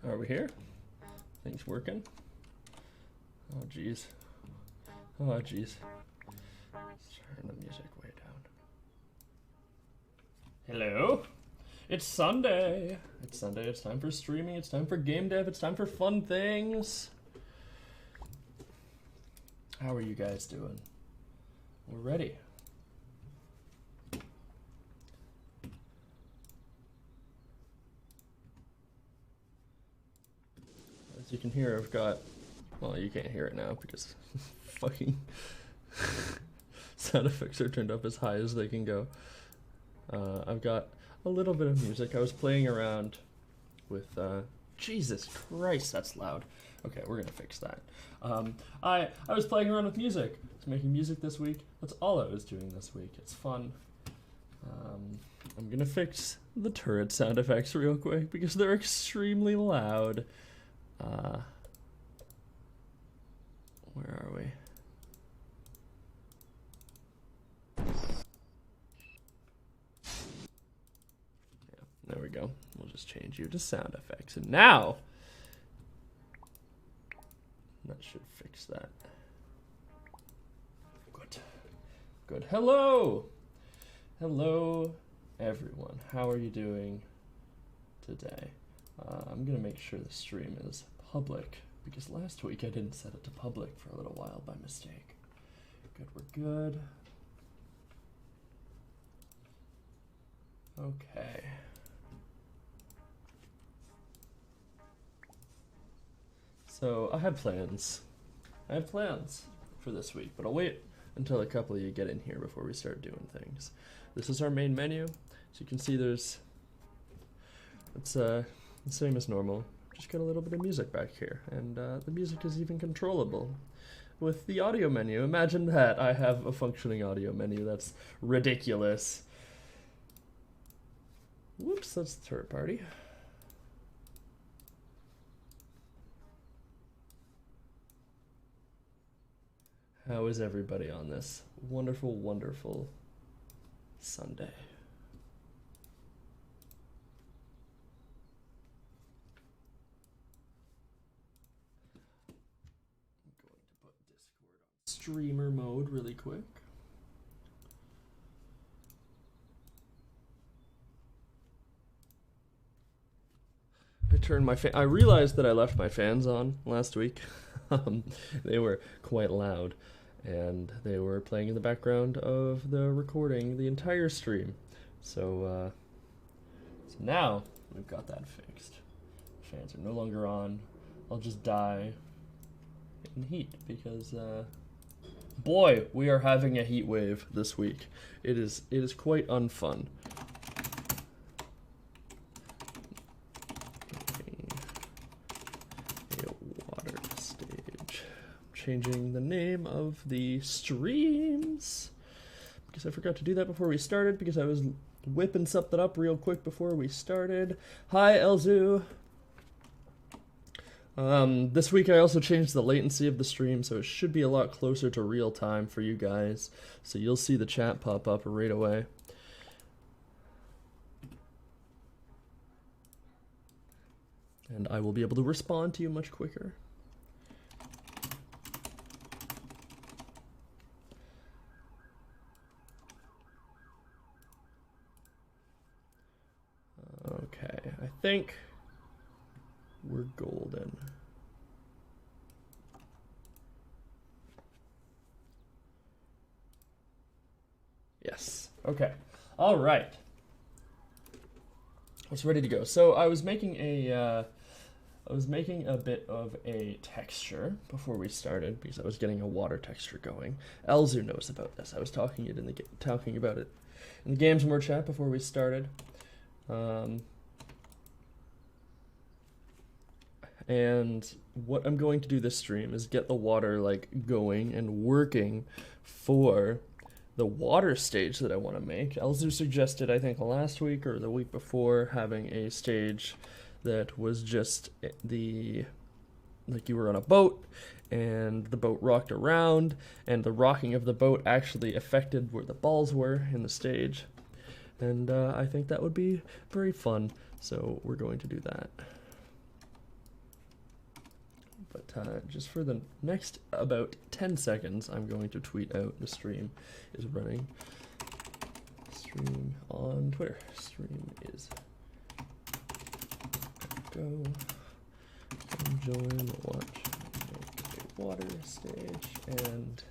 Are we here? Things working? Oh jeez. Oh jeez. Let's turn the music way down. Hello? It's Sunday. It's Sunday. It's time for streaming. It's time for game dev. It's time for fun things. How are you guys doing? We're ready. As you can hear, I've got, well, you can't hear it now because fucking sound effects are turned up as high as they can go. I've got a little bit of music. I was playing around with, Jesus Christ, that's loud. Okay, we're gonna fix that. I was playing around with music. I was making music this week. That's all I was doing this week. It's fun. I'm gonna fix the turret sound effects real quick because they're extremely loud. Where are we? Yeah, there we go. We'll just change you to sound effects. And now, that should fix that. Good. Good. Hello! Hello, everyone. How are you doing today? I'm gonna make sure the stream is public because last week I didn't set it to public for a little while by mistake. Good, we're good. Okay. So I have plans. I have plans for this week, but I'll wait until a couple of you get in here before we start doing things. This is our main menu. So you can see there's, it's the same as normal. Just got a little bit of music back here, and the music is even controllable with the audio menu. Imagine that. I have a functioning audio menu. That's ridiculous. Whoops, that's the third party. How is everybody on this wonderful, wonderful Sunday? I'm going to put Discord on streamer mode really quick. I turned my fan. I realized that I left my fans on last week. They were quite loud, and they were playing in the background of the recording the entire stream. So, so now we've got that fixed. Fans are no longer on. I'll just die in heat because, boy, we are having a heat wave this week. It is quite unfun. Changing the name of the streams because I forgot to do that before we started because I was whipping something up real quick before we started. Hi, Elzu. This week I also changed the latency of the stream, so it should be a lot closer to real time for you guys. So you'll see the chat pop up right away. And I will be able to respond to you much quicker. Okay, I think we're golden. Yes. Okay. All right. It's ready to go. So I was making a bit of a texture before we started because I was getting a water texture going. Elzu knows about this. I was talking about it in the Gamedev chat before we started. And what I'm going to do this stream is get the water like going and working for the water stage that I want to make. Elzu suggested, I think last week or the week before, having a stage that was just like you were on a boat and the boat rocked around and the rocking of the boat actually affected where the balls were in the stage. And I think that would be very fun, so we're going to do that. But just for the next about 10 seconds, I'm going to tweet out the stream is running. Stream on Twitter. Stream is go. Join, watch, make a water stage, and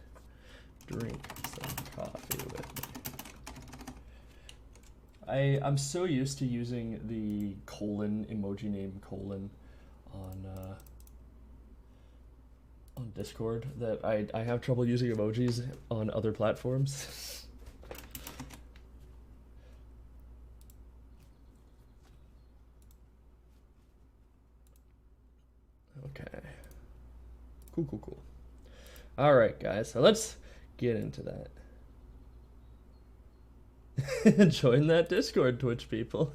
drink some coffee with me. I'm so used to using the colon emoji name colon on Discord that I have trouble using emojis on other platforms. Okay. Cool. All right, guys. So let's get into that. Join that Discord, Twitch people.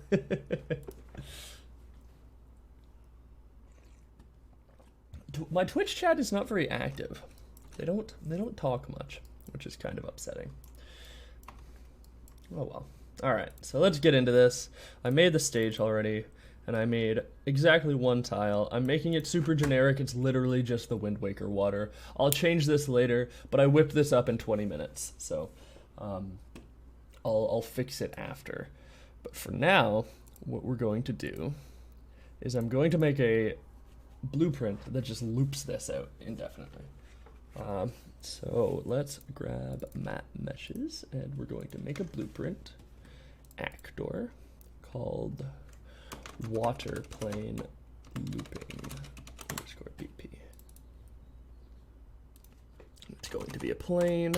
My Twitch chat is not very active. They don't talk much, which is kind of upsetting. Oh well. All right. So let's get into this. I made the stage already. And I made exactly one tile. I'm making it super generic. It's literally just the Wind Waker water. I'll change this later, but I whipped this up in 20 minutes. So I'll fix it after. But for now, what we're going to do is I'm going to make a blueprint that just loops this out indefinitely. So let's grab matte meshes, and we're going to make a blueprint actor called water plane looping underscore BP. It's going to be a plane.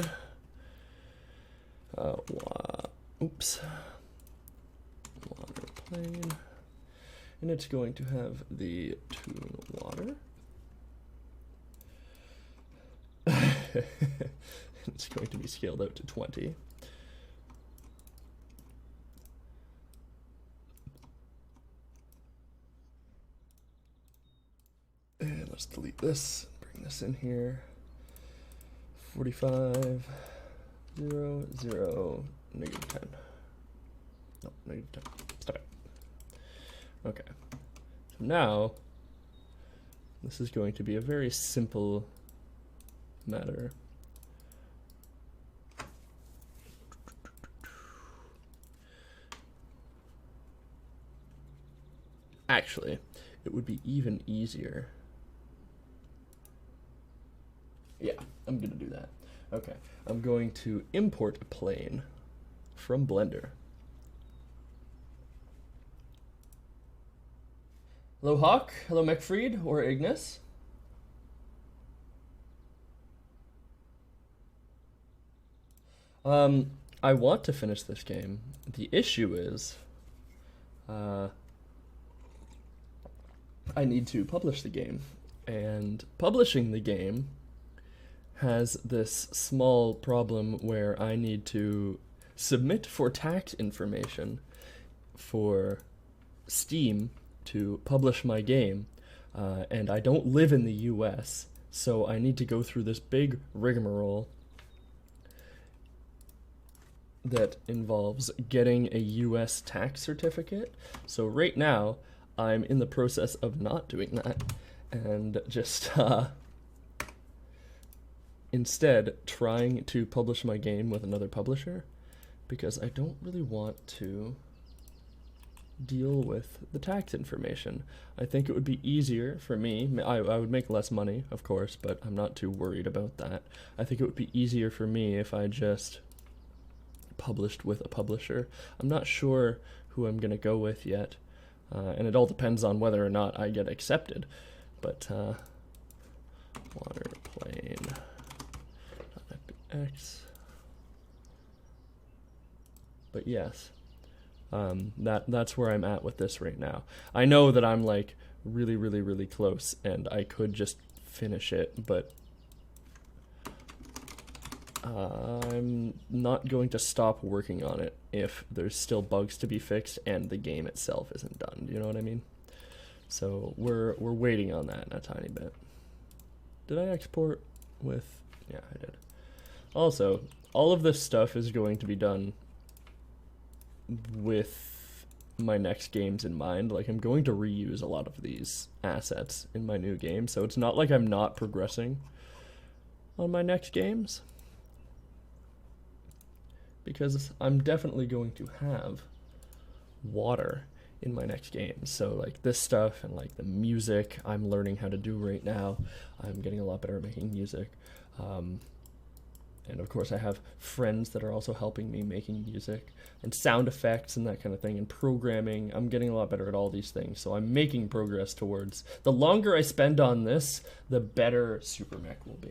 Oops. Water plane. And it's going to have the tune water. It's going to be scaled out to 20. And let's delete this, bring this in here. 45, 0, 0, negative 10. No, negative 10. Stop it. Okay. So now, this is going to be a very simple matter. Actually, it would be even easier. Yeah, I'm gonna do that. Okay, I'm going to import a plane from Blender. Hello Hawk, hello McFreed or Ignis. I want to finish this game. The issue is, I need to publish the game, and publishing the game has this small problem where I need to submit for tax information for Steam to publish my game, and I don't live in the US, so I need to go through this big rigmarole that involves getting a US tax certificate. So right now, I'm in the process of not doing that, and just instead trying to publish my game with another publisher, because I don't really want to deal with the tax information. I think it would be easier for me. I would make less money, of course, but I'm not too worried about that. I think it would be easier for me if I just published with a publisher. I'm not sure who I'm gonna go with yet, and it all depends on whether or not I get accepted. But water plane X. But yes, that's where I'm at with this right now. I know that I'm like really close, and I could just finish it, but I'm not going to stop working on it if there's still bugs to be fixed and the game itself isn't done. Do you know what I mean? So we're waiting on that a tiny bit. Did I export with? Yeah, I did. Also, all of this stuff is going to be done with my next games in mind. Like, I'm going to reuse a lot of these assets in my new game, so it's not like I'm not progressing on my next games, because I'm definitely going to have water in my next game. So like this stuff and like the music I'm learning how to do right now, I'm getting a lot better at making music. And of course I have friends that are also helping me making music and sound effects and that kind of thing, and programming. I'm getting a lot better at all these things, so I'm making progress towards, the longer I spend on this, the better Super Mech will be.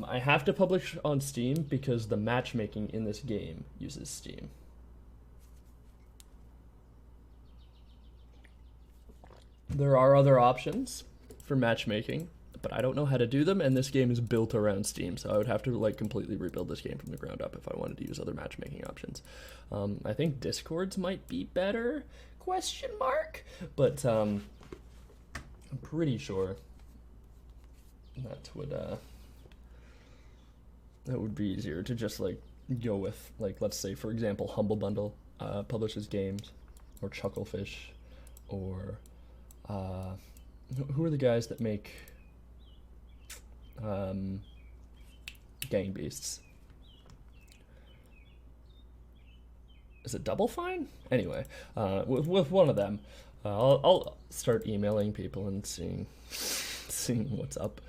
I have to publish on Steam because the matchmaking in this game uses Steam. There are other options for matchmaking, but I don't know how to do them, and this game is built around Steam, so I would have to like completely rebuild this game from the ground up if I wanted to use other matchmaking options. I think Discords might be better, question mark, but I'm pretty sure that would be easier to just like go with, like, let's say for example Humble Bundle publishes games, or Chucklefish, or who are the guys that make Gang Beasts? Is it Double Fine? Anyway, with one of them, I'll start emailing people and seeing what's up.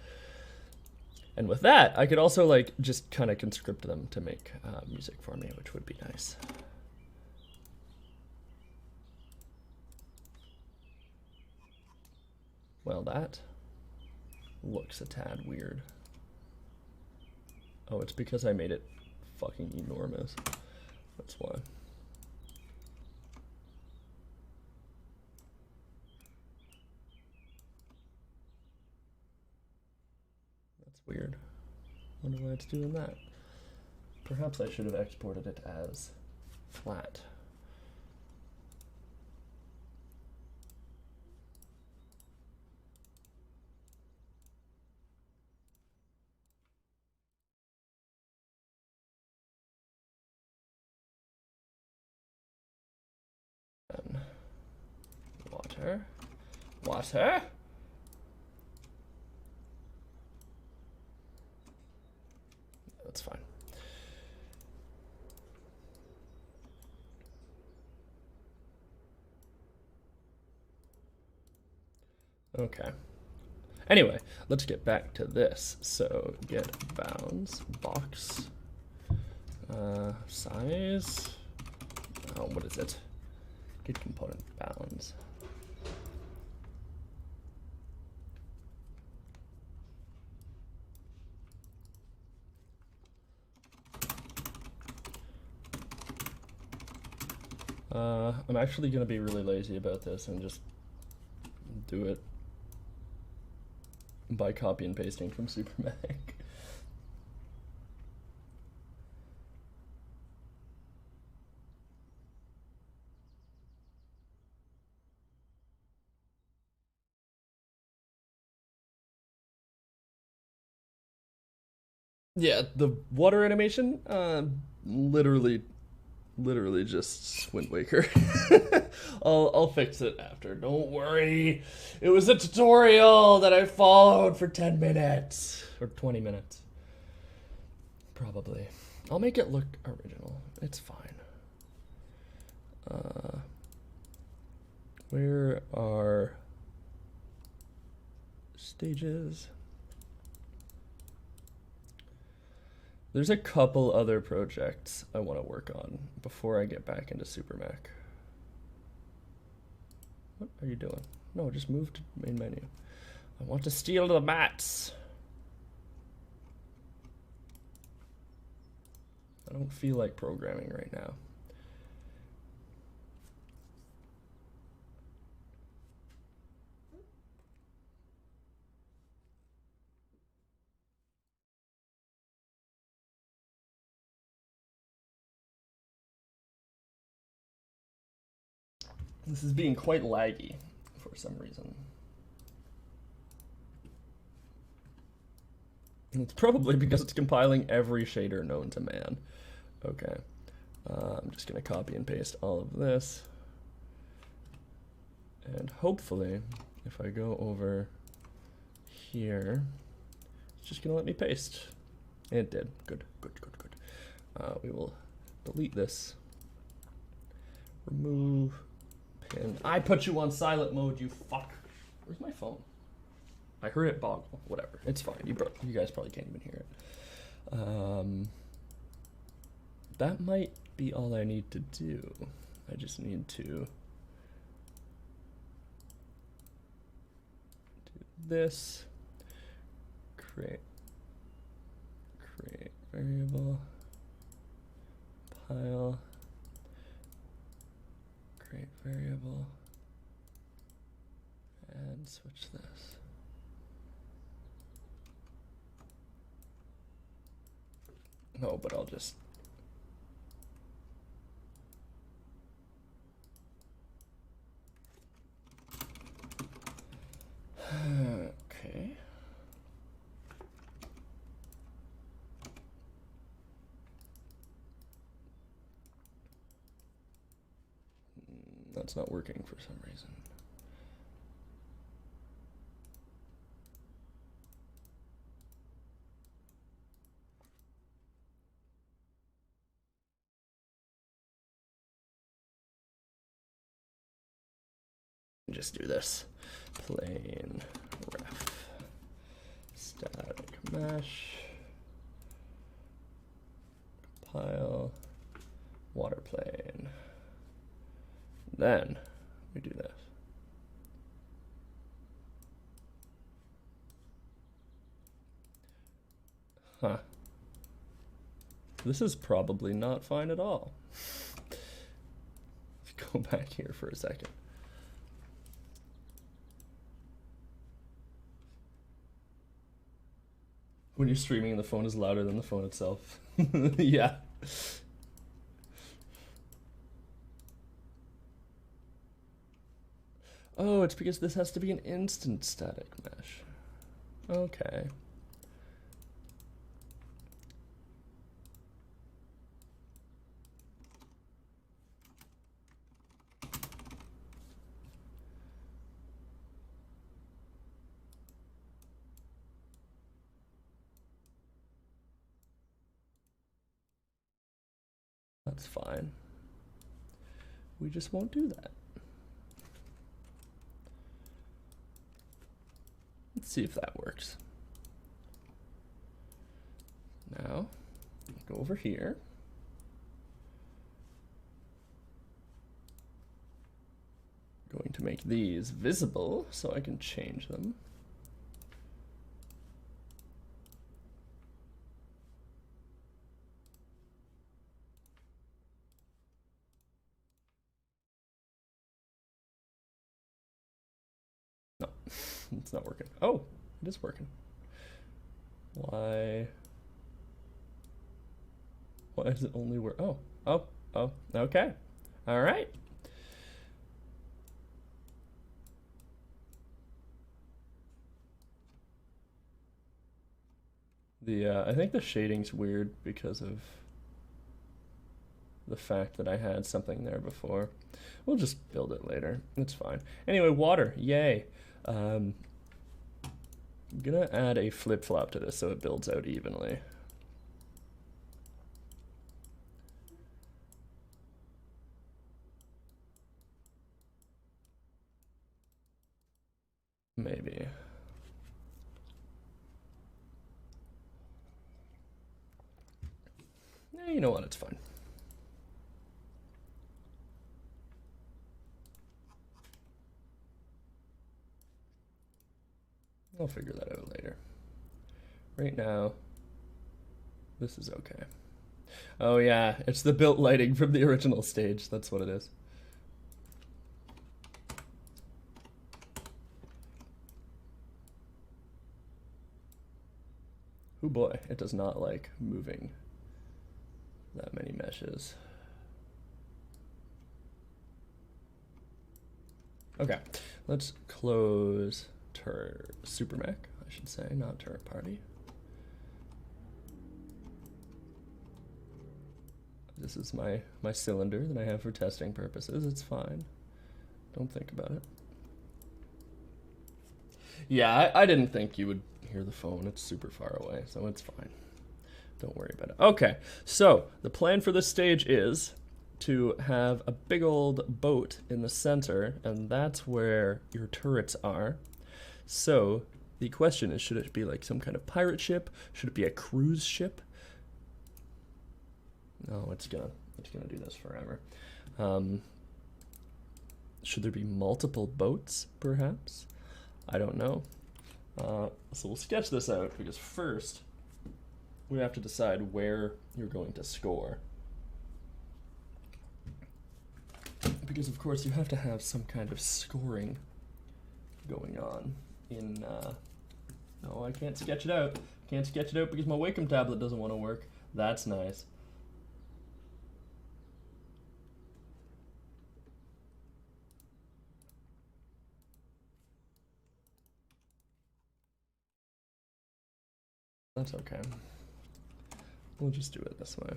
And with that, I could also like just kind of conscript them to make music for me, which would be nice. Well, that looks a tad weird. Oh, it's because I made it fucking enormous. That's why. That's weird. Wonder why it's doing that. Perhaps I should have exported it as flat. Water. Water. That's fine. Okay. Anyway, let's get back to this. So get bounds, box, size. Oh, what is it? Get component bounds. I'm actually going to be really lazy about this and just do it by copy and pasting from SuperMech. Yeah, the water animation, literally just Wind Waker. I'll fix it after. Don't worry. It was a tutorial that I followed for 10 minutes or 20 minutes. Probably. I'll make it look original. It's fine. Where are stages? There's a couple other projects I want to work on before I get back into SuperMech. What are you doing? No, just move to main menu. I want to steal the mats. I don't feel like programming right now. This is being quite laggy for some reason. It's probably because it's compiling every shader known to man. Okay. I'm just going to copy and paste all of this. And hopefully, if I go over here, it's just going to let me paste. It did. Good, good, good, good. We will delete this. Remove pin. I put you on silent mode, you fuck. Where's my phone? I heard it boggle. Whatever. It's fine. You guys probably can't even hear it. That might be all I need to do. I just need to do this. Create variable. Pile. Create variable. And switch this. No, but I'll just okay. That's not working for some reason. Just do this. Plain ref static mesh compile water plane. Then we do this. Huh. This is probably not fine at all. Let's go back here for a second. When you're streaming, the phone is louder than the phone itself. Yeah. Oh, it's because this has to be an instant static mesh. Okay. That's fine. We just won't do that. Let's see if that works. Now, go over here. Going to make these visible so I can change them. No, it's not working. Oh, it is working. Why does it only work? Oh, okay. All right. I think the shading's weird because of the fact that I had something there before. We'll just build it later. It's fine. Anyway, water. Yay. I'm gonna add a flip-flop to this so it builds out evenly. Maybe. You know what? It's fine. I'll figure that out later. Right now, this is okay. Oh yeah, it's the built lighting from the original stage. That's what it is. Oh boy, it does not like moving that many meshes. Okay, let's close SuperMac, I should say, not Turret Party. This is my cylinder that I have for testing purposes. It's fine. Don't think about it. Yeah, I didn't think you would hear the phone. It's super far away, so it's fine. Don't worry about it. Okay, so the plan for this stage is to have a big old boat in the center, and that's where your turrets are. So the question is, should it be like some kind of pirate ship? Should it be a cruise ship? No, it's gonna do this forever. Should there be multiple boats, perhaps? I don't know. So we'll sketch this out, because first we have to decide where you're going to score. Because of course you have to have some kind of scoring going on in, no, I can't sketch it out. Can't sketch it out because my Wacom tablet doesn't want to work. That's nice. That's okay. We'll just do it this way.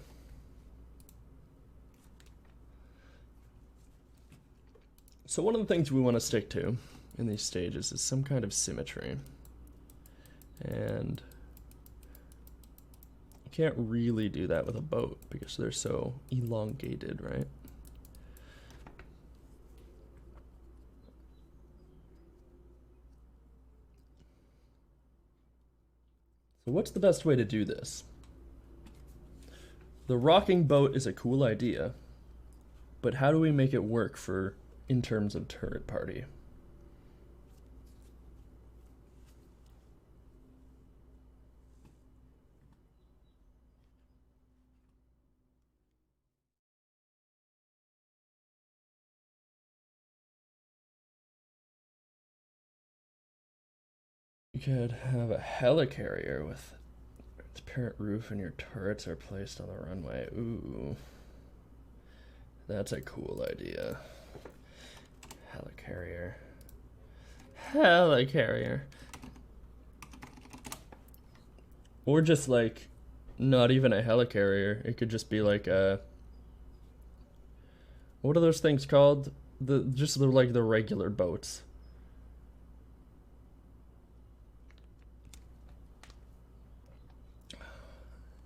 So one of the things we want to stick to in these stages is some kind of symmetry. And you can't really do that with a boat because they're so elongated, right? So what's the best way to do this? The rocking boat is a cool idea, but how do we make it work in terms of turret party? You could have a helicarrier with its parent roof and your turrets are placed on the runway. Ooh. That's a cool idea. Helicarrier. Helicarrier. Or just like, not even a helicarrier. It could just be like a... What are those things called? Just like the regular boats.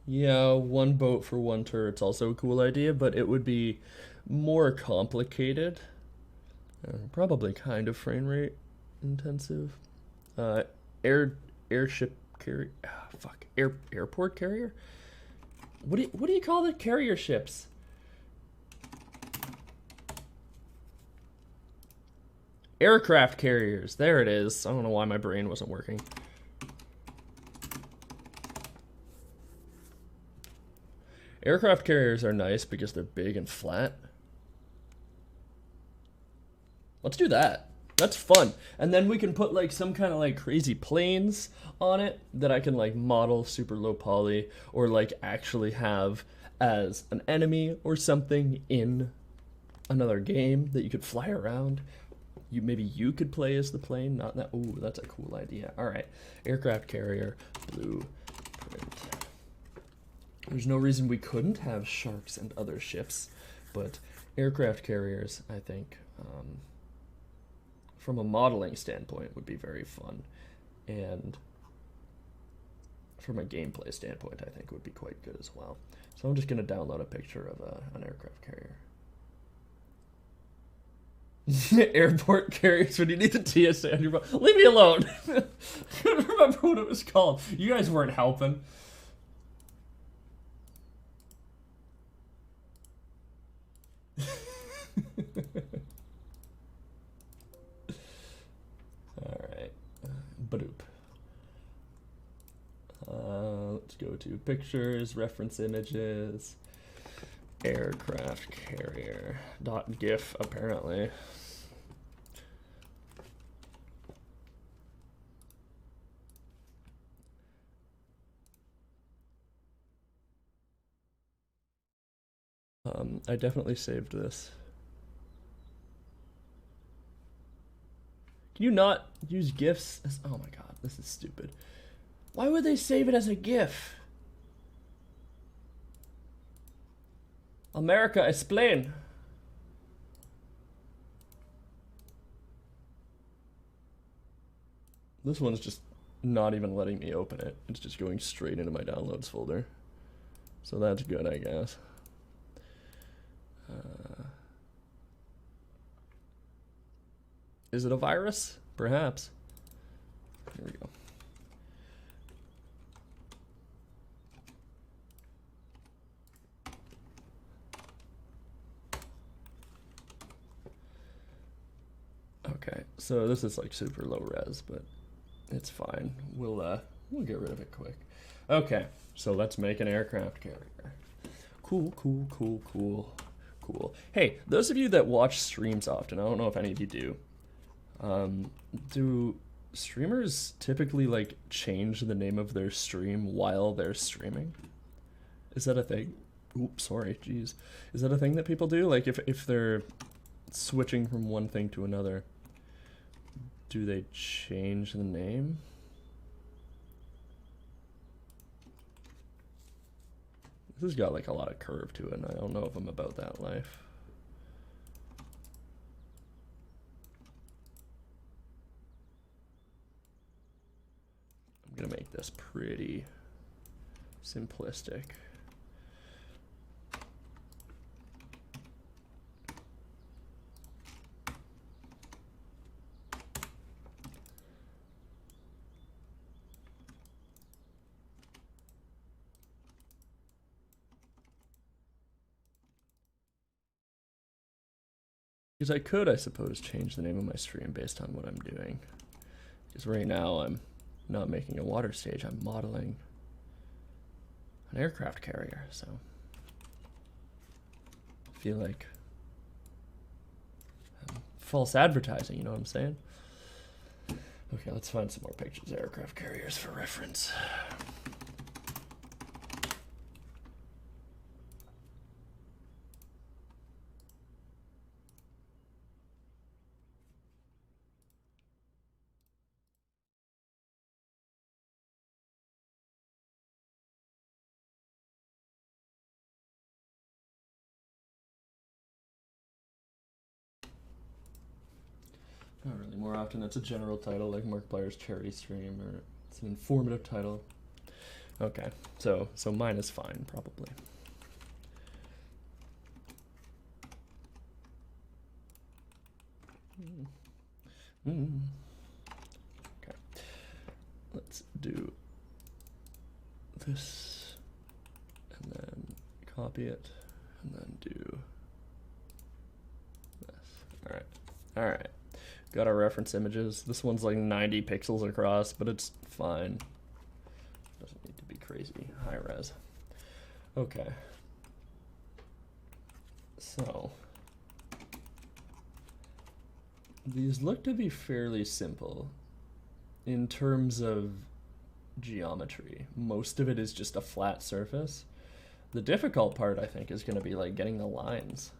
Yeah, one boat for one turret's also a cool idea, but it would be more complicated. Probably kind of frame rate intensive. Airship carrier. Airport carrier. What do you call the carrier ships? Aircraft carriers. There it is. I don't know why my brain wasn't working. Aircraft carriers are nice because they're big and flat. Let's do that. That's fun. And then we can put like some kind of like crazy planes on it that I can like model super low poly or like actually have as an enemy or something in another game that you could fly around. Maybe you could play as the plane, not that. Ooh, that's a cool idea. All right, aircraft carrier, blueprint. There's no reason we couldn't have sharks and other ships, but aircraft carriers, I think, from a modeling standpoint, would be very fun, and from a gameplay standpoint, I think would be quite good as well. So I'm just going to download a picture of an aircraft carrier. Airport carriers when you need the TSA on your boat. Leave me alone. I couldn't remember what it was called. You guys weren't helping. Alright. Badoop. Let's go to pictures, reference images, aircraft carrier. .gif, apparently. I definitely saved this. Can you not use GIFs as, oh my god, this is stupid. Why would they save it as a GIF? America, explain. This one's just not even letting me open it. It's just going straight into my downloads folder. So that's good, I guess. Is it a virus? Perhaps. Here we go. Okay, so this is like super low res, but it's fine. We'll get rid of it quick. Okay, so let's make an aircraft carrier. Cool, cool, cool, cool, cool. Hey, those of you that watch streams often, I don't know if any of you do. Do streamers typically like change the name of their stream while they're streaming? Is that a thing? Oops, sorry, jeez. Is that a thing that people do? Like if they're switching from one thing to another, do they change the name? This has got like a lot of curve to it, and I don't know if I'm about that life. I'm gonna make this pretty simplistic. Because I could, I suppose, change the name of my stream based on what I'm doing. Because right now I'm not making a water stage, I'm modeling an aircraft carrier, so I feel like false advertising, you know what I'm saying? Okay, let's find some more pictures of aircraft carriers for reference. Not really. More often, it's a general title like Markiplier's charity stream, or it's an informative title. Okay, so mine is fine, probably. Okay, let's do this, and then copy it, and then do this. All right. Got our reference images. This one's like 90 pixels across, but it's fine. Doesn't need to be crazy high res. Okay. So these look to be fairly simple in terms of geometry. Most of it is just a flat surface. The difficult part, I think, is going to be like getting the lines.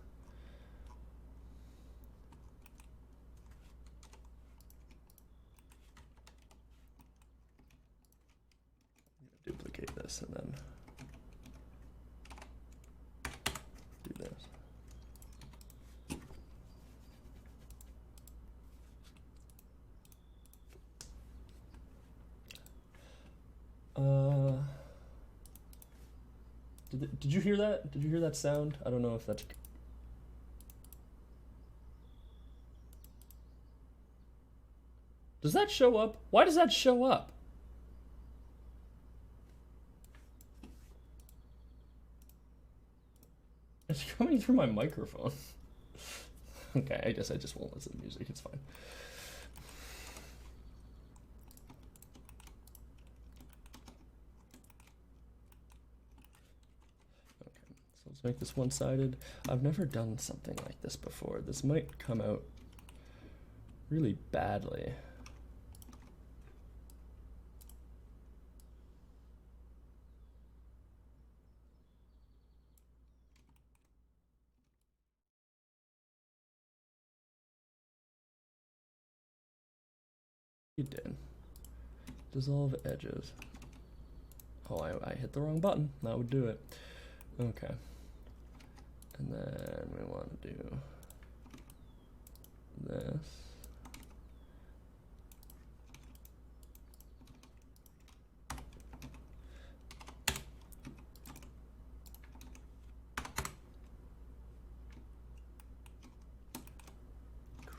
Duplicate this and then do this. Did you hear that? Did you hear that sound? I don't know if that's... Does that show up? Why does that show up? It's coming through my microphone. Okay, I guess I just won't listen to music. It's fine. Okay, so let's make this one-sided. I've never done something like this before. This might come out really badly. You did. Dissolve edges. Oh, I hit the wrong button. That would do it. Okay. And then we want to do this.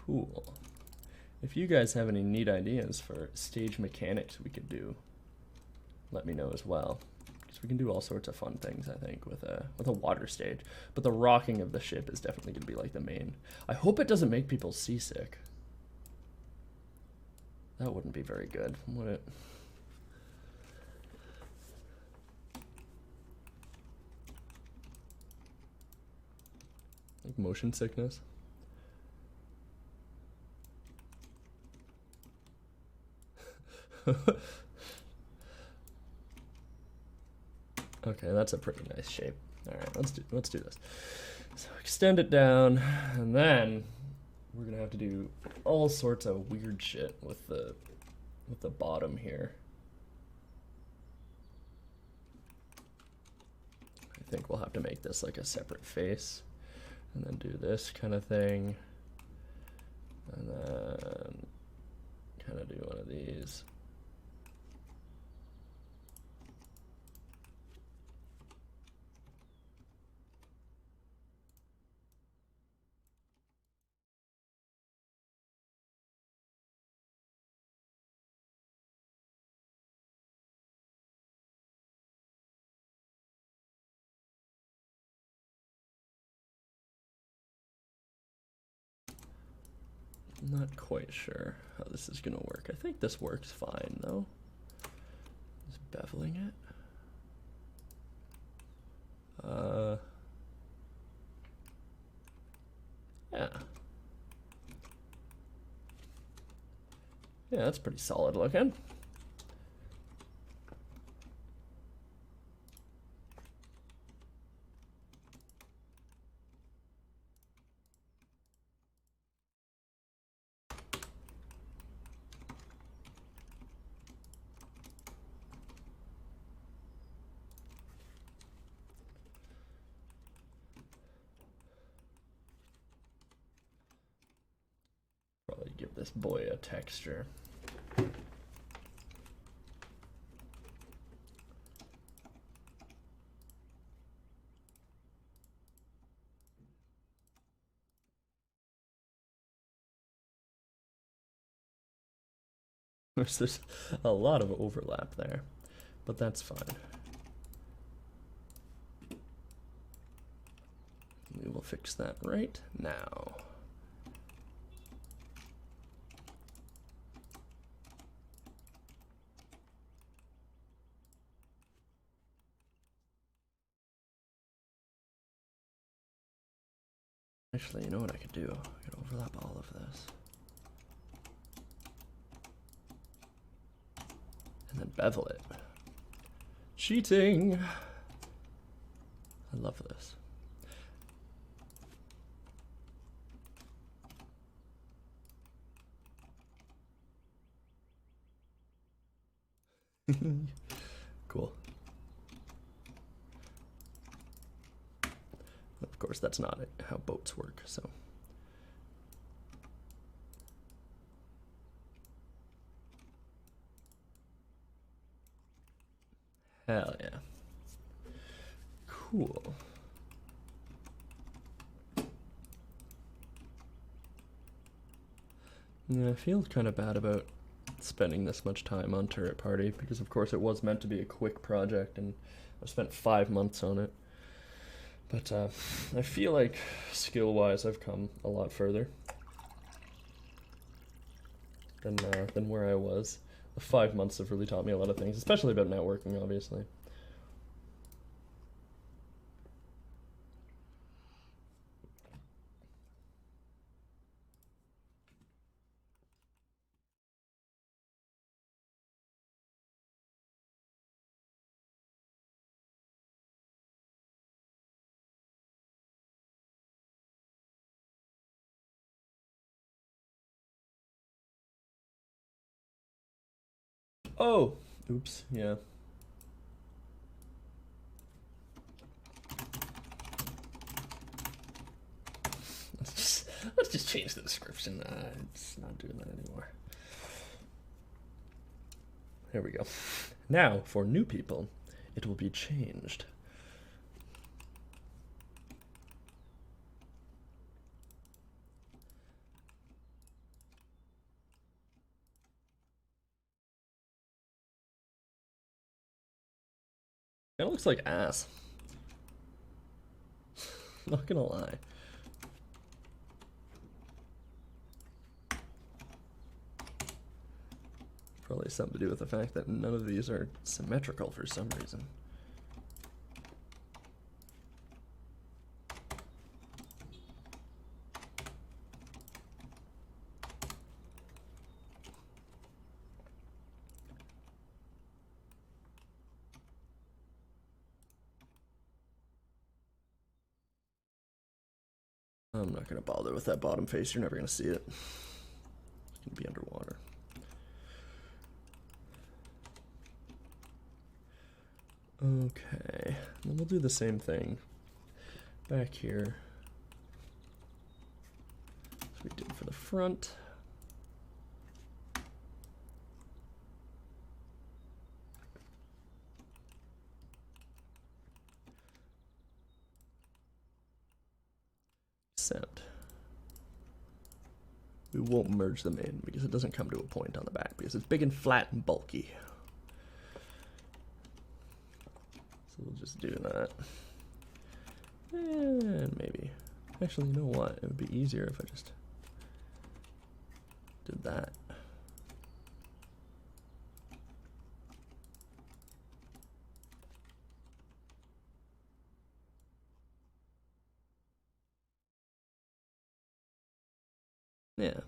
Cool. If you guys have any neat ideas for stage mechanics we could do, let me know as well. Because we can do all sorts of fun things, I think, with a water stage. But the rocking of the ship is definitely going to be like the main. I hope it doesn't make people seasick. That wouldn't be very good, would it? Like motion sickness. Okay, that's a pretty nice shape. All right, let's do this. So extend it down, and then we're gonna have to do all sorts of weird shit with the bottom here. I think we'll have to make this like a separate face, and then do this kind of thing, and then kind of do one of these. I'm not quite sure how this is gonna work. I think this works fine though. Just beveling it. Yeah. Yeah, that's pretty solid looking. Probably give this boy a texture. There's a lot of overlap there, but that's fine. We will fix that right now. Actually, you know what I could do? I could overlap all of this. And then bevel it. Cheating! I love this. Cool. Of course, that's not how boats work, so. Hell yeah. Cool. Yeah, I feel kind of bad about spending this much time on Turret Party because of course it was meant to be a quick project and I spent 5 months on it. But I feel like skill-wise I've come a lot further than where I was. The 5 months have really taught me a lot of things, especially about networking, obviously. Oh, oops, yeah. just change the description. It's not doing that anymore. Here we go. Now, for new people, it will be changed. It looks like ass. Not gonna lie. Probably something to do with the fact that none of these are symmetrical for some reason. I'm not gonna bother with that bottom face, you're never gonna see it. It's gonna be underwater. Okay, then we'll do the same thing back here as we did for the front. Except we won't merge them in because it doesn't come to a point on the back because it's big and flat and bulky. So we'll just do that. And maybe, actually, you know what? It would be easier if I just did that. Yeah.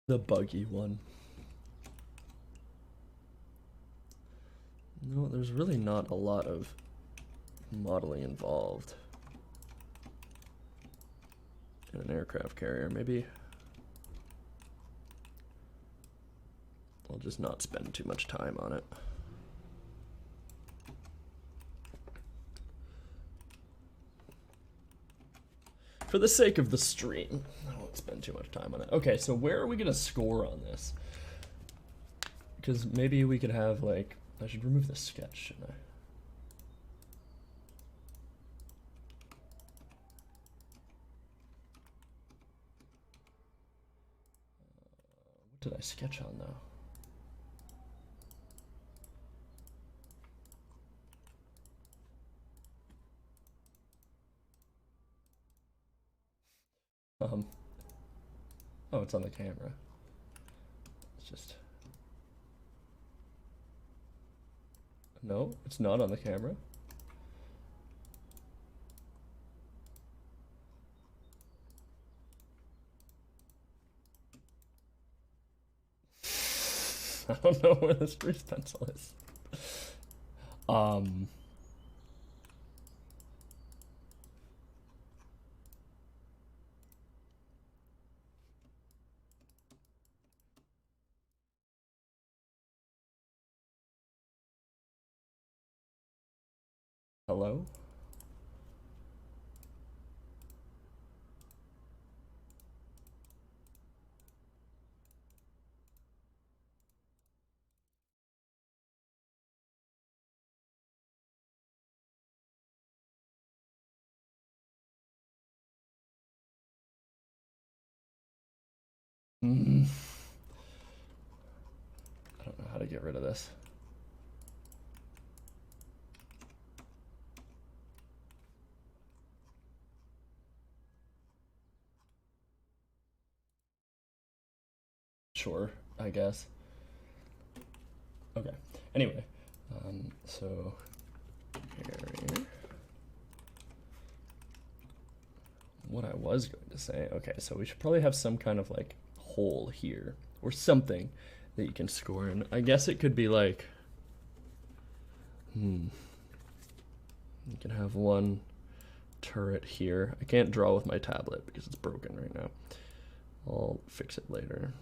The buggy one. No, there's really not a lot of modeling involved in an aircraft carrier. Maybe I'll just not spend too much time on it. For the sake of the stream, I won't spend too much time on it. Okay, so where are we gonna score on this? Because maybe we could have, like, I should remove the sketch, shouldn't I? What did I sketch on, though? Oh, it's on the camera. It's just... No, it's not on the camera. I don't know where the spruce pencil is. Hello? I don't know how to get rid of this. Sure, I guess. Okay. Anyway, so here. What I was going to say. Okay, so we should probably have some kind of like hole here or something that you can score in. I guess it could be like You can have one turret here. I can't draw with my tablet because it's broken right now. I'll fix it later.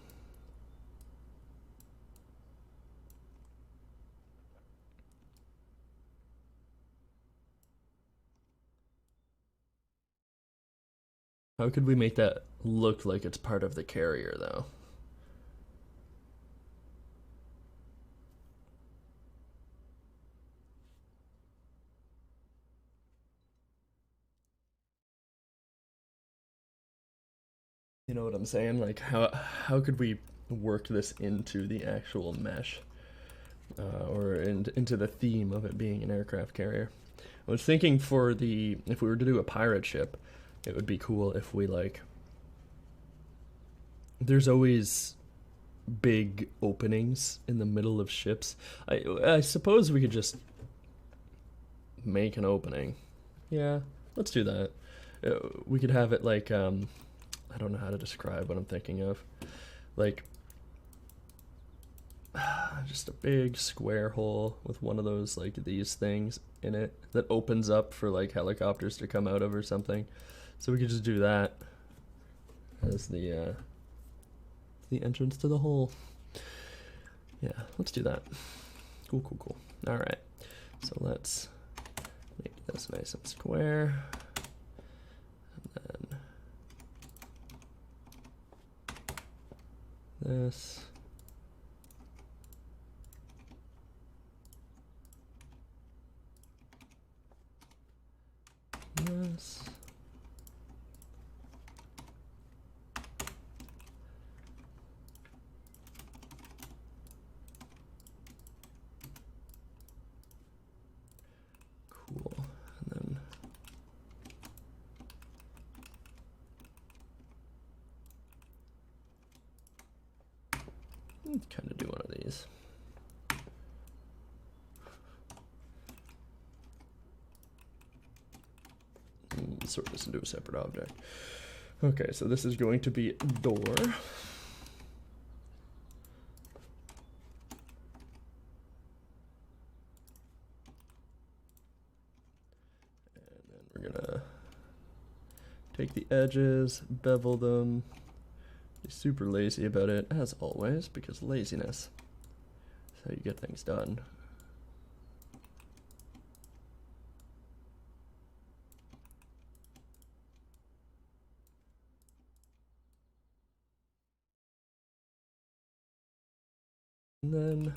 How could we make that look like it's part of the carrier, though? You know what I'm saying? Like, how could we work this into the actual mesh? Or into the theme of it being an aircraft carrier? I was thinking if we were to do a pirate ship, it would be cool if we, like, there's always big openings in the middle of ships. I suppose we could just make an opening. Yeah, let's do that. We could have it like, I don't know how to describe what I'm thinking of. Like, just a big square hole with one of those, like, these things in it that opens up for, like, helicopters to come out of or something. So we could just do that as the entrance to the hole. Yeah, let's do that. Cool, cool, cool. All right, so let's make this nice and square. And then this. This. Cool. And then kind of do one of these. Sort this into a separate object. Okay, so this is going to be a door. And then we're gonna take the edges, bevel them, be super lazy about it, as always, because laziness is how you get things done. And then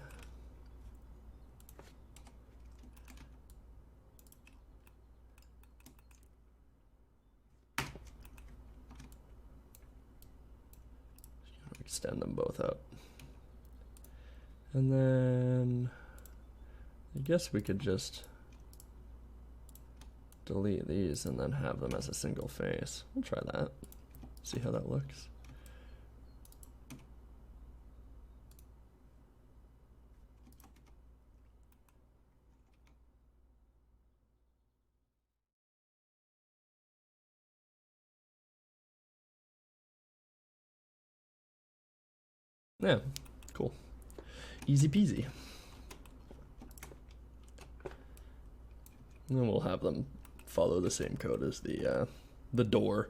extend them both out. And then I guess we could just delete these and then have them as a single face. We'll try that. See how that looks. Yeah, cool. Easy peasy. And then we'll have them follow the same code as the door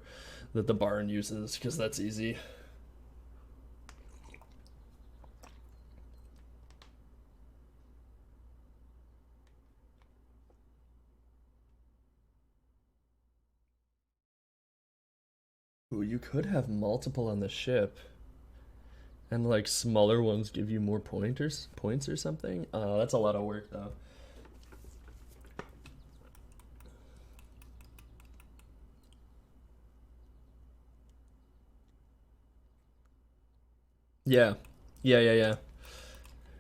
that the barn uses, because that's easy. Ooh, you could have multiple on the ship. And like smaller ones give you more points or something. That's a lot of work though. Yeah. Yeah.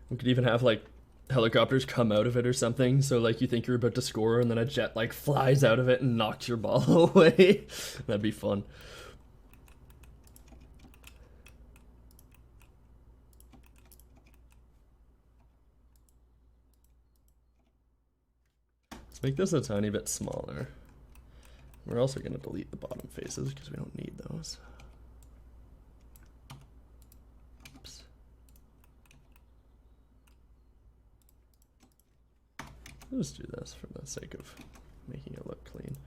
We could even have like helicopters come out of it or something. So like you think you're about to score and then a jet like flies out of it and knocks your ball away. That'd be fun. Let's make this a tiny bit smaller. We're also going to delete the bottom faces because we don't need those. Oops. Let's do this for the sake of making it look clean.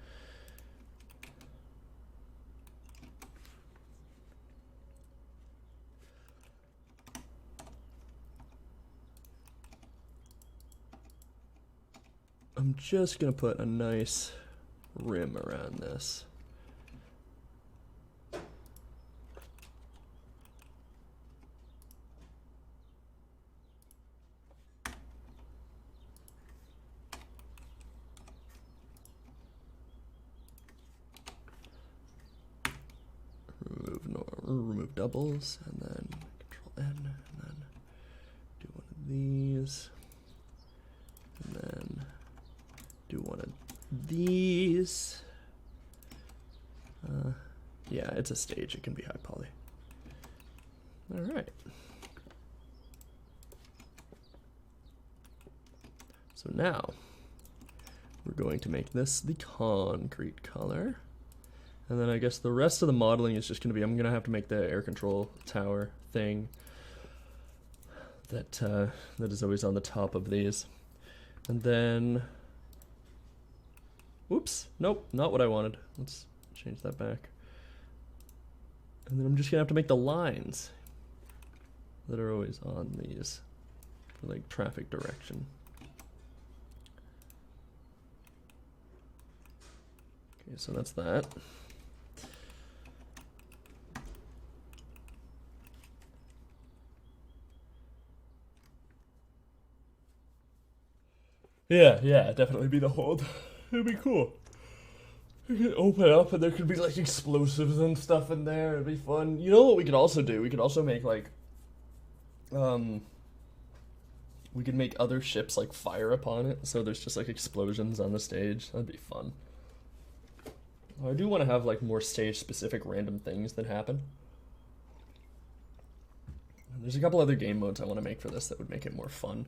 I'm just gonna put a nice rim around this. Remove doubles, and then Control N, and then do one of these, and then do one of these. Yeah, it's a stage, it can be high poly. All right. So now we're going to make this the concrete color. And then I guess the rest of the modeling is just going to be, I'm going to have to make the air control tower thing that that is always on the top of these. And then, whoops, nope, not what I wanted. Let's change that back. And then I'm just going to have to make the lines that are always on these, for like traffic direction. Okay, so that's that. Yeah, definitely be the hold. It'd be cool. You could open up and there could be like explosives and stuff in there. It'd be fun. You know what we could also do? We could also make like, we could make other ships like fire upon it. So there's just like explosions on the stage. That'd be fun. I do want to have like more stage specific random things that happen. And there's a couple other game modes I want to make for this that would make it more fun.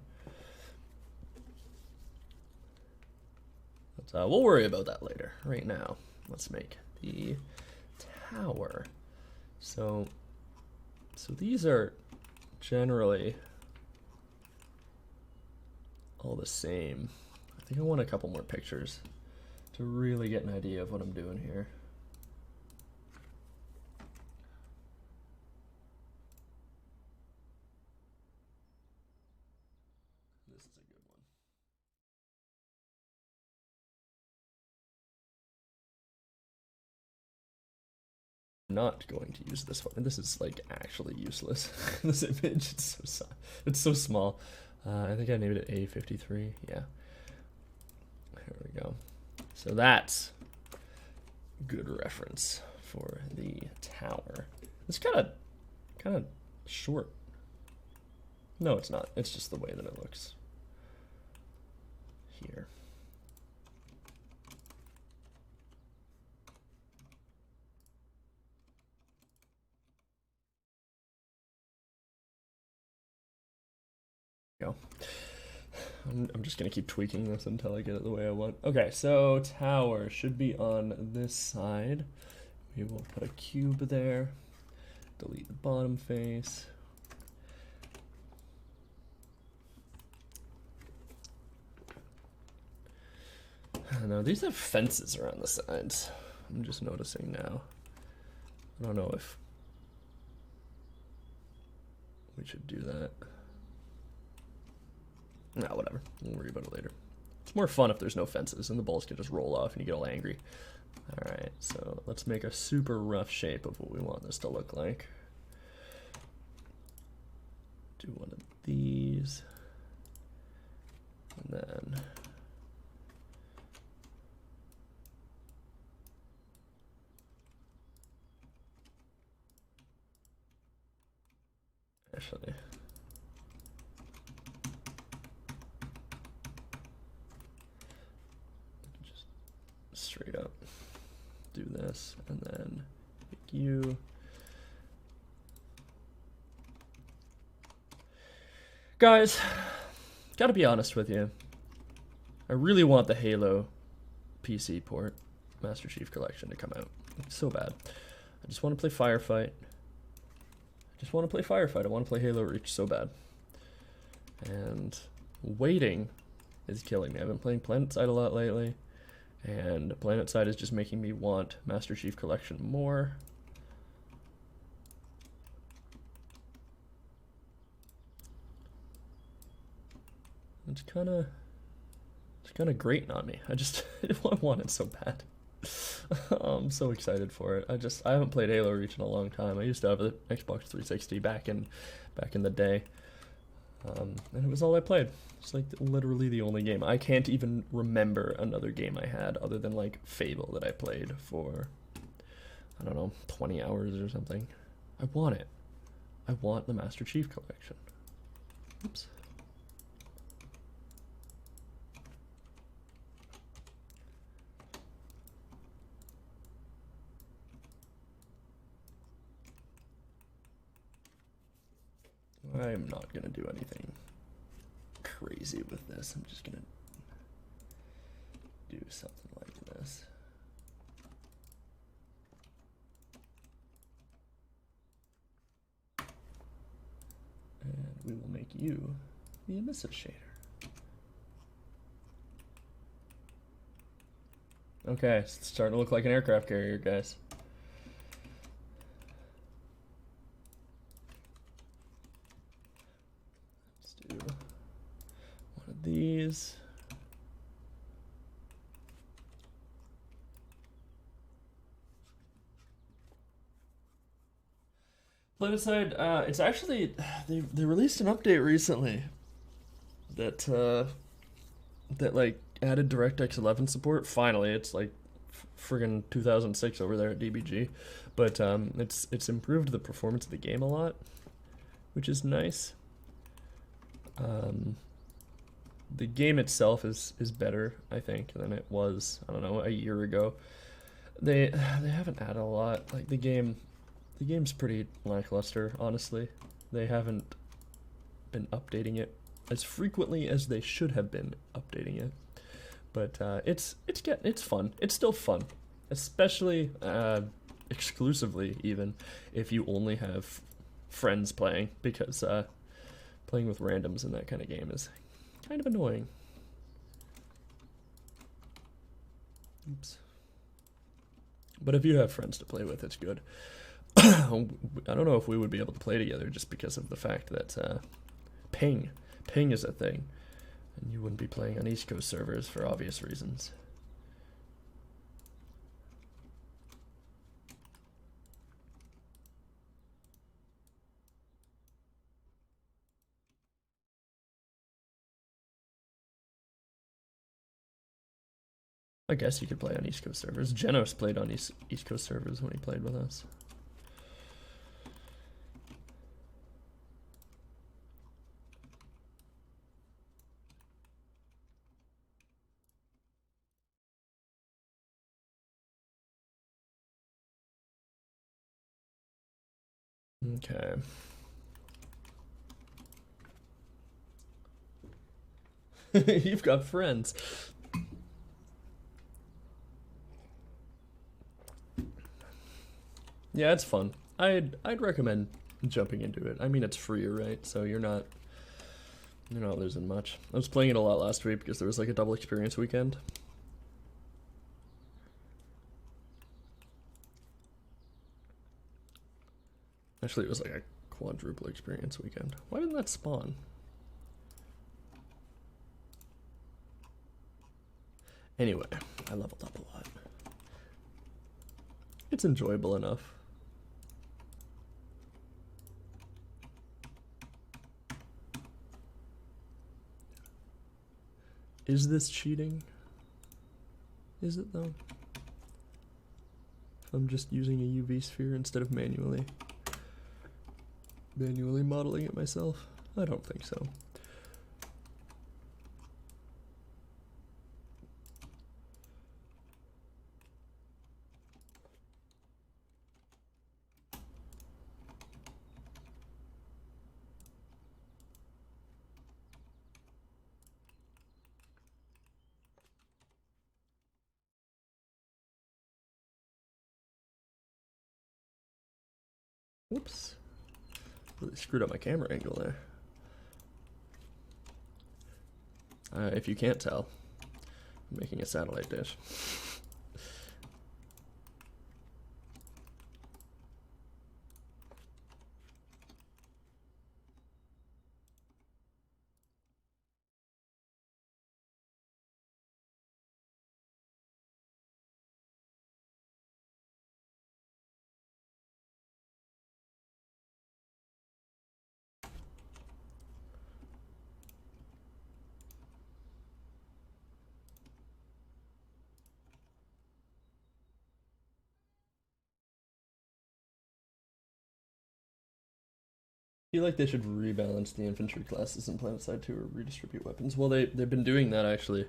But we'll worry about that later. Right now, let's make the tower. So these are generally all the same. I think I want a couple more pictures to really get an idea of what I'm doing here. This is a good one. I'm not going to use this one. This is like actually useless. This image, it's so small. I think I named it A53. Yeah. There we go. So that's good reference for the tower. It's kind of short. No, it's not. It's just the way that it looks here. Go. I'm just gonna keep tweaking this until I get it the way I want. Okay, so tower should be on this side. We will put a cube there. Delete the bottom face. Now these have fences around the sides. I'm just noticing now. I don't know if we should do that. No, whatever. We'll worry about it later. It's more fun if there's no fences and the balls can just roll off and you get all angry. Alright, so let's make a super rough shape of what we want this to look like. Do one of these. And then actually, just straight up do this and then pick you. Guys, gotta be honest with you. I really want the Halo PC port Master Chief Collection to come out. It's so bad. I just want to play Firefight. I want to play Halo Reach so bad. And waiting is killing me. I've been playing PlanetSide a lot lately, and PlanetSide is just making me want Master Chief Collection more. It's kind of grating on me. I want it so bad. I'm so excited for it. I haven't played Halo Reach in a long time. I used to have an Xbox 360 back in the day, and it was all I played. It's like literally the only game. I can't even remember another game I had other than like Fable that I played for, I don't know, 20 hours or something. I want it. I want the Master Chief Collection. Oops. I'm not gonna do anything crazy with this. I'm just gonna do something like this. And we will make you the emissive shader. Okay, it's starting to look like an aircraft carrier, guys. Let's do one of these. PlanetSide, it's actually, they released an update recently that like added DirectX 11 support. Finally, it's like friggin' 2006 over there at DBG, but it's improved the performance of the game a lot, which is nice. The game itself is better, I think, than it was, I don't know, a year ago. They haven't added a lot. Like the game's pretty lackluster, honestly. They haven't been updating it as frequently as they should have been updating it. But it's fun. It's still fun, especially exclusively, even if you only have friends playing, because playing with randoms in that kind of game is kind of annoying. Oops. But if you have friends to play with, it's good. I don't know if we would be able to play together just because of the fact that ping is a thing, and you wouldn't be playing on East Coast servers for obvious reasons. I guess you could play on East Coast servers. Genos played on East Coast servers when he played with us. Okay. You've got friends. Yeah, it's fun. I'd recommend jumping into it. I mean, it's free, right? So you're not losing much. I was playing it a lot last week because there was like a double experience weekend. Actually, it was like a quadruple experience weekend. Why didn't that spawn? Anyway, I leveled up a lot. It's enjoyable enough. Is this cheating? Is it though? If I'm just using a UV sphere instead of manually modeling it myself? I don't think so. Whoops. Really screwed up my camera angle there. If you can't tell, I'm making a satellite dish. I feel like they should rebalance the infantry classes in Planetside 2 or redistribute weapons. Well, they've been doing that actually.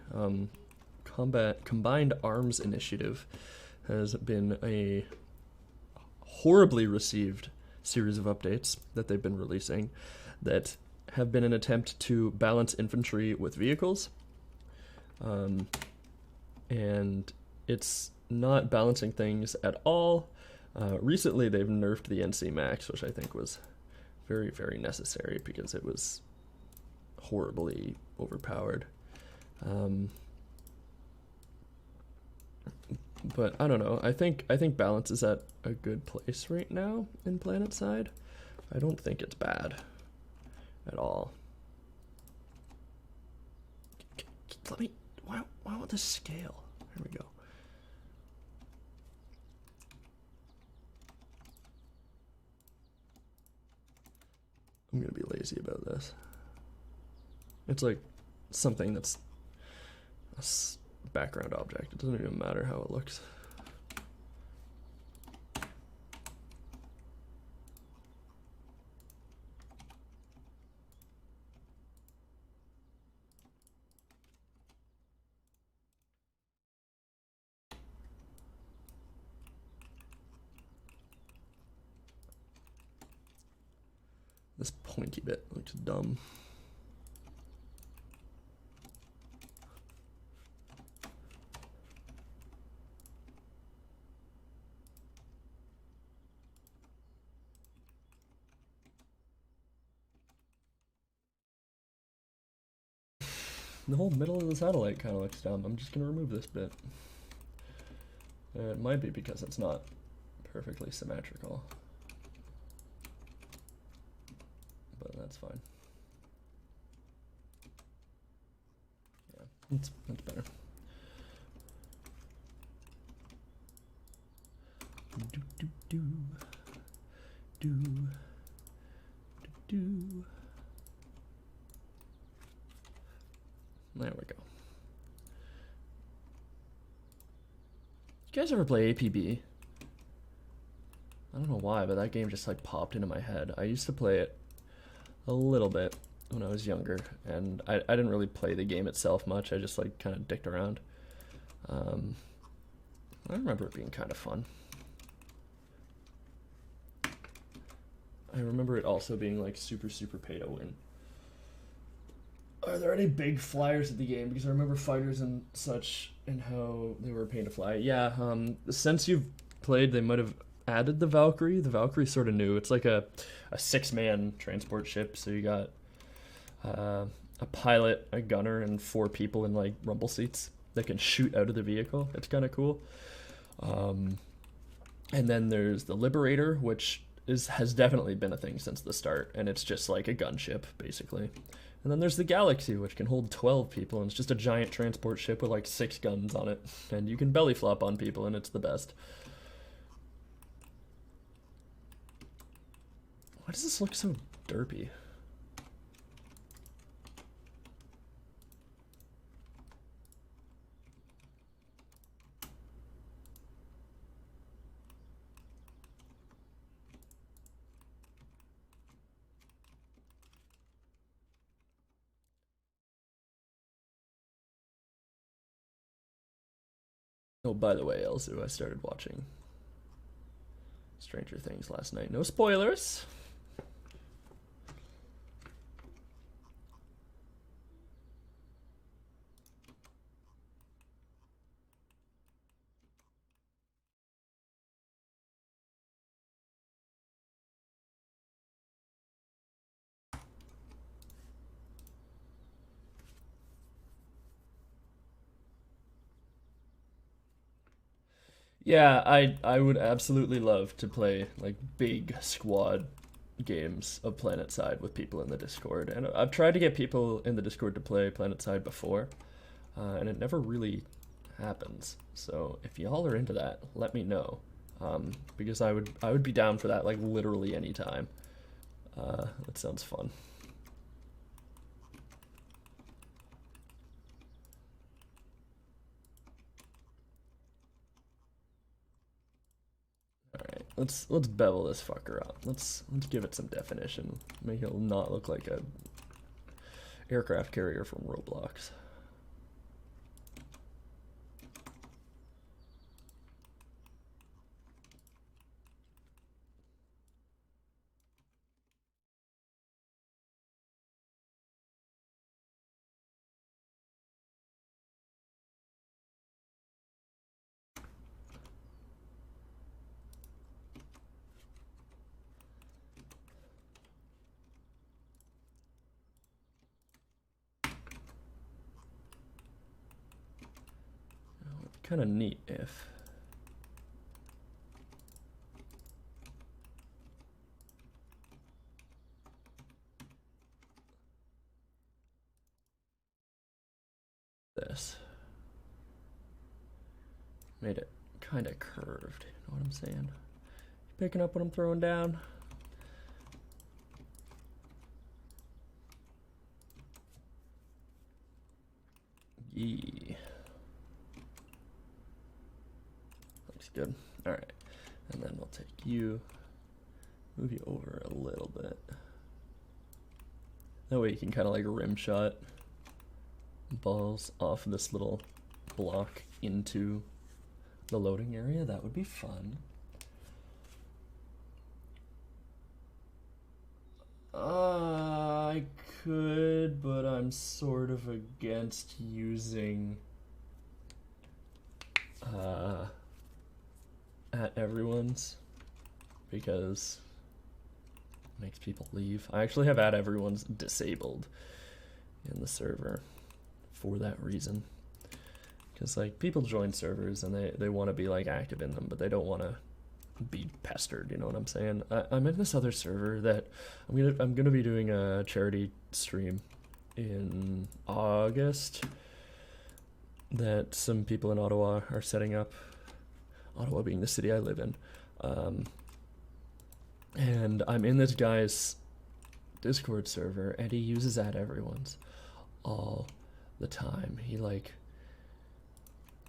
Combined Arms Initiative has been a horribly received series of updates that they've been releasing that have been an attempt to balance infantry with vehicles. And it's not balancing things at all. Recently, they've nerfed the NC Max, which I think was very, very necessary because it was horribly overpowered. But I don't know. I think balance is at a good place right now in Planetside. I don't think it's bad at all. Let me. Why won't this scale? Here we go. I'm gonna be lazy about this. It's like something that's a background object. It doesn't even matter how it looks. This pointy bit looks dumb. The whole middle of the satellite kind of looks dumb. I'm just going to remove this bit. It might be because it's not perfectly symmetrical. But that's fine. Yeah, that's better. There we go. You guys ever play APB? I don't know why, but that game just like popped into my head. I used to play it a little bit when I was younger, and I didn't really play the game itself much. I just like kind of dicked around. I remember it being kind of fun. I remember it also being like super pay to win. Are there any big flyers at the game? Because I remember fighters and such and how they were paying to fly. Yeah, since you've played, they might have added the Valkyrie. The Valkyrie's sort of new. It's like a 6-man transport ship. So you got a pilot, a gunner, and 4 people in like rumble seats that can shoot out of the vehicle. It's kind of cool. And then there's the Liberator, which has definitely been a thing since the start, and it's just like a gunship, basically. And then there's the Galaxy, which can hold 12 people, and it's just a giant transport ship with like 6 guns on it. And you can belly flop on people, and it's the best. Why does this look so derpy? Oh, by the way, Elzu, I started watching Stranger Things last night. No spoilers. Yeah, I would absolutely love to play like big squad games of PlanetSide with people in the Discord, and I've tried to get people in the Discord to play PlanetSide before, and it never really happens. So if y'all are into that, let me know, because I would be down for that like literally anytime. That sounds fun. Alright, let's bevel this fucker up. Let's give it some definition. Make it not look like a aircraft carrier from Roblox. Kind of neat if this made it kind of curved. You know what I'm saying? Picking up what I'm throwing down? Yeah. Looks good. Alright. And then we'll take you, move you over a little bit. That way you can kind of like rim shot balls off this little block into the loading area. That would be fun. I could, but I'm sort of against using at everyone's because it makes people leave. I actually have at everyone's disabled in the server for that reason. Because like people join servers and they want to be like active in them, but they don't want to be pestered, you know what I'm saying? I'm in this other server that I'm gonna be doing a charity stream in August that some people in Ottawa are setting up. Ottawa being the city I live in. And I'm in this guy's Discord server and he uses at everyone's all the time.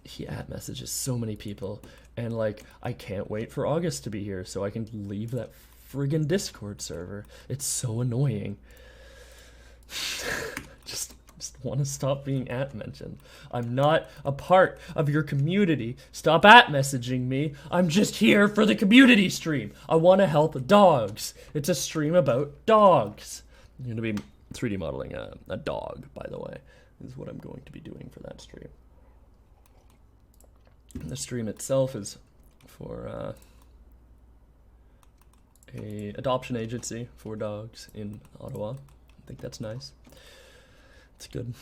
He at messages so many people, and like I can't wait for August to be here so I can leave that friggin' Discord server. It's so annoying. just want to stop being at mentioned. I'm not a part of your community. Stop at messaging me. I'm just here for the community stream. I want to help dogs. It's a stream about dogs. I'm gonna be 3D modeling a dog, by the way. This is what I'm going to be doing for that stream. The stream itself is for a adoption agency for dogs in Ottawa. I think that's nice. It's good.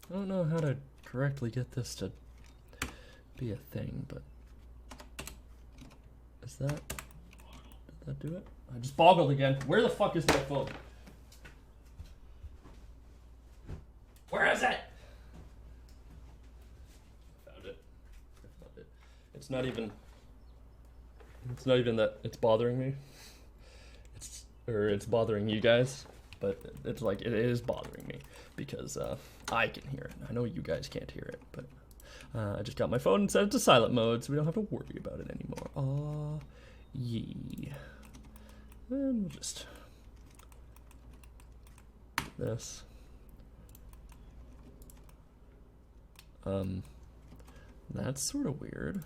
I don't know how to correctly get this to be a thing, but is that, did that do it? I just boggled again. Where the fuck is my phone? Where is it? Found it. I found it. It's not even that it's bothering me. It's bothering you guys, but it's like it is bothering me because I can hear it. I know you guys can't hear it, but I just got my phone and set it to silent mode so we don't have to worry about it anymore. Aw, yee. And we'll just this. That's sort of weird.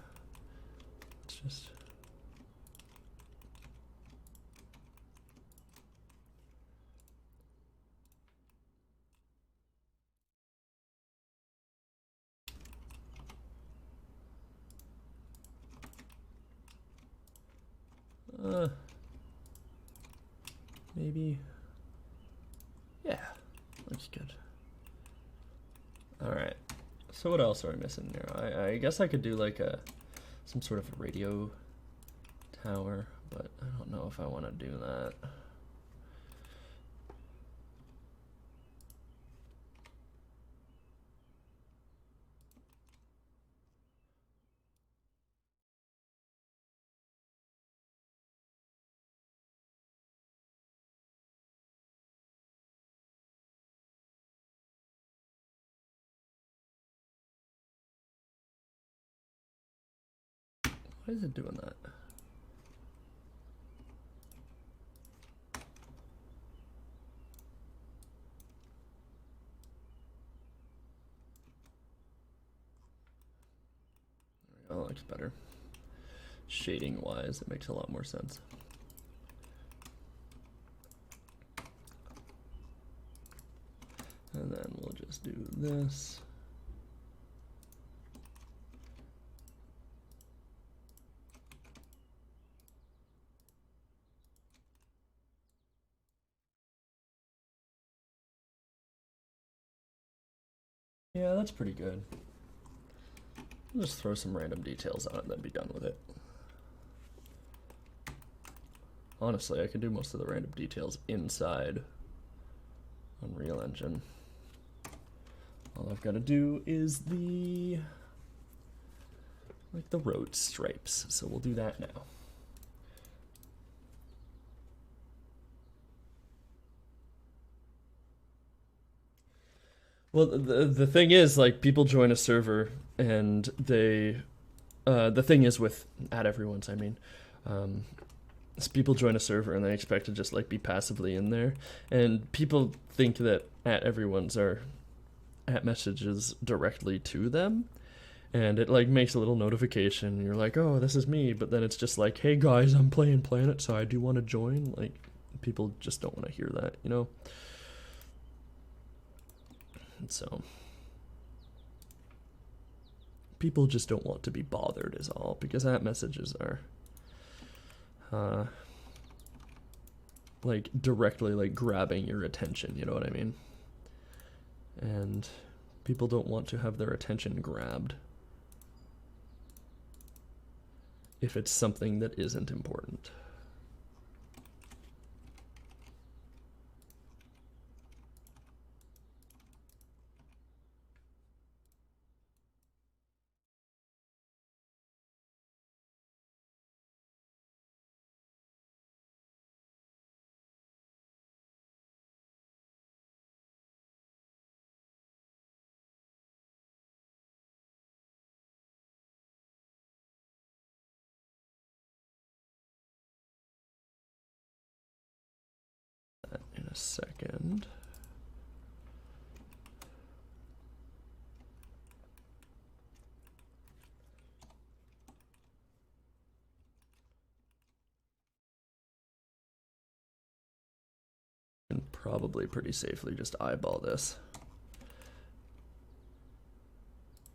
It's just Maybe. Yeah, looks good. All right. So what else are we missing here? I guess I could do like some sort of radio tower, but I don't know if I want to do that. Why is it doing that? There we go, that looks better. Shading wise, it makes a lot more sense. And then we'll just do this. Yeah, that's pretty good. I'll just throw some random details on it and then be done with it. Honestly, I could do most of the random details inside Unreal Engine. All I've got to do is the road stripes, so we'll do that now. Well, the thing is, like, people join a server and they, the thing is with @everyone's, I mean, so people join a server and they expect to just like be passively in there, and people think that @everyone's are messages directly to them, and it like makes a little notification. And you're like, oh, this is me, but then it's just like, hey guys, I'm playing PlanetSide. Do you want to join? Like, people just don't want to hear that, you know. And so people just don't want to be bothered is all, because messages are like directly like grabbing your attention, you know what I mean? And people don't want to have their attention grabbed if it's something that isn't important. In a second. And probably pretty safely just eyeball this.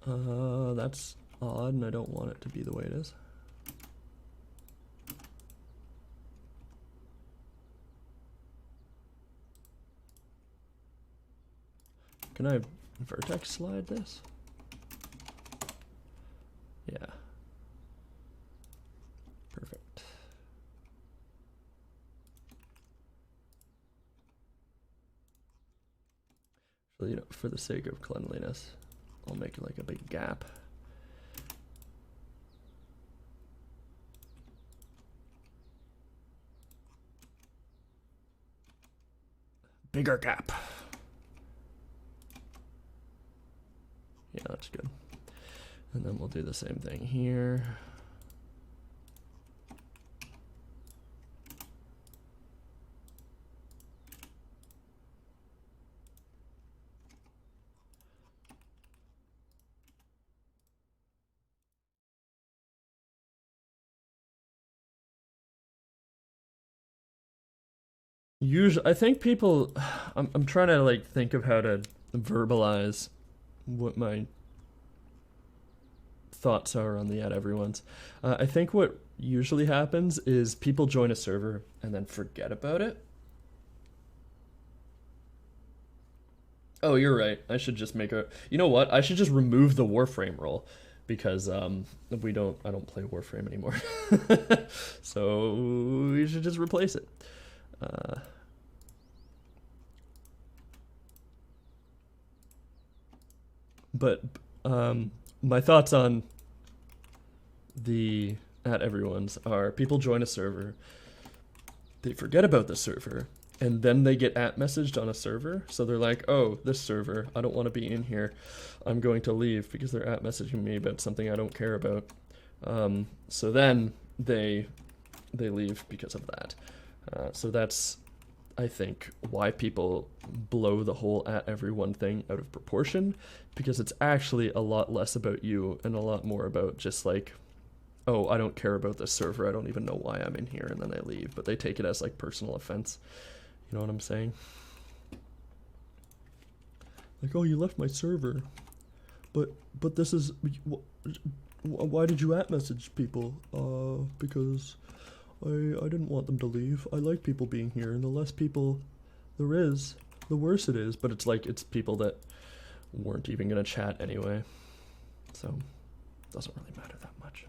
That's odd, and I don't want it to be the way it is. Can I vertex slide this? Yeah. Perfect. So, you know, for the sake of cleanliness, I'll make like a big gap. Bigger gap. Yeah, that's good. And then we'll do the same thing here. Usually, I think people, I'm trying to like think of how to verbalize what my thoughts are on the @everyone's. I think what usually happens is people join a server and then forget about it. Oh, you're right. I should just make a. You know what? I should just remove the Warframe role because we don't. I don't play Warframe anymore. So we should just replace it. Uh, but my thoughts on the at everyone's are people join a server, they forget about the server, and then they get at messaged on a server. So they're like, oh, this server, I don't want to be in here. I'm going to leave because they're at messaging me about something I don't care about. So then they leave because of that. So that's, I think, why people blow the whole at everyone thing out of proportion, because it's actually a lot less about you and a lot more about just like, oh, I don't care about this server, I don't even know why I'm in here, and then they leave, but they take it as like personal offense. You know what I'm saying? Like, oh, you left my server, but this is, why did you at message people? Because I didn't want them to leave. I like people being here, and the less people there is, the worse it is. But it's like, it's people that weren't even gonna chat anyway, so it doesn't really matter that much.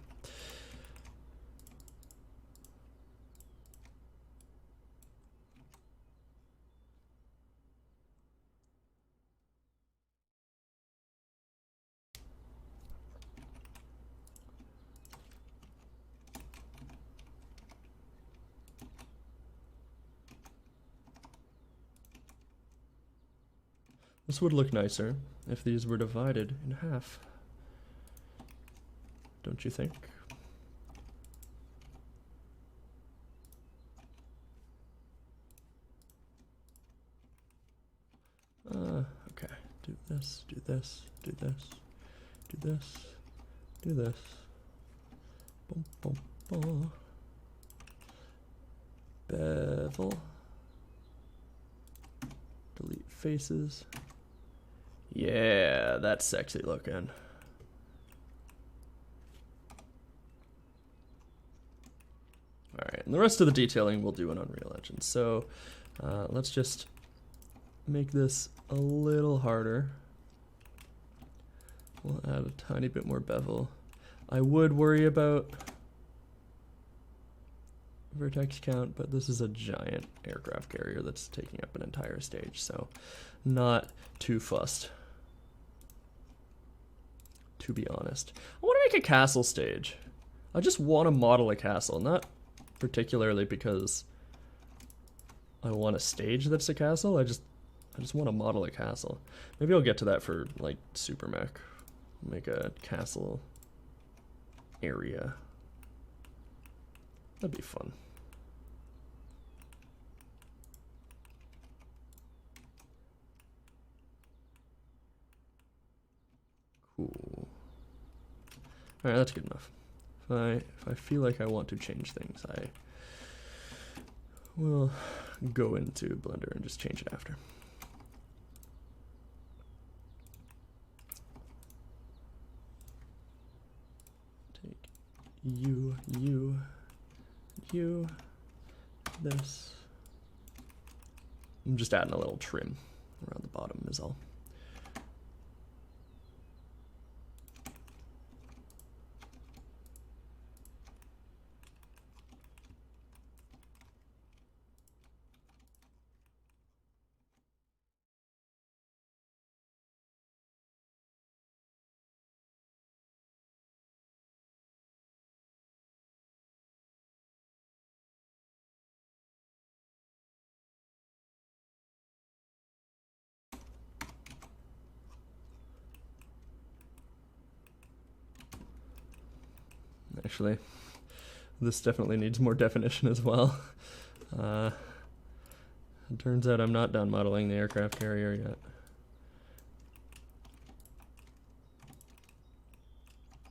This would look nicer if these were divided in half, don't you think? Okay, do this, do this, do this, do this, do this. Boom, boom, boom. Bevel. Delete faces. Yeah, that's sexy looking. Alright, and the rest of the detailing we'll do in Unreal Engine. So let's just make this a little harder. We'll add a tiny bit more bevel. I would worry about vertex count, but this is a giant aircraft carrier that's taking up an entire stage, so not too fussed, to be honest. I want to make a castle stage. I just want to model a castle, not particularly because I want a stage that's a castle. I just want to model a castle. Maybe I'll get to that for like Super Mech. Make a castle area. That'd be fun. Cool. Alright, that's good enough. If I feel like I want to change things, I will go into Blender and just change it after. Take you, this. I'm just adding a little trim around the bottom is all. Actually, this definitely needs more definition as well. It turns out I'm not done modeling the aircraft carrier yet.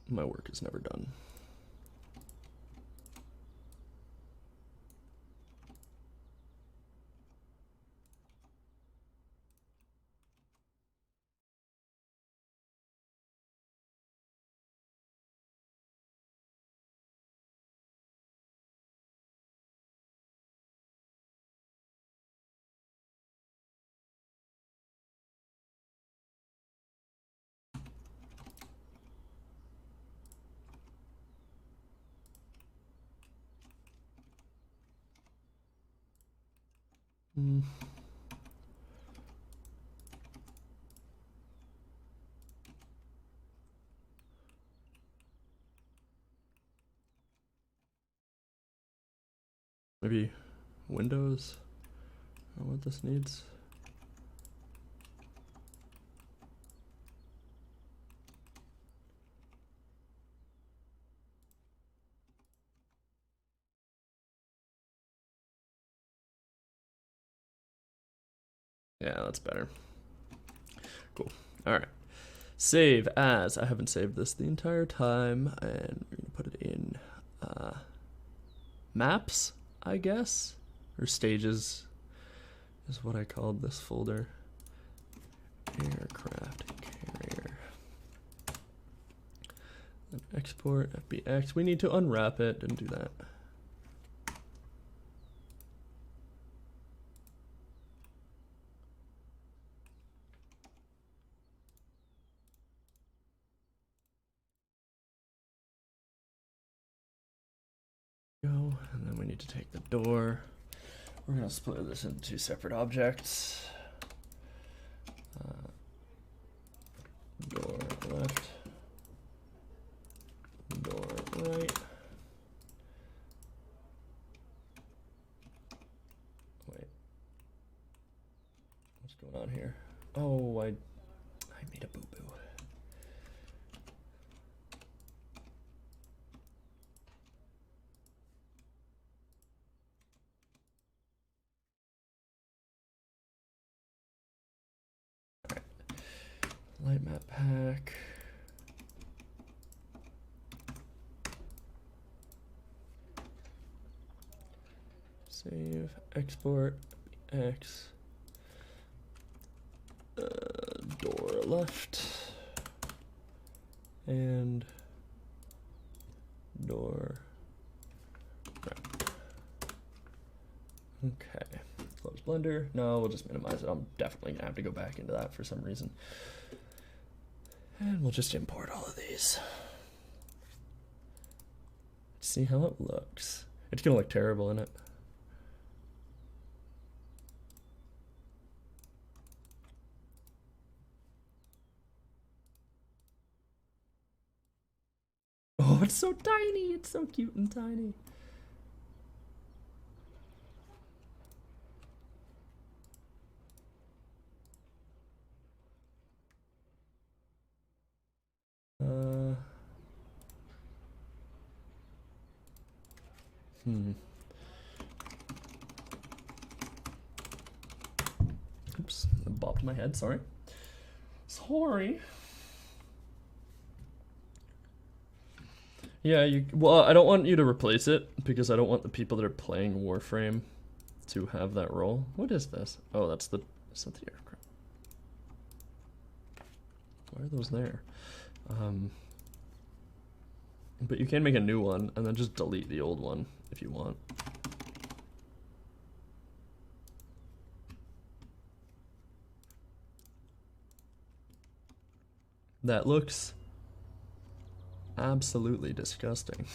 My work is never done. Mm. Maybe Windows, or what this needs. Yeah, that's better. Cool. All right. Save as. I haven't saved this the entire time, and we're gonna put it in maps, I guess, or stages is what I called this folder. Aircraft carrier. Then export FBX. We need to unwrap it and do that. Go, and then we need to take the door. We're gonna split this into two separate objects. Door left, door right. Wait, what's going on here? Oh, I made a boo-boo. Light map pack. Save, export, X. Door left. And door right. Okay. Close Blender. No, we'll just minimize it. I'm definitely gonna have to go back into that for some reason. And we'll just import all of these. See how it looks. It's gonna look terrible in it. Oh, it's so tiny. It's so cute and tiny. Oops, I bopped my head, sorry. Sorry. Yeah, well, I don't want you to replace it because I don't want the people that are playing Warframe to have that role. What is this? Oh, is that the aircraft? Why are those there? But you can make a new one and then just delete the old one if you want. That looks absolutely disgusting.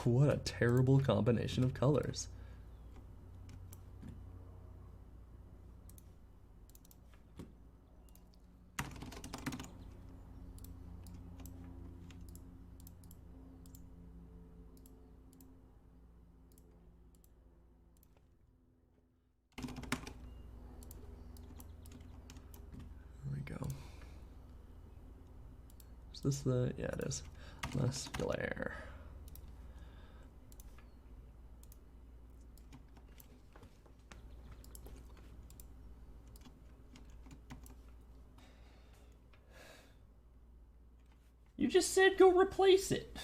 What a terrible combination of colors. Is this the, yeah, it is. Less glare. You just said go replace it.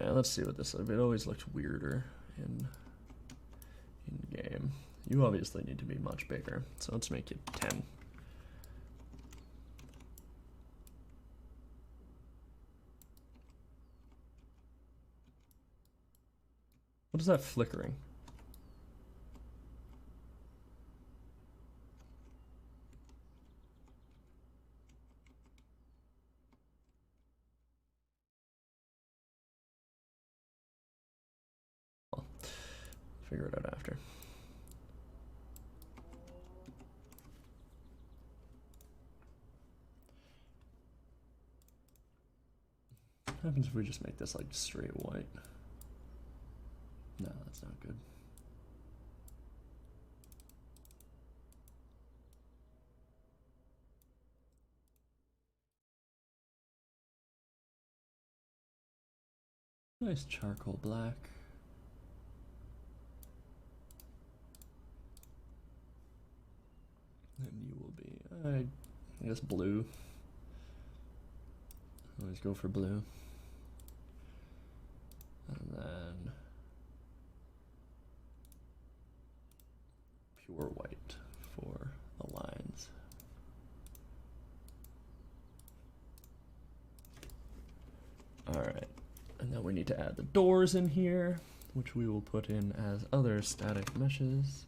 Yeah, let's see what this is. It always looks weirder in game. You obviously need to be much bigger, so let's make it 10. What is that flickering? I'll figure it out after. What happens if we just make this like straight white? No, that's not good. Nice charcoal black. And you will be, I guess, blue. Always go for blue. And then pure white for the lines. All right, and then we need to add the doors in here, which we will put in as other static meshes.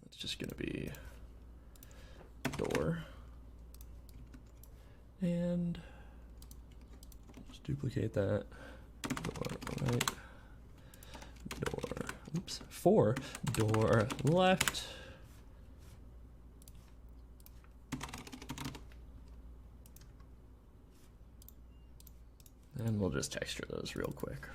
It's just gonna be door. And just duplicate that. Door right. Door, oops, 4. Door left. And we'll just texture those real quick.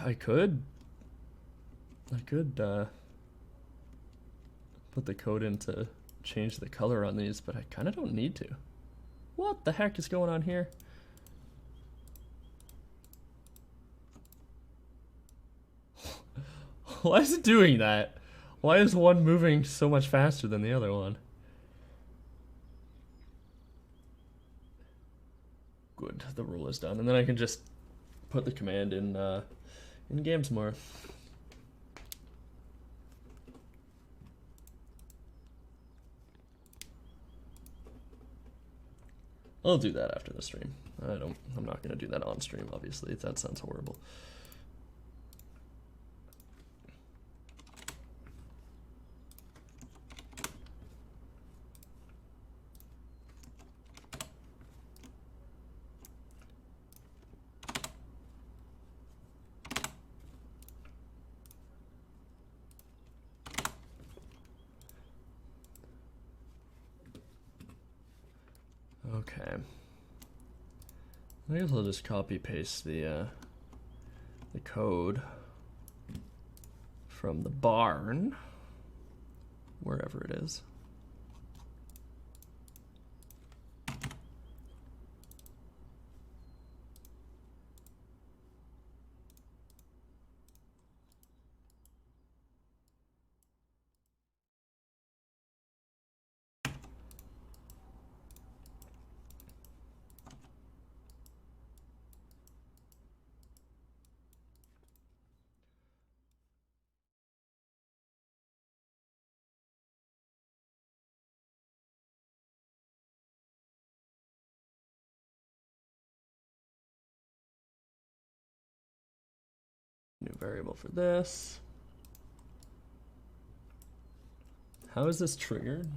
I could put the code in to change the color on these, but I kind of don't need to. What the heck is going on here? Why is it doing that? Why is one moving so much faster than the other one? Good, the rule is done, and then I can just put the command in Gamedev. I'll do that after the stream. I'm not gonna do that on stream, obviously. That sounds horrible. Okay. I guess I'll just copy paste the code from the barn, wherever it is. New variable for this. How is this triggered?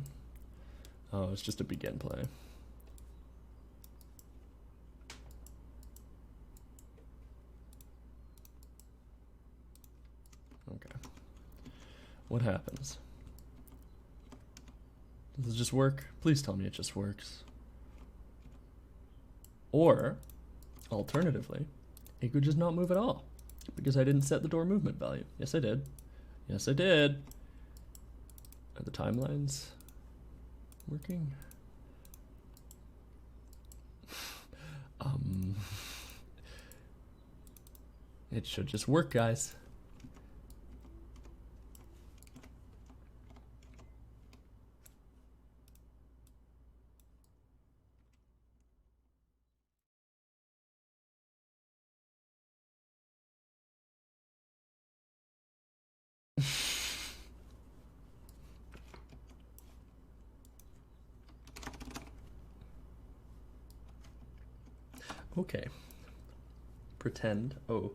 Oh, it's just a begin play. Okay. What happens? Does it just work? Please tell me it just works. Or, alternatively, it could just not move at all, because I didn't set the door movement value. Yes, I did. Yes, I did. Are the timelines working? It should just work, guys. Okay. Pretend. Oh.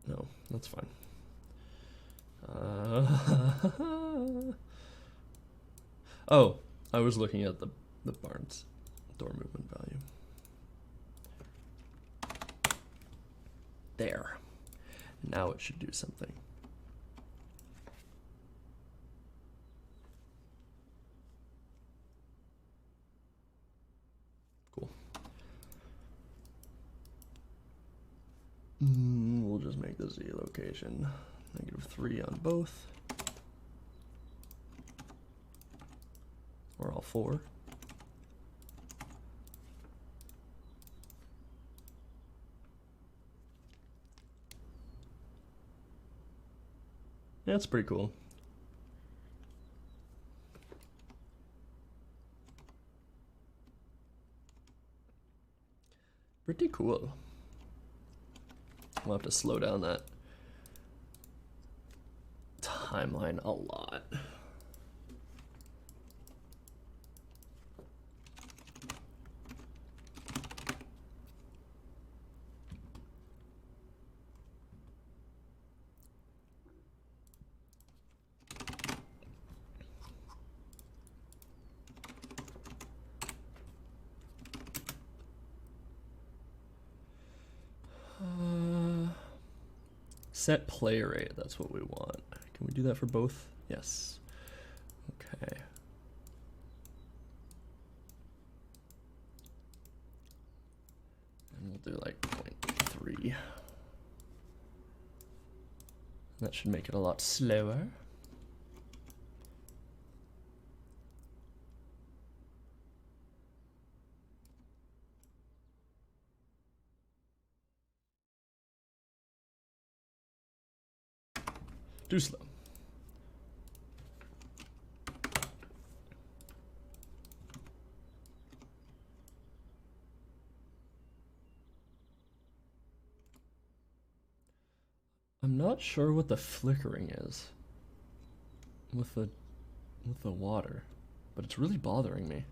No, that's fine. Oh, I was looking at the Barnes door movement value. There. Now it should do something. Cool. We'll just make the Z location -3 on both. Or all 4. Yeah, that's pretty cool. Pretty cool. We'll have to slow down that timeline a lot. Set play rate, that's what we want. Can we do that for both? Yes. Okay. And we'll do like 0.3. That should make it a lot slower. Too slow. I'm not sure what the flickering is with the water, but it's really bothering me.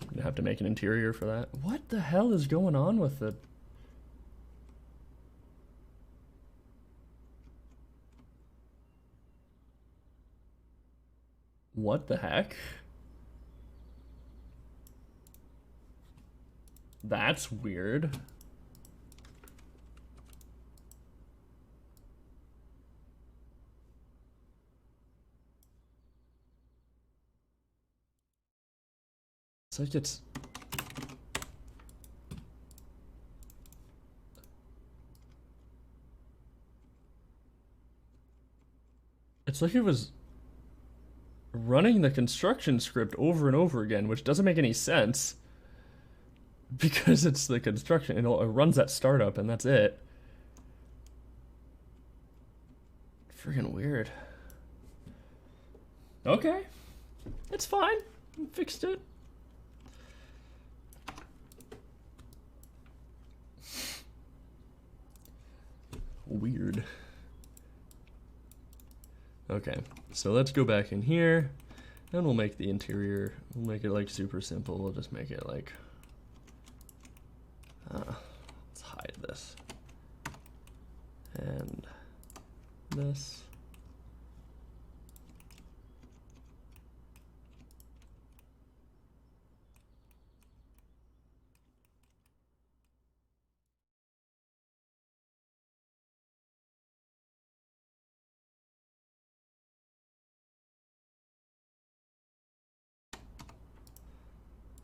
I'm gonna have to make an interior for that. What the hell is going on with the... What the heck? That's weird. It's like it's... It's like it was running the construction script over and over again, which doesn't make any sense. Because it's the construction, it runs that startup and that's it. Friggin' weird. Okay. It's fine. I fixed it. Weird. Okay, so let's go back in here and we'll make the interior, we'll make it like super simple. We'll just make it like, let's hide this and this.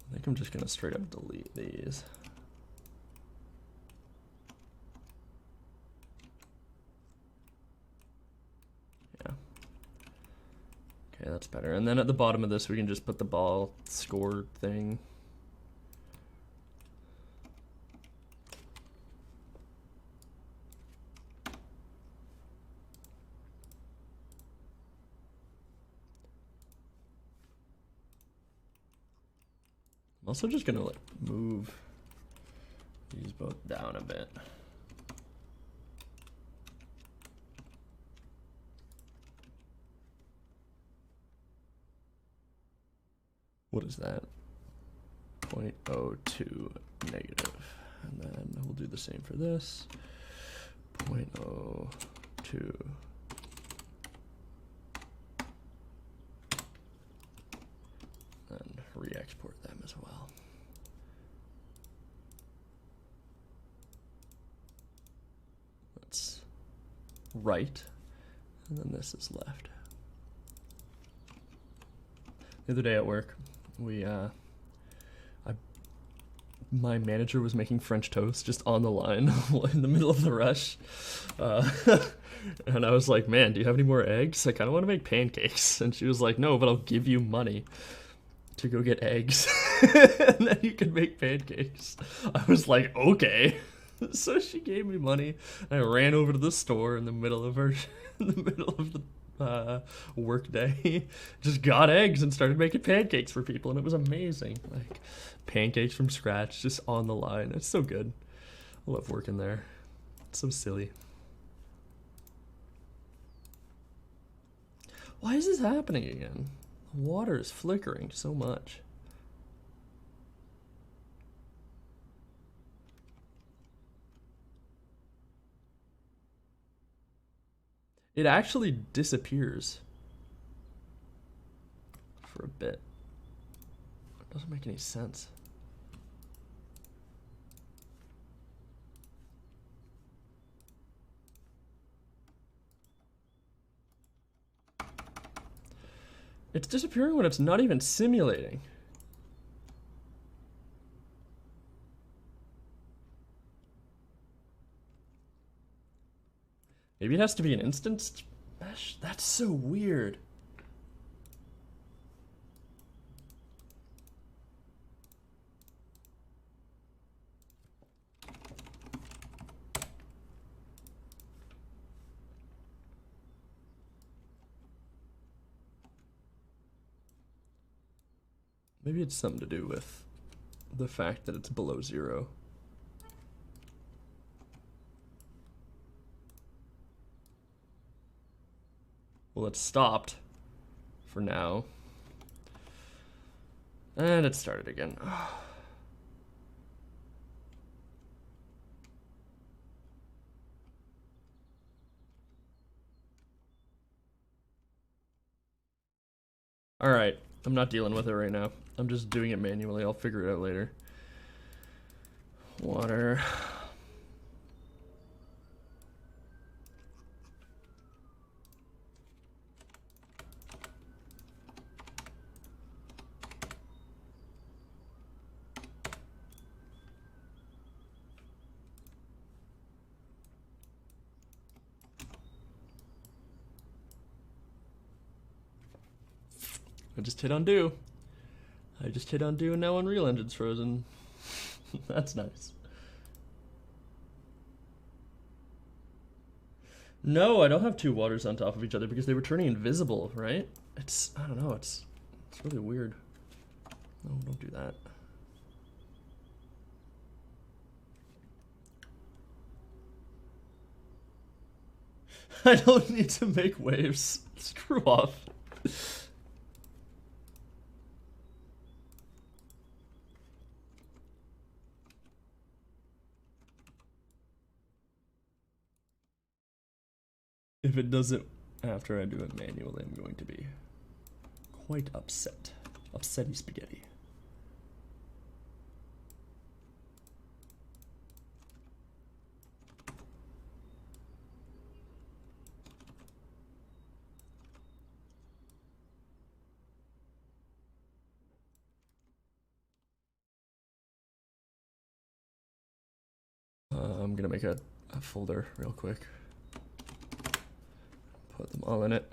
I think I'm just gonna straight up delete these. Yeah. Okay, that's better. And then at the bottom of this, we can just put the ball score thing. I'm also just gonna like move these both down a bit. What is that? 0.02 negative. And then we'll do the same for this. 0.02. And re-export them as well. That's right. And then this is left. The other day at work, my manager was making French toast just on the line in the middle of the rush. And I was like, man, do you have any more eggs? I kind of want to make pancakes. And she was like, no, but I'll give you money to go get eggs. And then you can make pancakes. I was like, okay. So she gave me money. I ran over to the store in the middle of the work day, just got eggs and started making pancakes for people, and it was amazing. Like pancakes from scratch, just on the line. It's so good. I love working there. It's so silly. Why is this happening again? The water is flickering so much. It actually disappears for a bit. It doesn't make any sense. It's disappearing when it's not even simulating. Maybe it has to be an instanced mesh? That's so weird. Maybe it's something to do with the fact that it's below 0. Well, it's stopped for now. And it started again. All right, I'm not dealing with it right now. I'm just doing it manually. I'll figure it out later. Water. I just hit undo. I just hit undo and now Unreal Engine's frozen. That's nice. No, I don't have two waters on top of each other because they were turning invisible, right? It's, I don't know, it's really weird. No, don't do that. I don't need to make waves. Screw off. If it doesn't after I do it manually, I'm going to be quite upset. Upsetty spaghetti. I'm gonna make a folder real quick. Put them all in it.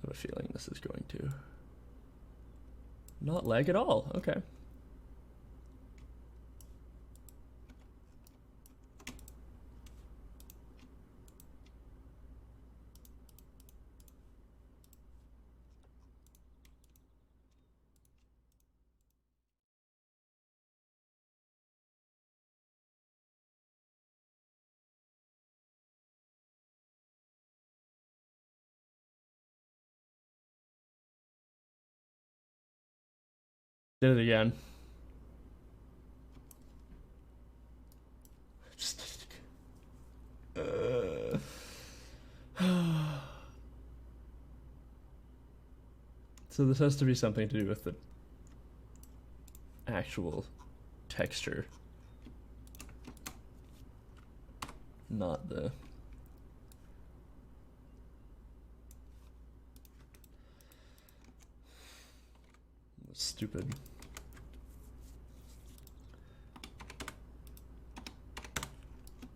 have a feeling this is going to not lag at all. Okay. Did it again. So this has to be something to do with the actual texture, not the stupid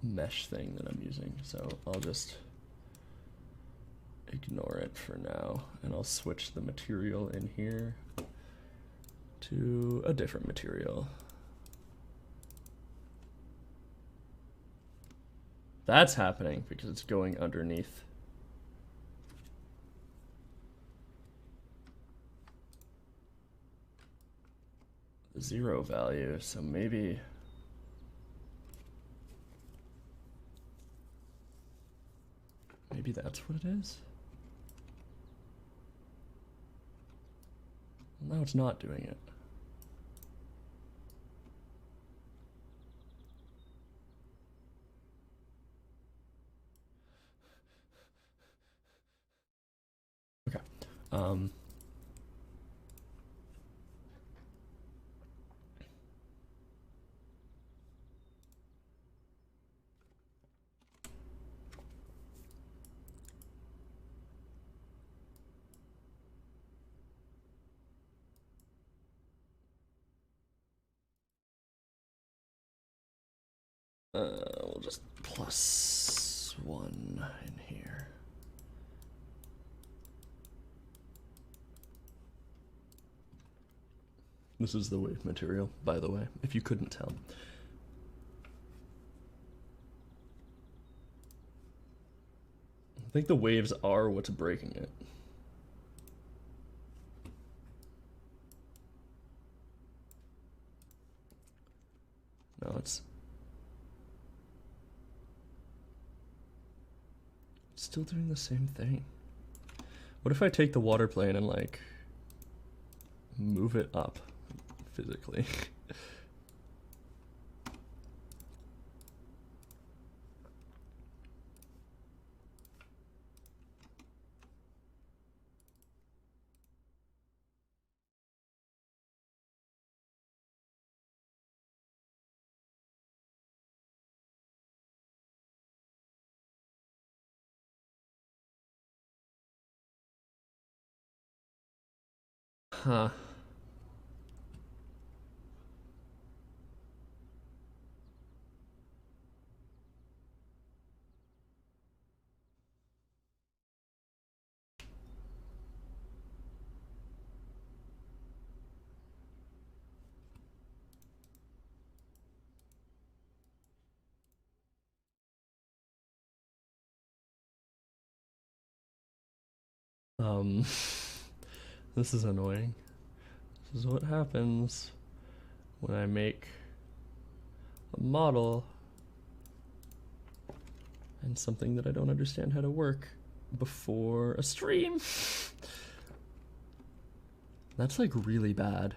mesh thing that I'm using. So I'll just ignore it for now, and I'll switch the material in here to a different material. That's happening because it's going underneath. The 0 value, so maybe that's what it is. Now it's not doing it. Okay. We'll just +1 in here. This is the wave material, by the way, if you couldn't tell. I think the waves are what's breaking it. No, it's still doing the same thing. What if I take the water plane and like move it up physically? Huh. This is annoying. This is what happens when I make a model and something that I don't understand how to work before a stream. That's like really bad.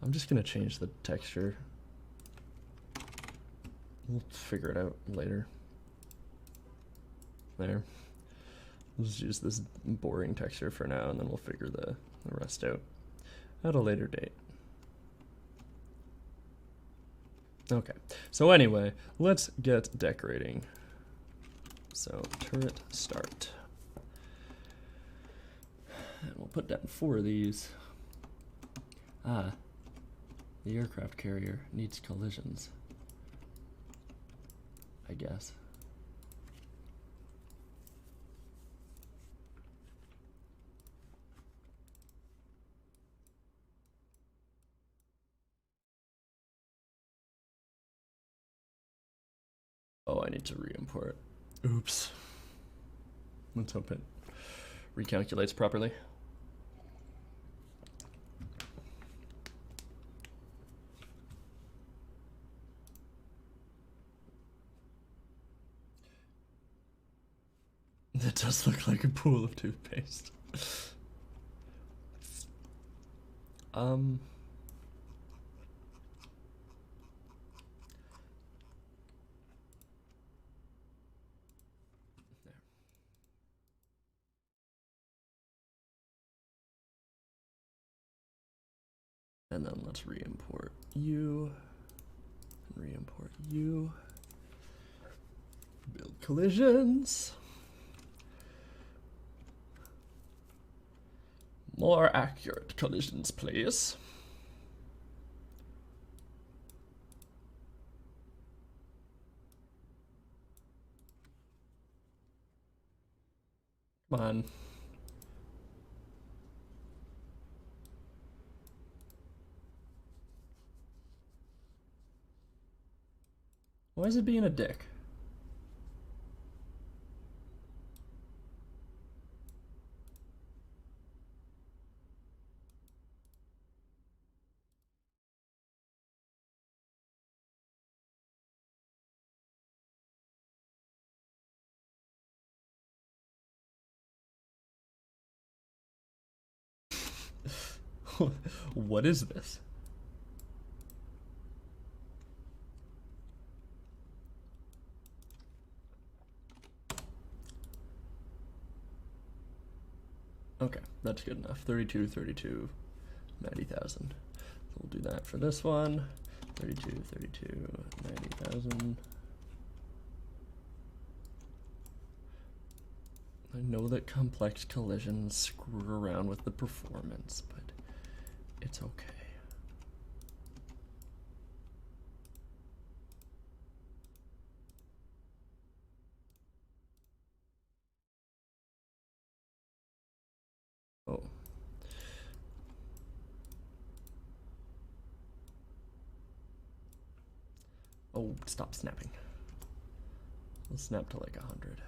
I'm just gonna change the texture. We'll figure it out later. There. We'll just use this boring texture for now, and then we'll figure the rest out at a later date. Okay, so anyway, let's get decorating. So turret start. And we'll put down 4 of these. Ah, the aircraft carrier needs collisions, I guess. I need to re-import. Oops. Let's hope it recalculates properly. That does look like a pool of toothpaste. There. And then let's re-import you. And re-import you. Build collisions. More accurate collisions, please. Come on. Why is it being a dick? What is this? Okay, that's good enough. 32, 32, 90,000. So we'll do that for this one. 32, 32, 90,000. I know that complex collisions screw around with the performance, but it's okay. Oh. Oh, stop snapping. Let's snap to like 100.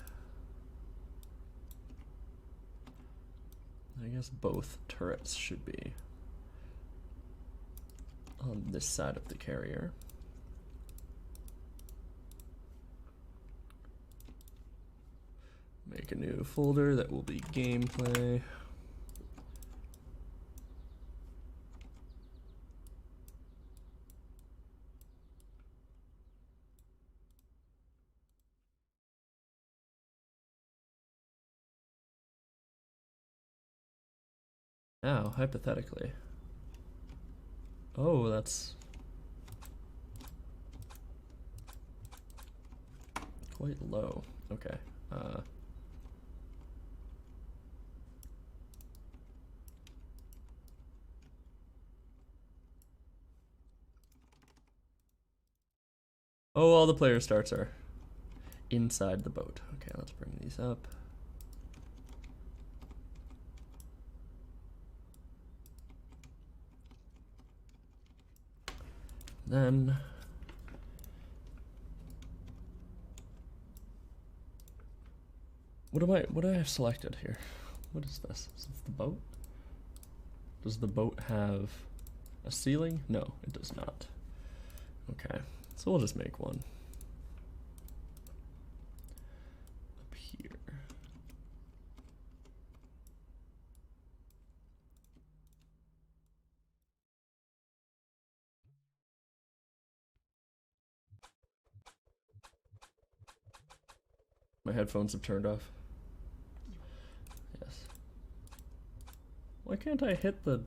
I guess both turrets should be on this side of the carrier. Make a new folder that will be gameplay. Now, hypothetically. Oh, that's quite low. Okay. Oh, all the player starts are inside the boat. Okay, let's bring these up. Then what do I have selected here? What is this? Is this the boat? Does the boat have a ceiling? No, it does not. Okay, so we'll just make one up here. My headphones have turned off. Yes. Why can't I hit the...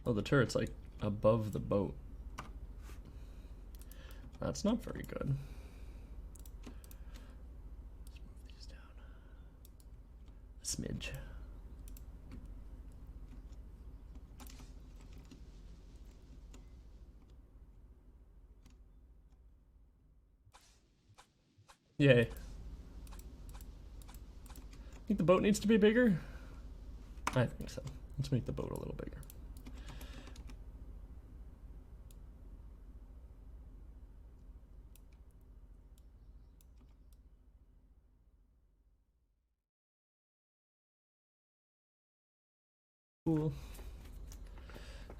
Oh, the turret's like above the boat. That's not very good. Let's move these down a smidge. Yay. Think the boat needs to be bigger? I think so. Let's make the boat a little bigger. Cool.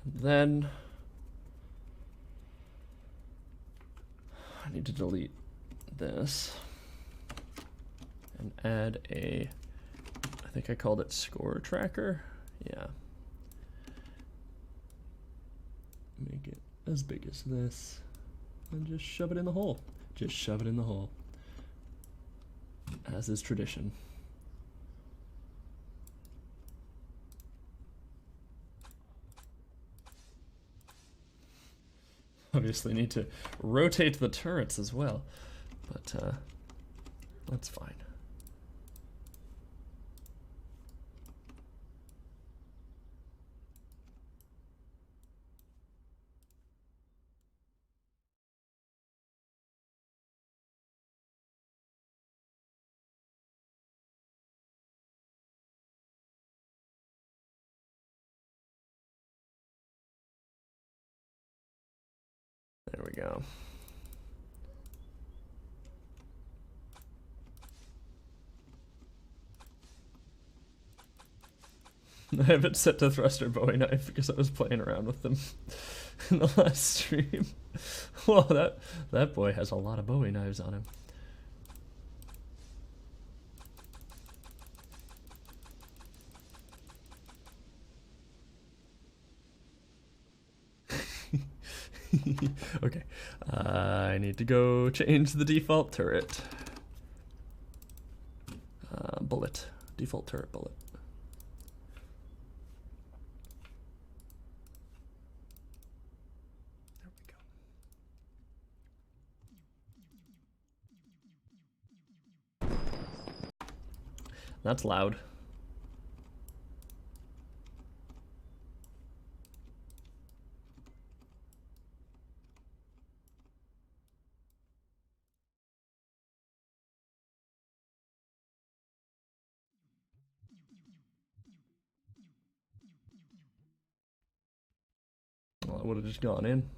And then I need to delete this and add a, I think I called it score tracker. Yeah. Make it as big as this and just shove it in the hole. Just shove it in the hole, as is tradition. Obviously need to rotate the turrets as well, but that's fine. There we go. I have it set to thruster Bowie knife because I was playing around with them in the last stream. Well, that boy has a lot of Bowie knives on him. Okay, I need to go change the default turret. Bullet. Default turret bullet. There we go. That's loud. Well, I would have just gone in.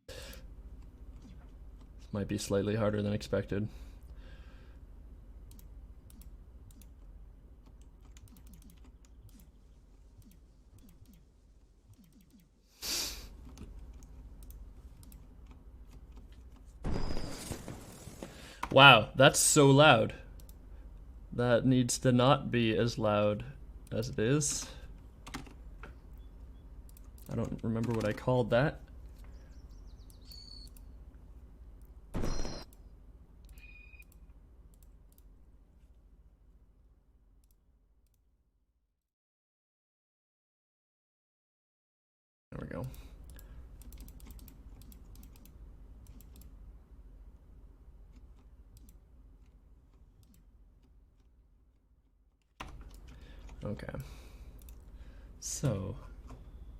This might be slightly harder than expected. Wow, that's so loud. That needs to not be as loud as it is. I don't remember what I called that. There we go. Okay. So,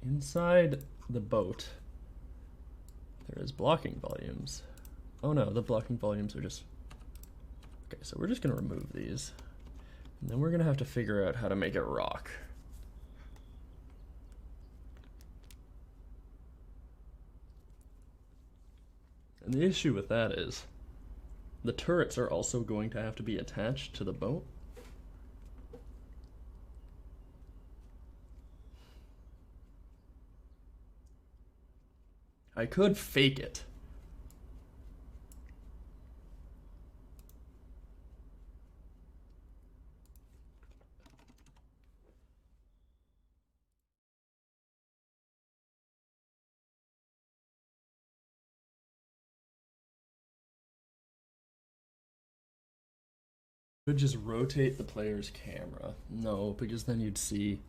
inside the boat, there is blocking volumes. Oh no, the blocking volumes are just... Okay, so we're just gonna remove these. And then we're gonna have to figure out how to make it rock. And the issue with that is, the turrets are also going to have to be attached to the boat. I could fake it. Could just rotate the player's camera. No, because then you'd see.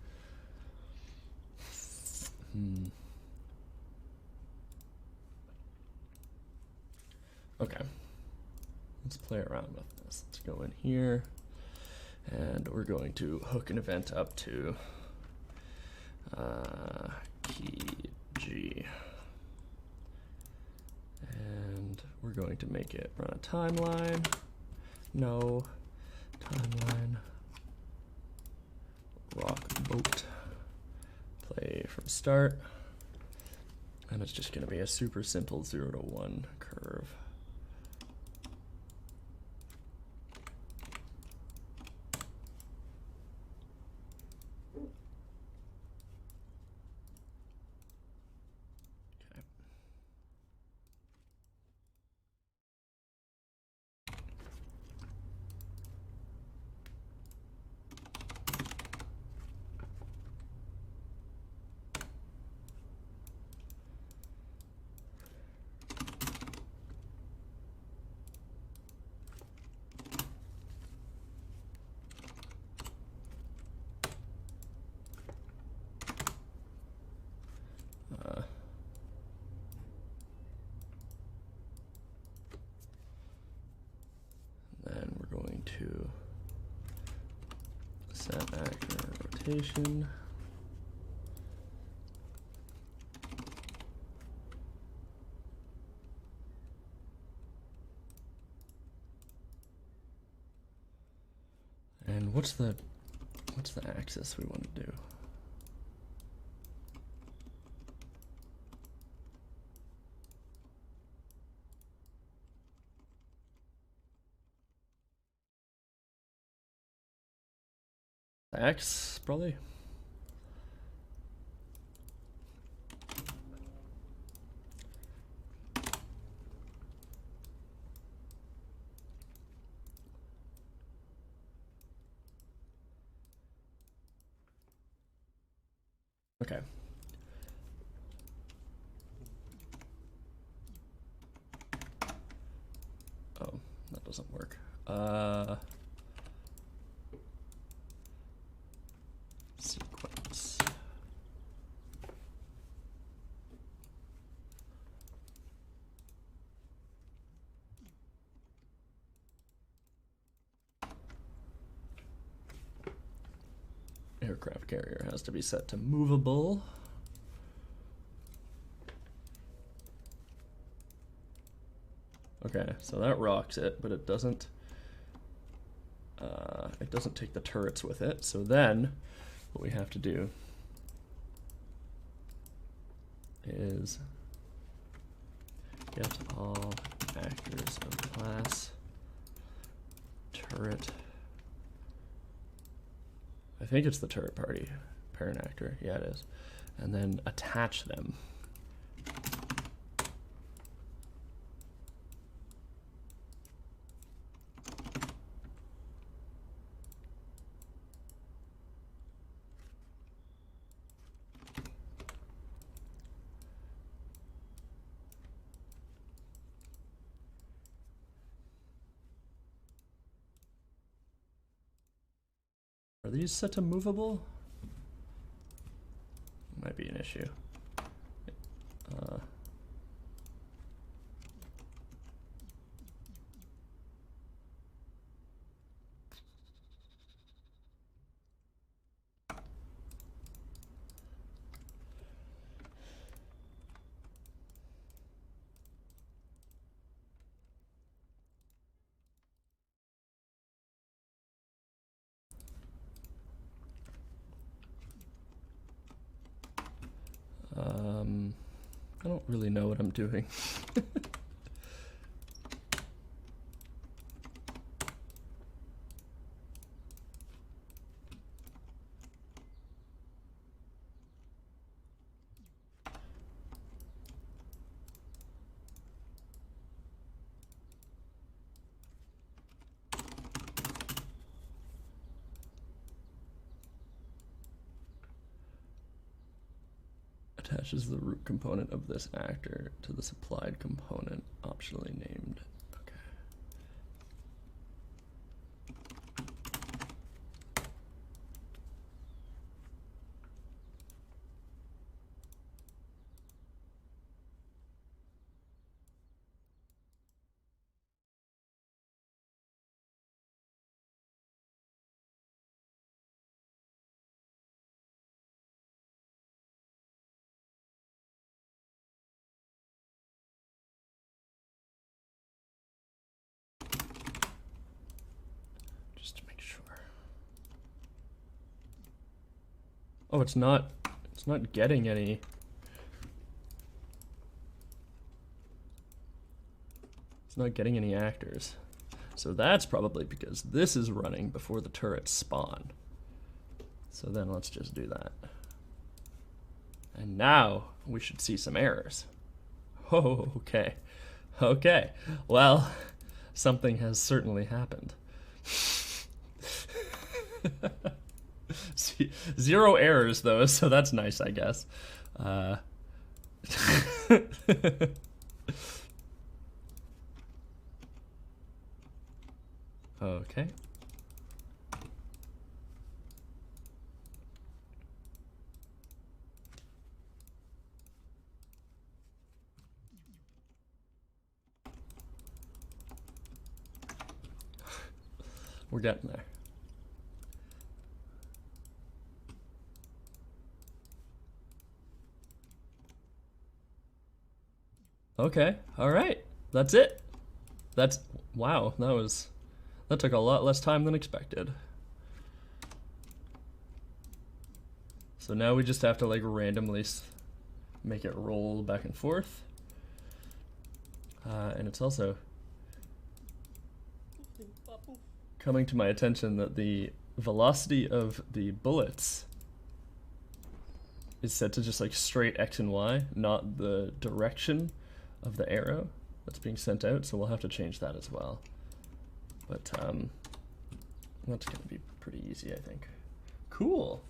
Okay. Let's play around with this. Let's go in here. And we're going to hook an event up to key G. And we're going to make it run a timeline. No. Timeline. Rock boat. Play from start. And it's just going to be a super simple 0 to 1 curve. Then we're going to set actor rotation. And what's the axis we want to do? X, probably. Okay. Oh, that doesn't work. Sequence. Aircraft carrier has to be set to movable. Okay, so that rocks it, but it doesn't take the turrets with it. So then what we have to do is get all actors of class turret. I think it's the turret party parent actor. Yeah, it is. And then attach them. Are these set to movable? Might be an issue. I don't really know what I'm doing. Attaches the root component of this actor to the supplied component, optionally named. Okay. Just to make sure. Oh, it's not getting any. It's not getting any actors. So that's probably because this is running before the turrets spawn. So then let's just do that. And now we should see some errors. Oh, okay. Okay. Well, something has certainly happened. See, 0 errors though, so that's nice, I guess. Okay. We're getting there. Okay, all right. That's it. That's, wow, that took a lot less time than expected. So now we just have to like randomly make it roll back and forth. And it's also coming to my attention that the velocity of the bullets is set to just like straight X and Y, not the direction of the arrow that's being sent out, so we'll have to change that as well. But that's gonna be pretty easy, I think. Cool.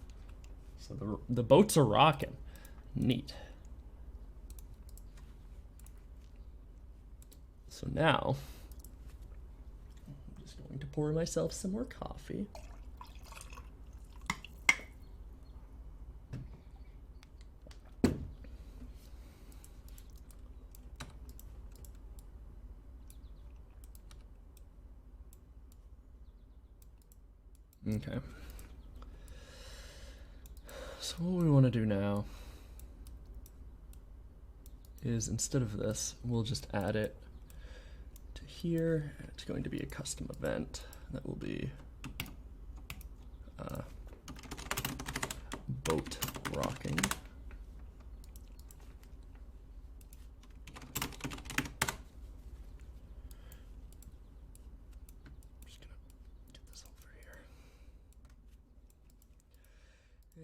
So the boats are rocking. Neat. So now I'm just going to pour myself some more coffee. Okay. So what we want to do now is, instead of this, we'll just add it to here. It's going to be a custom event that will be boat rocking.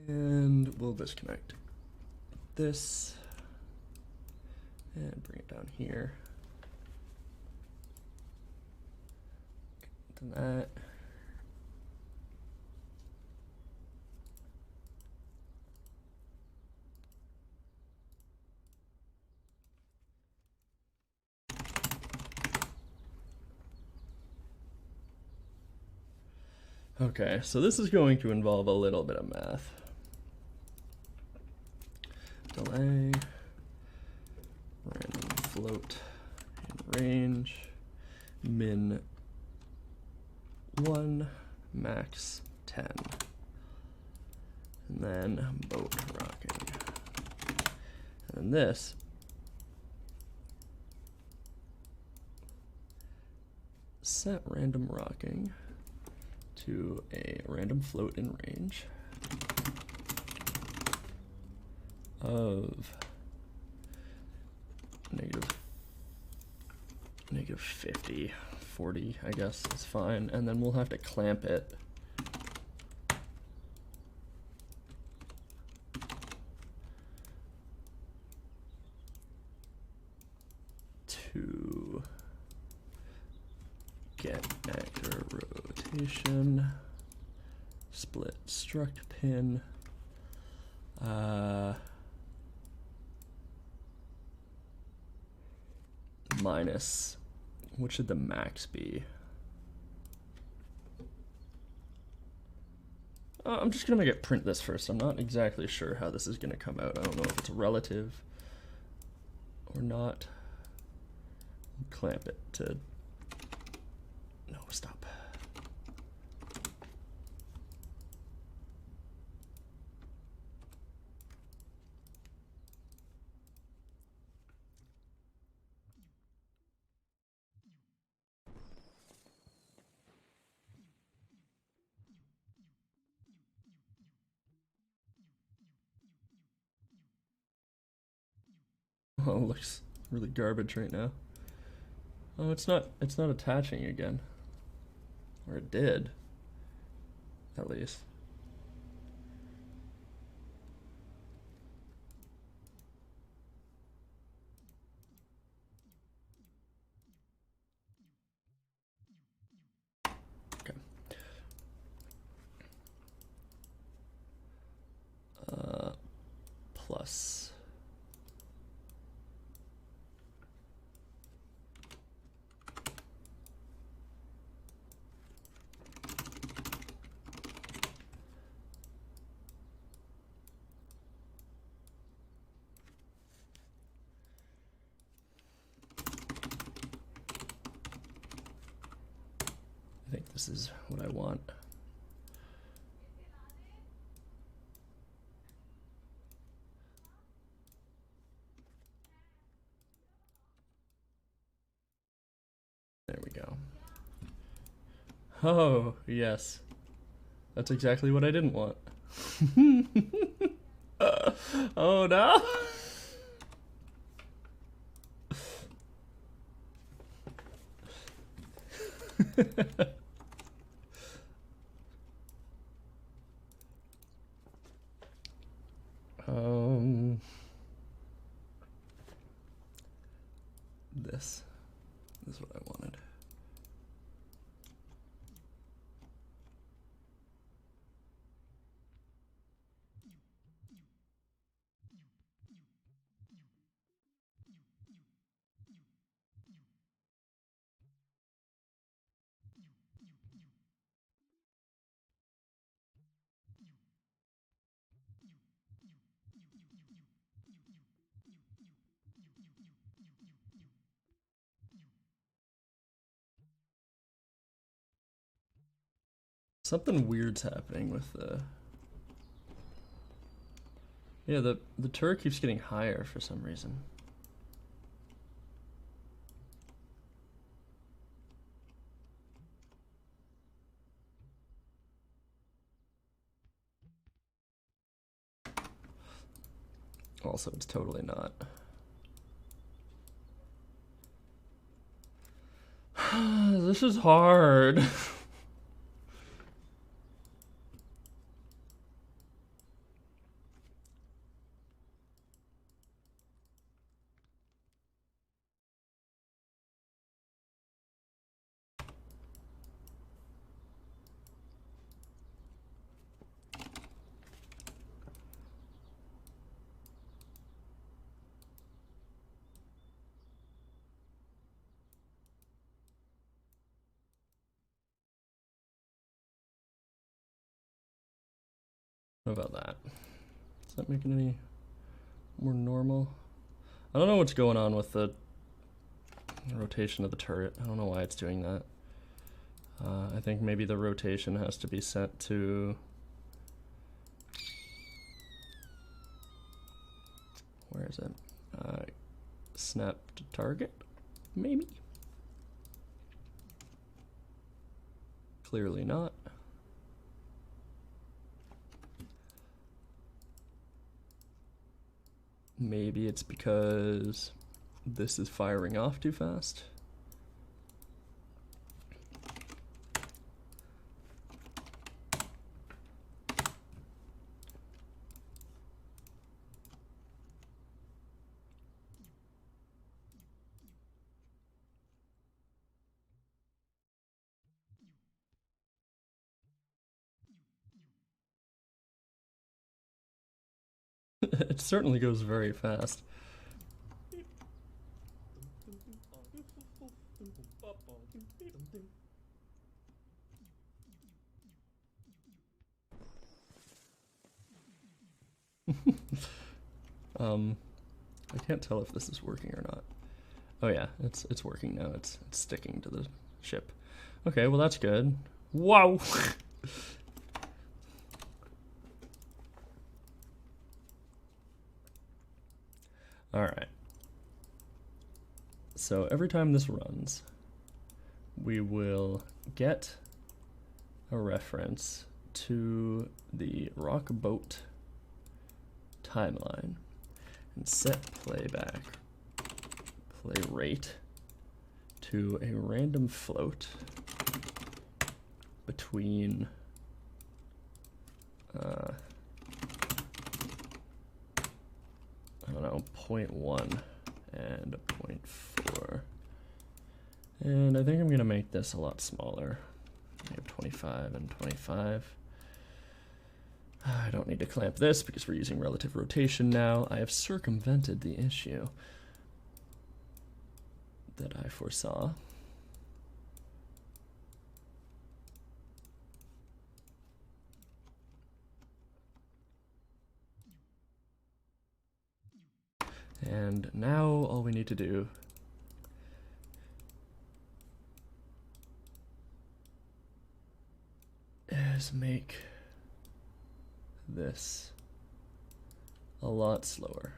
And we'll disconnect this and bring it down here. To that. Okay, so this is going to involve a little bit of math. Delay, random float in range, min 1, max 10, and then boat rocking. And this set random rocking to a random float in range of negative 50, 40, I guess is fine, and then we'll have to clamp it to get actor rotation, split struct pin, minus, what should the max be? I'm just gonna make it print this first. I'm not exactly sure how this is gonna come out. I don't know if it's relative or not. Clamp it to, no, stop. Oh, it looks really garbage right now. Oh, it's not attaching again. Or it did. At least. Okay. Plus. I think this is what I want. There we go. Oh, yes. That's exactly what I didn't want. Oh no! This is what I wanted. Something weird's happening with the... Yeah, the turret keeps getting higher for some reason. Also, it's totally not. This is hard. What about that? Does that make it any more normal? I don't know what's going on with the rotation of the turret. I don't know why it's doing that. I think maybe the rotation has to be set to... Where is it? Snap to target? Maybe? Clearly not. Maybe it's because this is firing off too fast. It certainly goes very fast. I can't tell if this is working or not. Oh yeah, it's working now. It's sticking to the ship. Okay, well that's good. Wow. All right. So every time this runs, we will get a reference to the rock boat timeline and set play rate to to a random float between I don't know, 0.1 and 0.4. And I think I'm gonna make this a lot smaller. I have 25 and 25. I don't need to clamp this because we're using relative rotation now. I have circumvented the issue that I foresaw. And now all we need to do is make this a lot slower.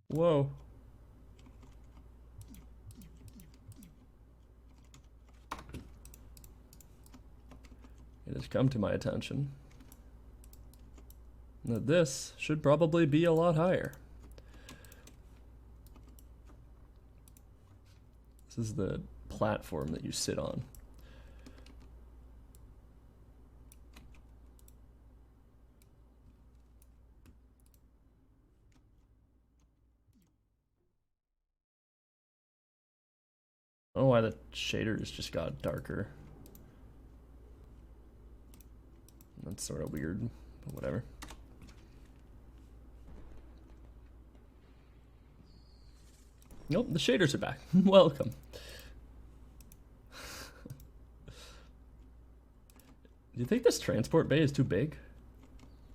Whoa. It has come to my attention that this should probably be a lot higher. This is the platform that you sit on. I don't know why the shaders just got darker. That's sort of weird, but whatever. Nope, the shaders are back. Welcome. Do you think this transport bay is too big?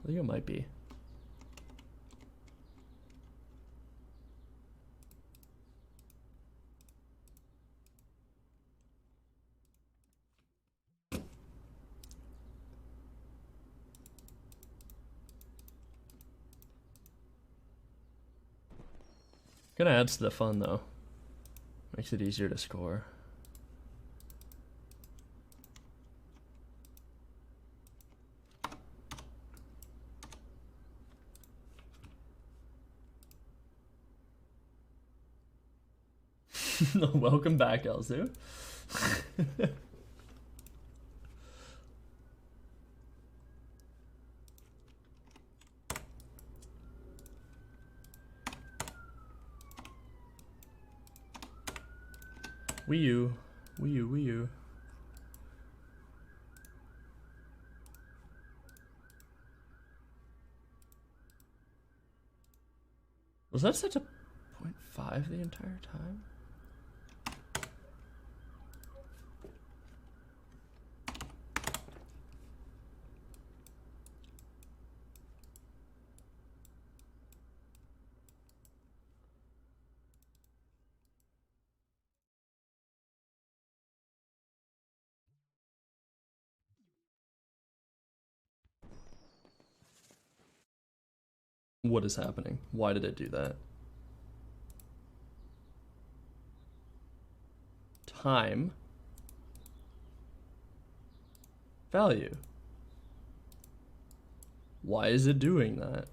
I think it might be. Kinda adds to the fun though. Makes it easier to score. Welcome back, Elzu. Wii U, Wii U, Wii U. Was that such a 0.5 the entire time? What is happening? Why did it do that? Time. Value. Why is it doing that?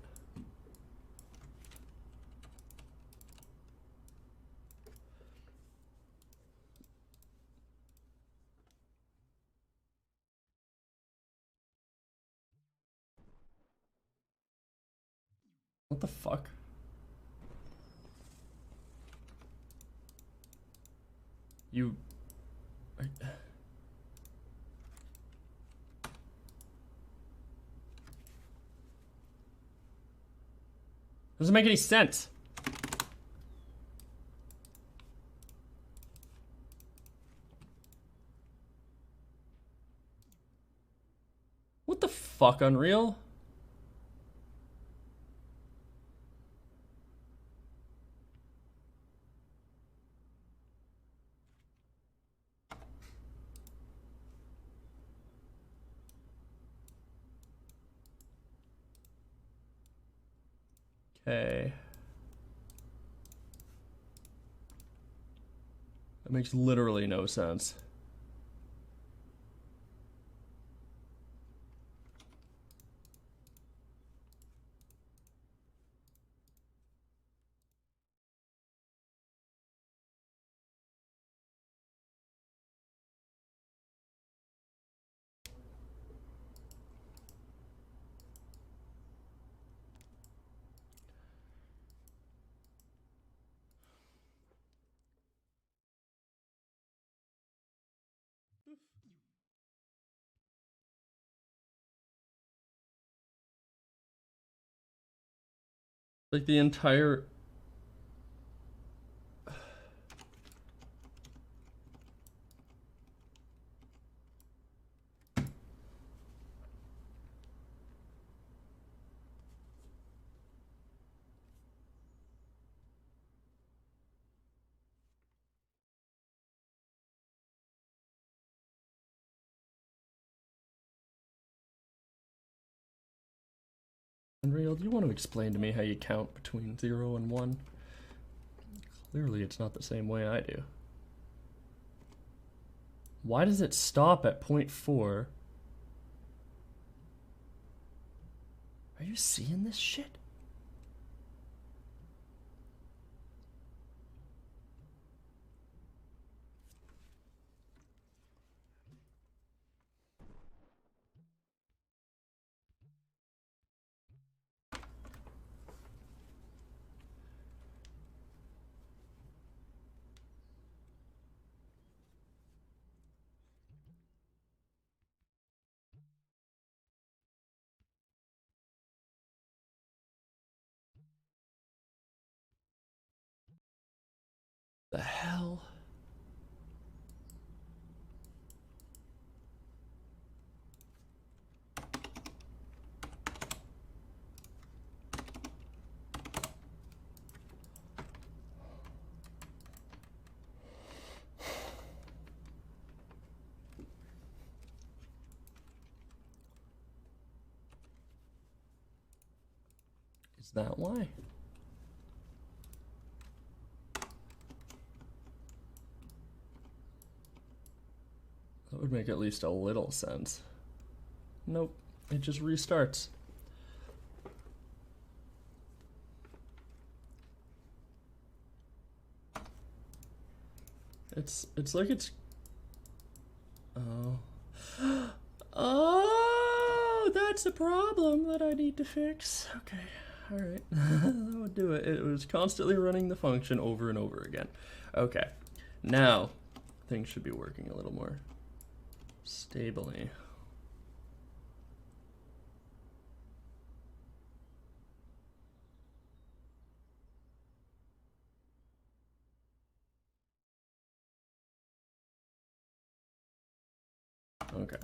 What the fuck? You... Doesn't make any sense. What the fuck, Unreal? That makes literally no sense. Like the entire... Unreal, do you want to explain to me how you count between 0 and 1? Clearly it's not the same way I do. Why does it stop at 0.4? Are you seeing this shit? The hell? Is that why? That would make at least a little sense. Nope, it just restarts. It's like it's... Oh. Oh, that's a problem that I need to fix. Okay, alright. That would do it. It was constantly running the function over and over again. Okay, now things should be working a little more stably. Okay.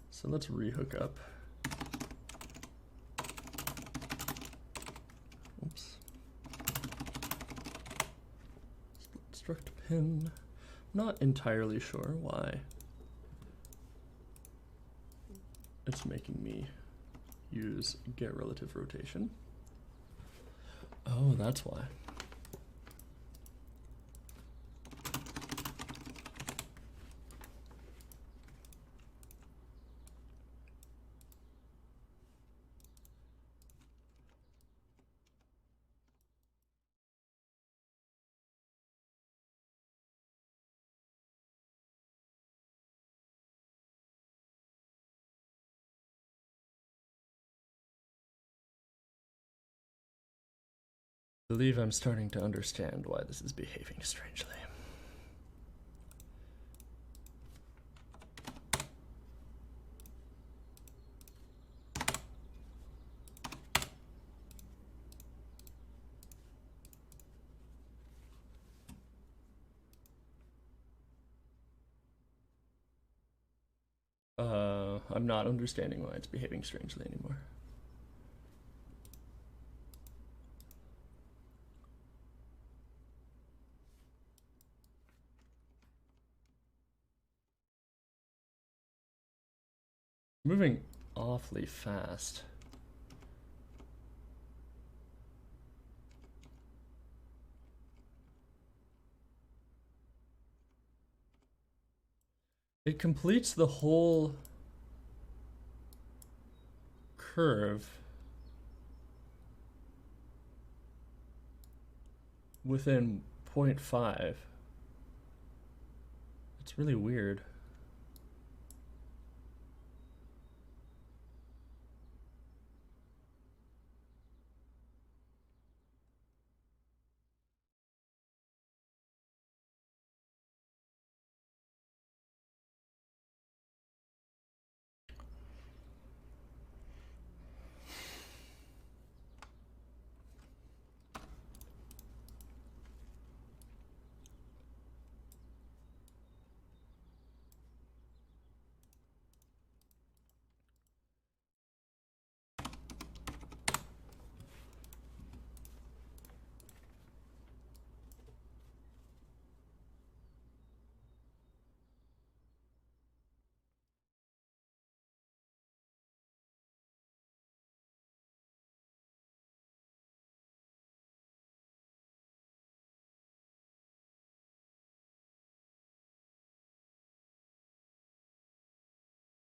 So let's rehook up. Oops. Struct pin. Not entirely sure why it's making me use get relative rotation. Oh, that's why. I believe I'm starting to understand why this is behaving strangely. I'm not understanding why it's behaving strangely anymore. Moving awfully fast. It completes the whole curve within 0.5. It's really weird.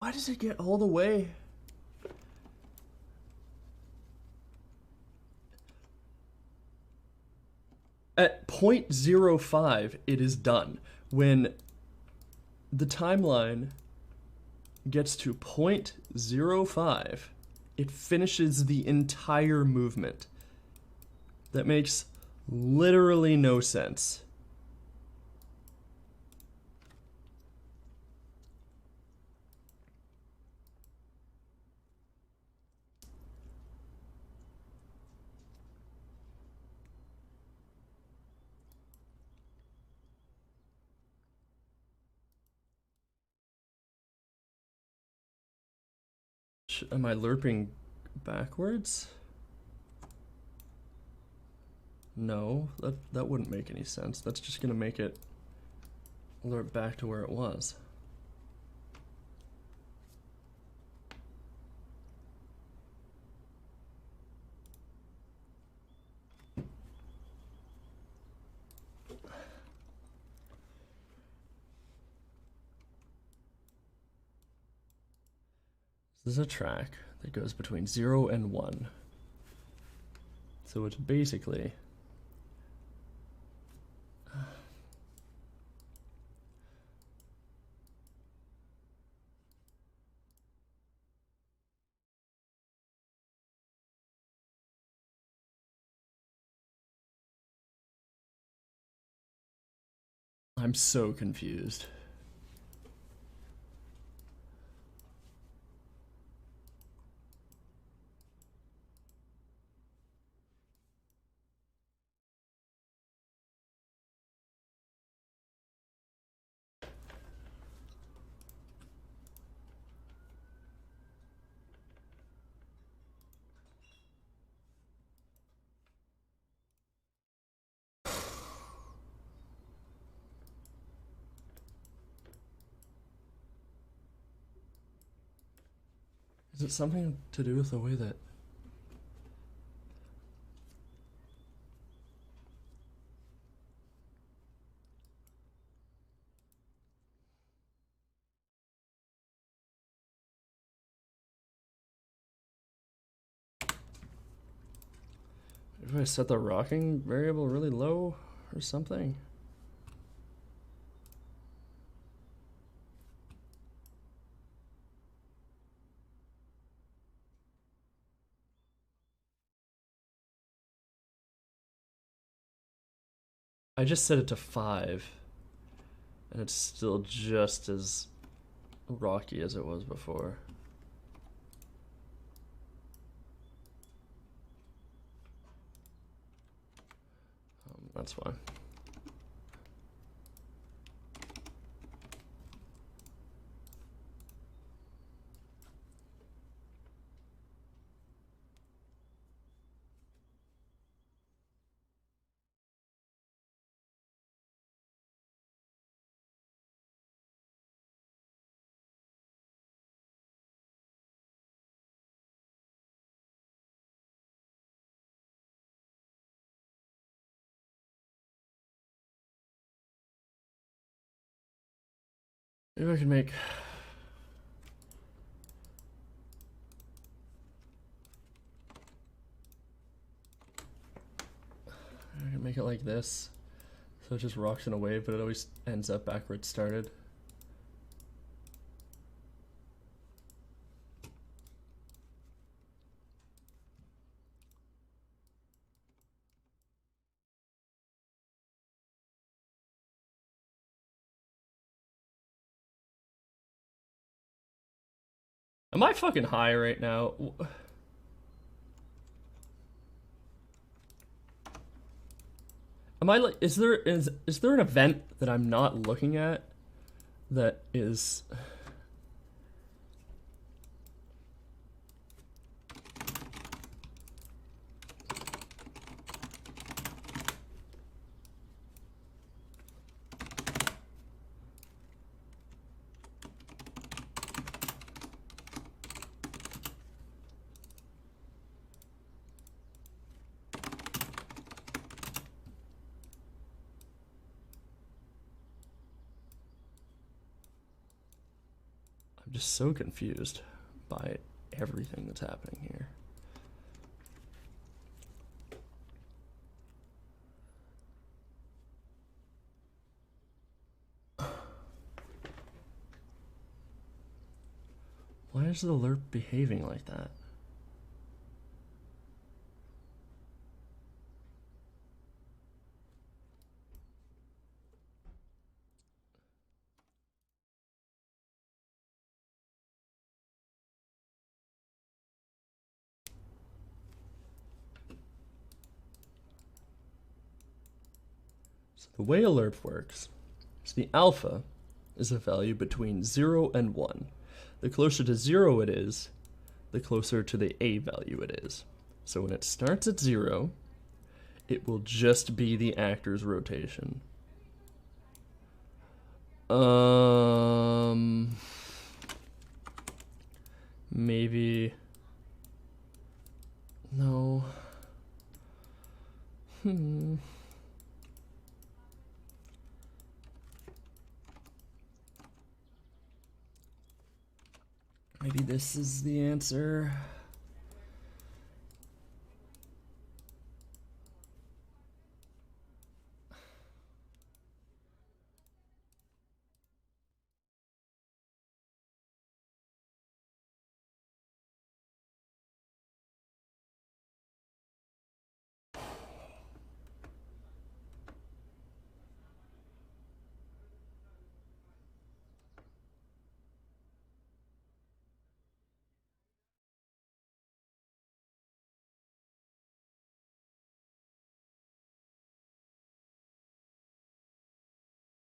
Why does it get all the way? At 0.05, it is done. When the timeline gets to 0.05, it finishes the entire movement. That makes literally no sense. Am I lerping backwards? No, that wouldn't make any sense. That's just gonna make it lerp back to where it was. This is a track that goes between 0 and 1. So it's basically I'm so confused. Is it something to do with the way that if I set the rocking variable really low or something? I just set it to 5 and it's still just as rocky as it was before. That's fine. Maybe I can make... I can make it like this. So it just rocks in a wave, but it always ends up back where it started. Am I fucking high right now? Am I like, is there an event that I'm not looking at that is... I'm just so confused by everything that's happening here. Why is the alert behaving like that? So the way alert works is the alpha is a value between 0 and 1. The closer to 0 it is, the closer to the A value it is. So when it starts at 0, it will just be the actor's rotation. Maybe... No. Maybe this is the answer.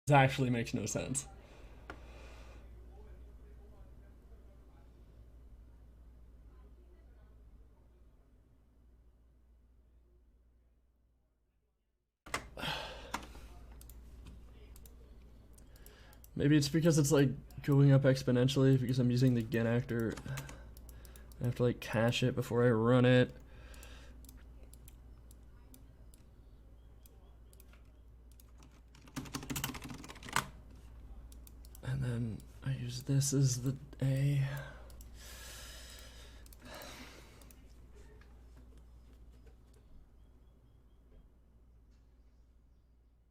This actually makes no sense. Maybe it's because it's like going up exponentially because I'm using the GIN actor. I have to like cache it before I run it. And then I use this as the A.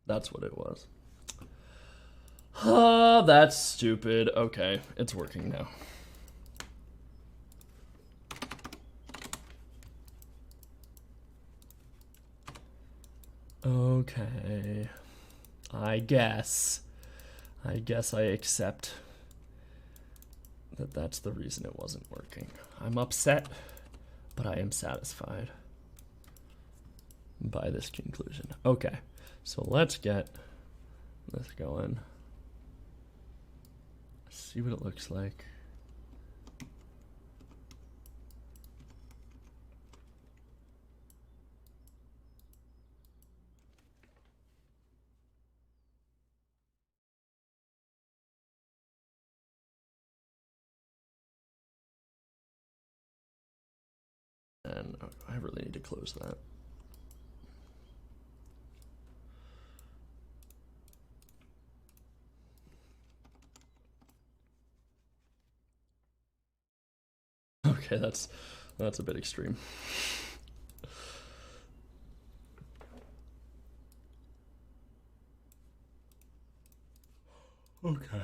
That's what it was. Oh, that's stupid. Okay, it's working now. Okay. I guess I accept that that's the reason it wasn't working. I'm upset, but I am satisfied by this conclusion. Okay, so let's get this going. See what it looks like. And I really need to close that. Okay, that's a bit extreme. Okay.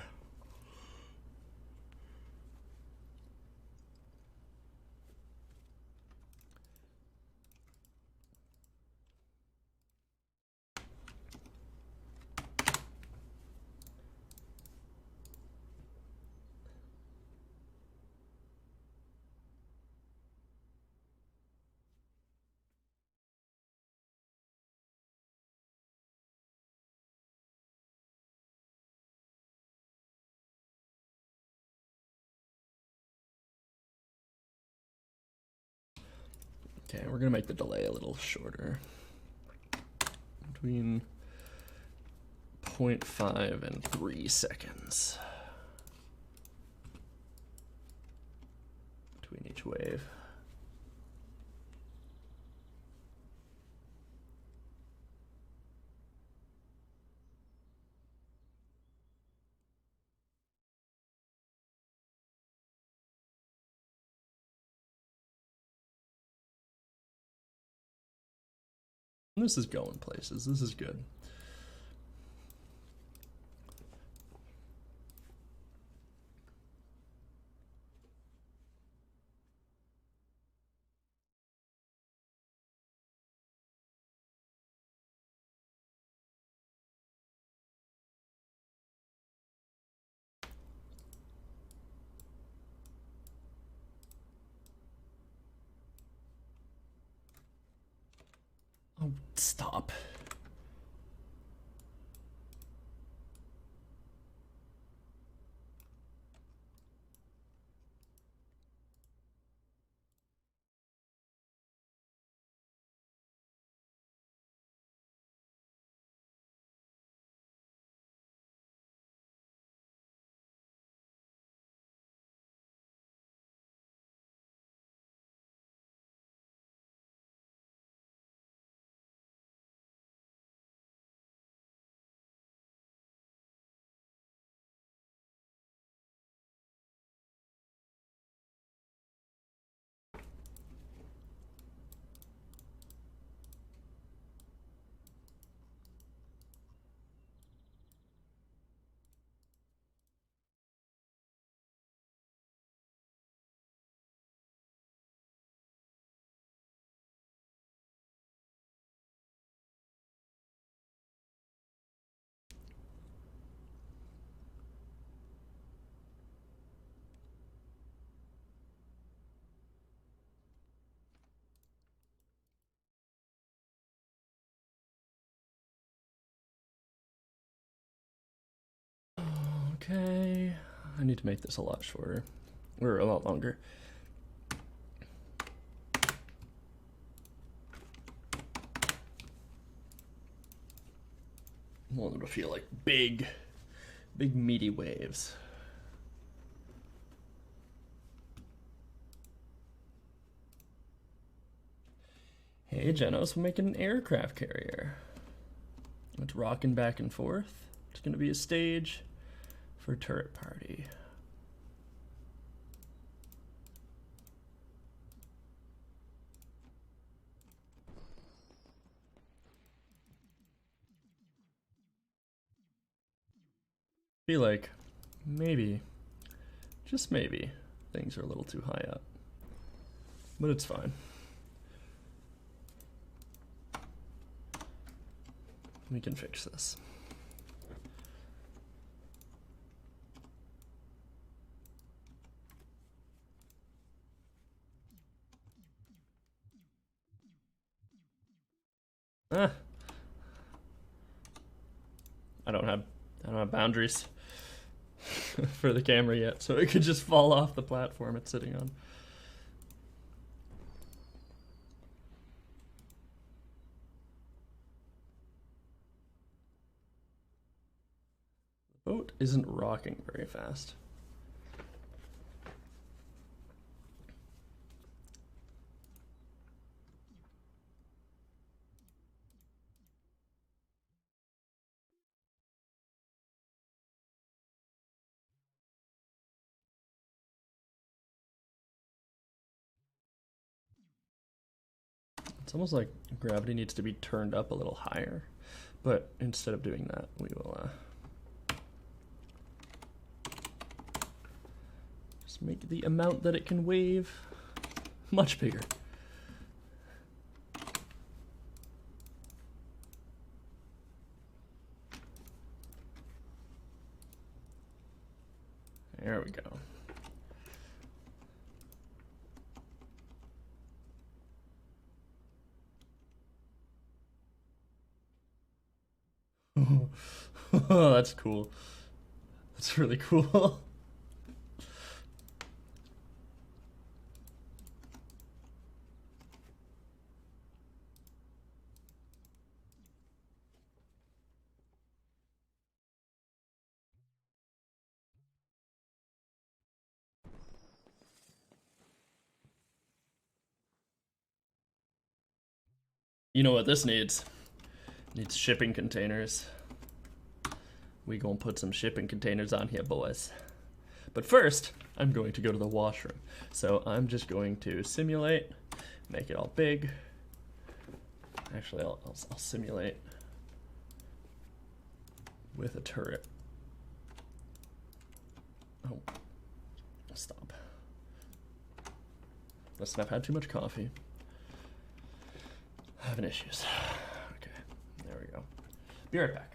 Okay, we're gonna make the delay a little shorter. Between 0.5 and 3 seconds between each wave. This is going places. This is good. Oh, stop. Okay, I need to make this a lot shorter, or a lot longer. I want them to feel like big meaty waves. Hey, Genos, we're making an aircraft carrier. It's rocking back and forth. It's gonna be a stage for turret party. Feel like maybe, just maybe, things are a little too high up, but it's fine. We can fix this. Ah, I don't have boundaries for the camera yet, so it could just fall off the platform it's sitting on. The boat isn't rocking very fast. It's almost like gravity needs to be turned up a little higher, but instead of doing that, we will just make the amount that it can wave much bigger. There we go. Oh, that's cool. That's really cool. You know what this needs? It needs shipping containers. We gonna put some shipping containers on here, boys. But first, I'm going to go to the washroom. So I'm just going to simulate, make it all big. Actually, I'll simulate with a turret. Oh, stop. Must have had too much coffee. Having issues. Okay, there we go. Be right back.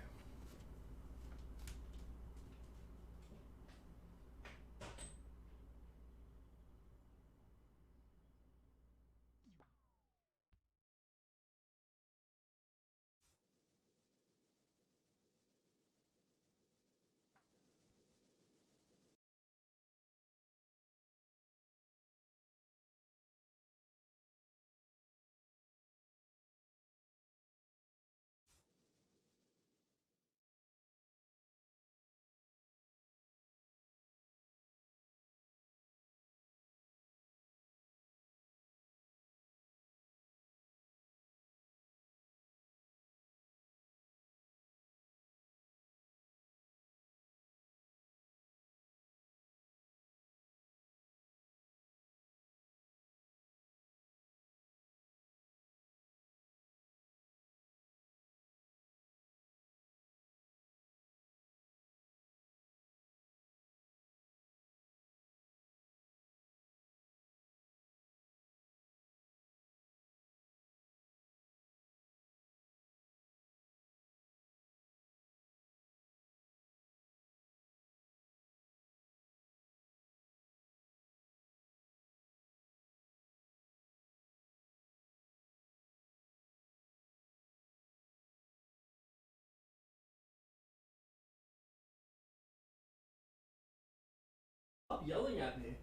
Stop yelling at me.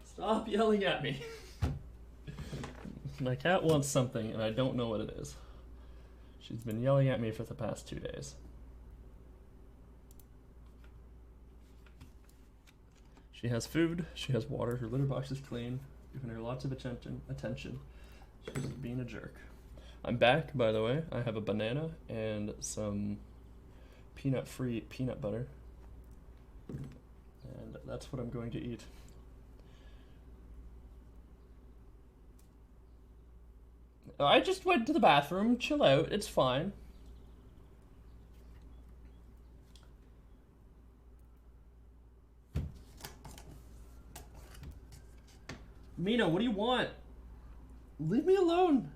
Stop yelling at me. My cat wants something and I don't know what it is. She's been yelling at me for the past 2 days. She has food, she has water, her litter box is clean, giving her lots of attention. She's being a jerk. I'm back, by the way. I have a banana and some peanut-free peanut butter. And that's what I'm going to eat. I just went to the bathroom, chill out, it's fine. Mina, what do you want? Leave me alone.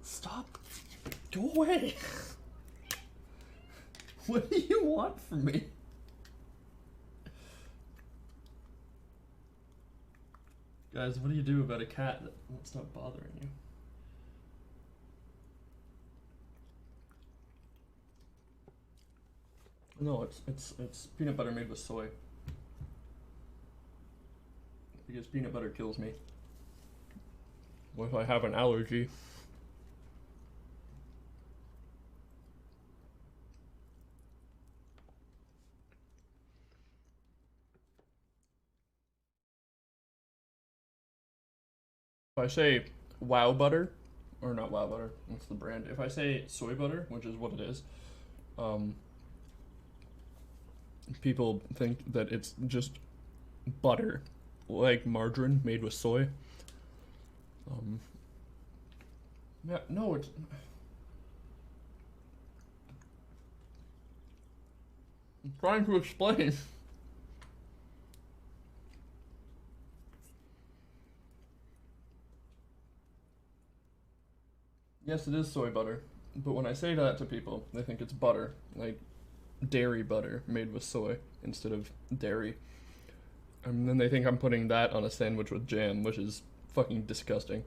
Stop. Go away. What do you want from me? Guys, what do you do about a cat that won't stop bothering you? No, it's peanut butter made with soy. Because peanut butter kills me. What if I have an allergy? If I say wow butter, or not wow butter, what's the brand? If I say soy butter, which is what it is, people think that it's just butter, like margarine made with soy. Um, yeah, no, it's. I'm trying to explain. Yes, it is soy butter, but when I say that to people, they think it's butter, like dairy butter made with soy instead of dairy. And then they think I'm putting that on a sandwich with jam, which is fucking disgusting.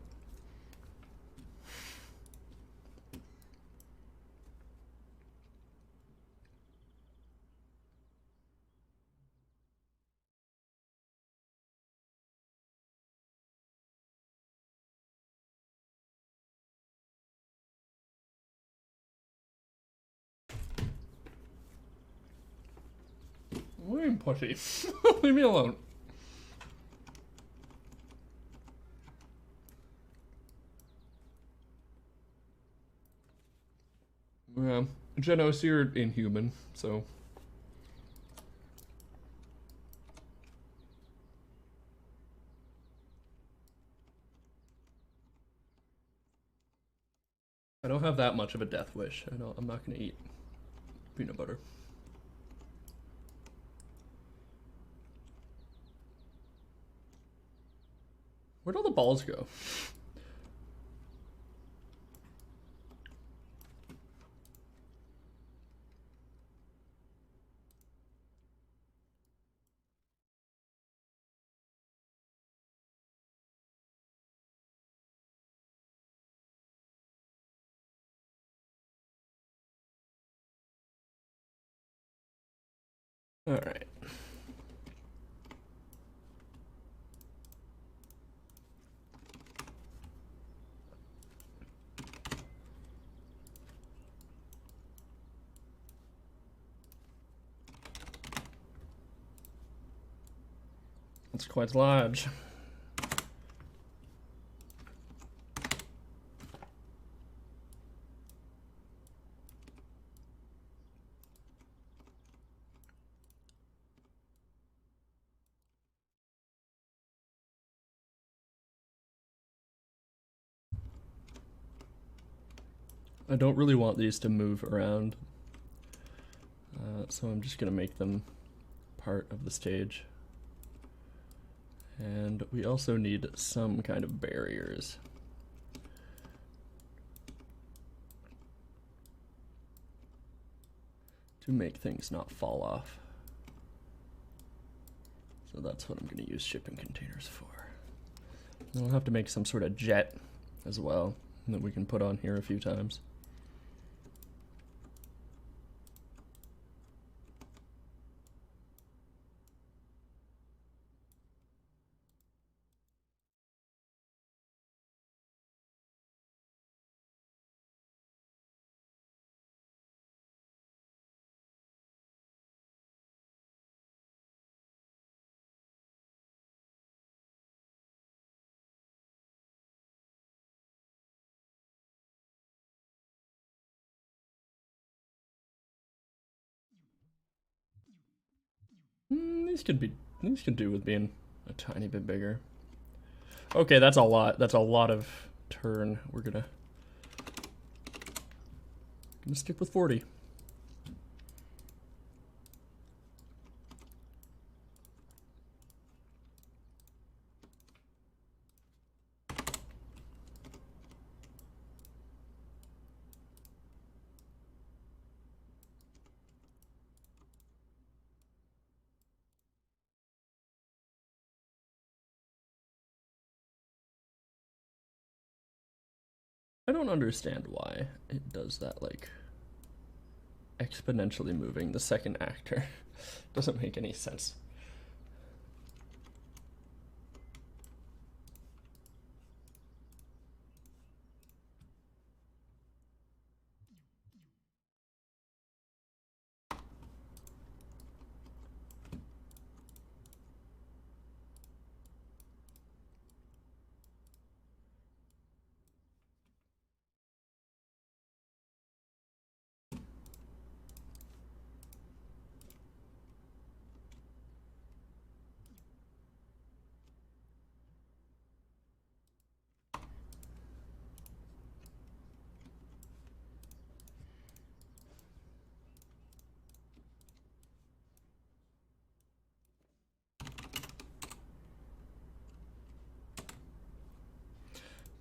What are you pussy? Leave me alone. Yeah, Genos, you're inhuman, so. I don't have that much of a death wish. I'm not gonna eat peanut butter. Where'd all the balls go? Alright. It's quite large. I don't really want these to move around, so I'm just gonna make them part of the stage. And we also need some kind of barriers. To make things not fall off. So that's what I'm gonna use shipping containers for. And I'll have to make some sort of jet as well that we can put on here a few times. These could do with being a tiny bit bigger. Okay, that's a lot. That's a lot of turn. We're gonna stick with 40. I don't understand why it does that, like, exponentially moving the second actor. Doesn't make any sense.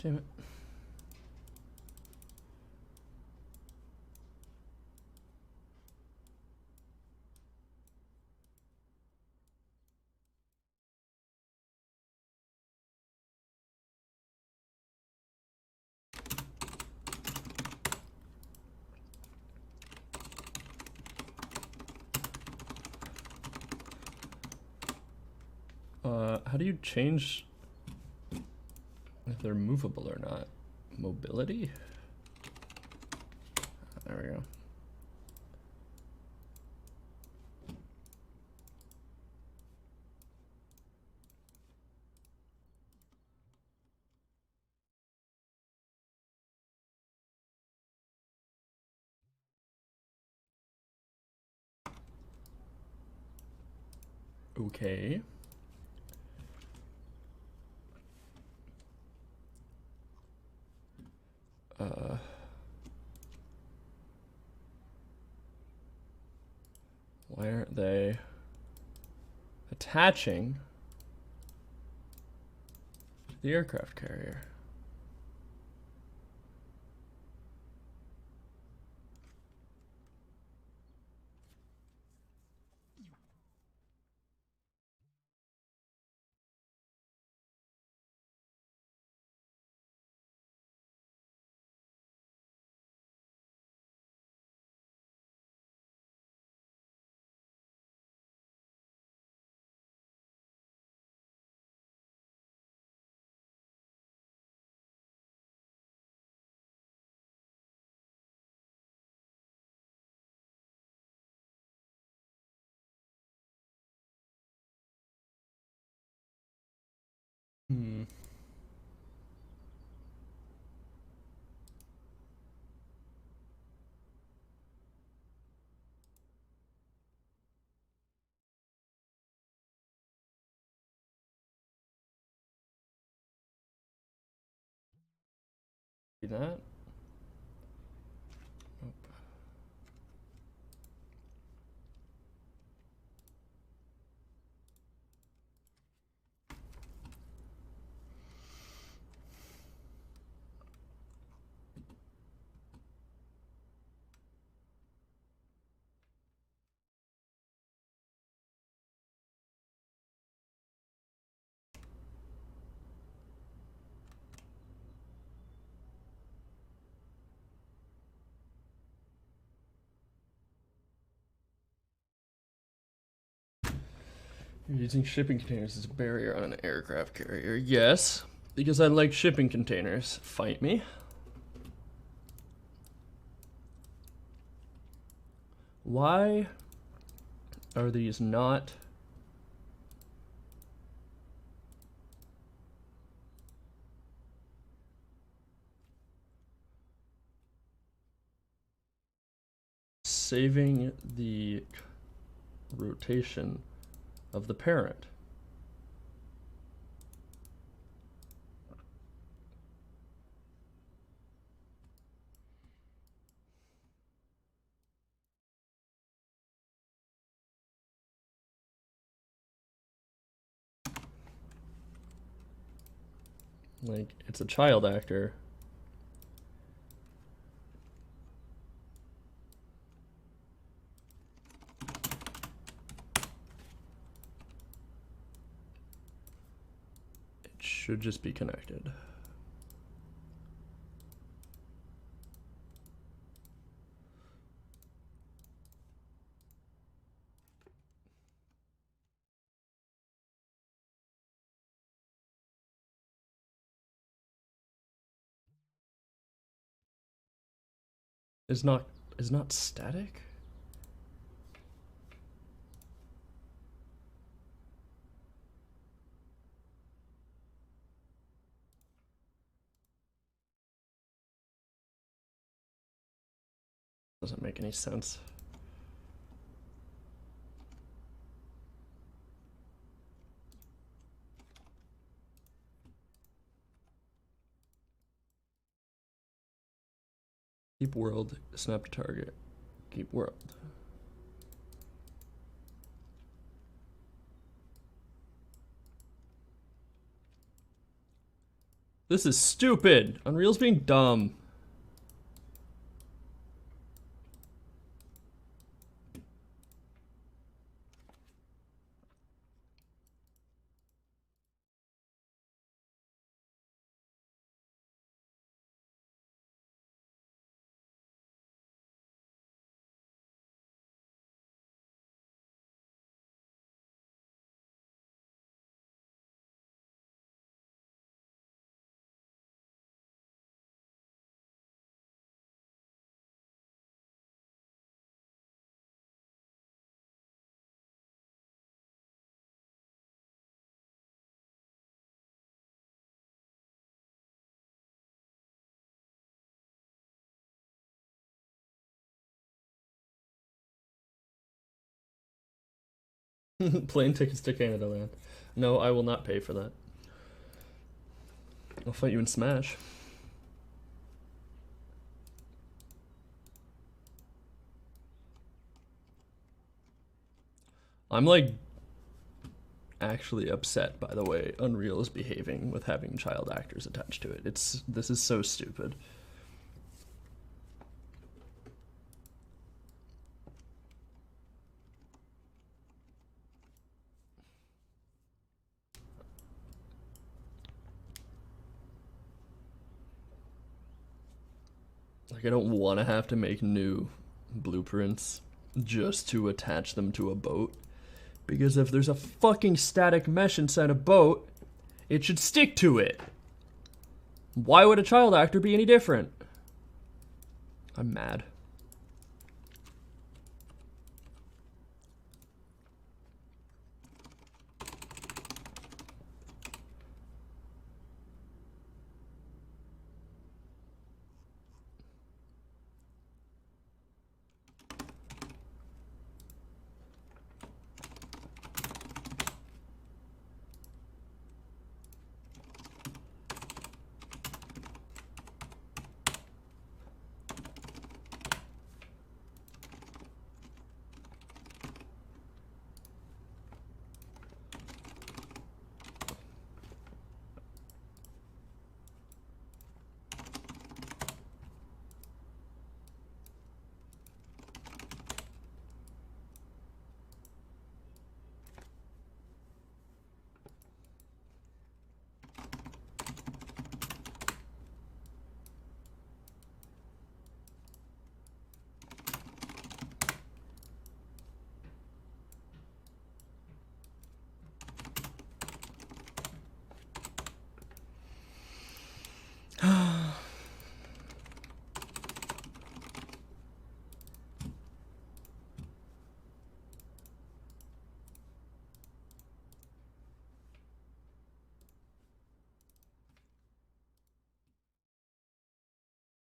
Damn it. How do you change if they're movable or not? Mobility? There we go. Okay. Why aren't they attaching to the aircraft carrier? Hmm. See that? Nope. You're using shipping containers as a barrier on an aircraft carrier. Yes, because I like shipping containers. Fight me. Why are these not saving the rotation of the parent? Like, it's a child actor. It should just be connected. Is not static? Doesn't make any sense. Keep world, snap to target. Keep world. This is stupid. Unreal's being dumb. Plane tickets to Canada Land. No, I will not pay for that. I'll fight you in Smash. I'm like actually upset by the way Unreal is behaving with having child actors attached to it. This is so stupid. Like I don't want to have to make new blueprints just to attach them to a boat. Because if there's a fucking static mesh inside a boat, it should stick to it. Why would a child actor be any different? I'm mad.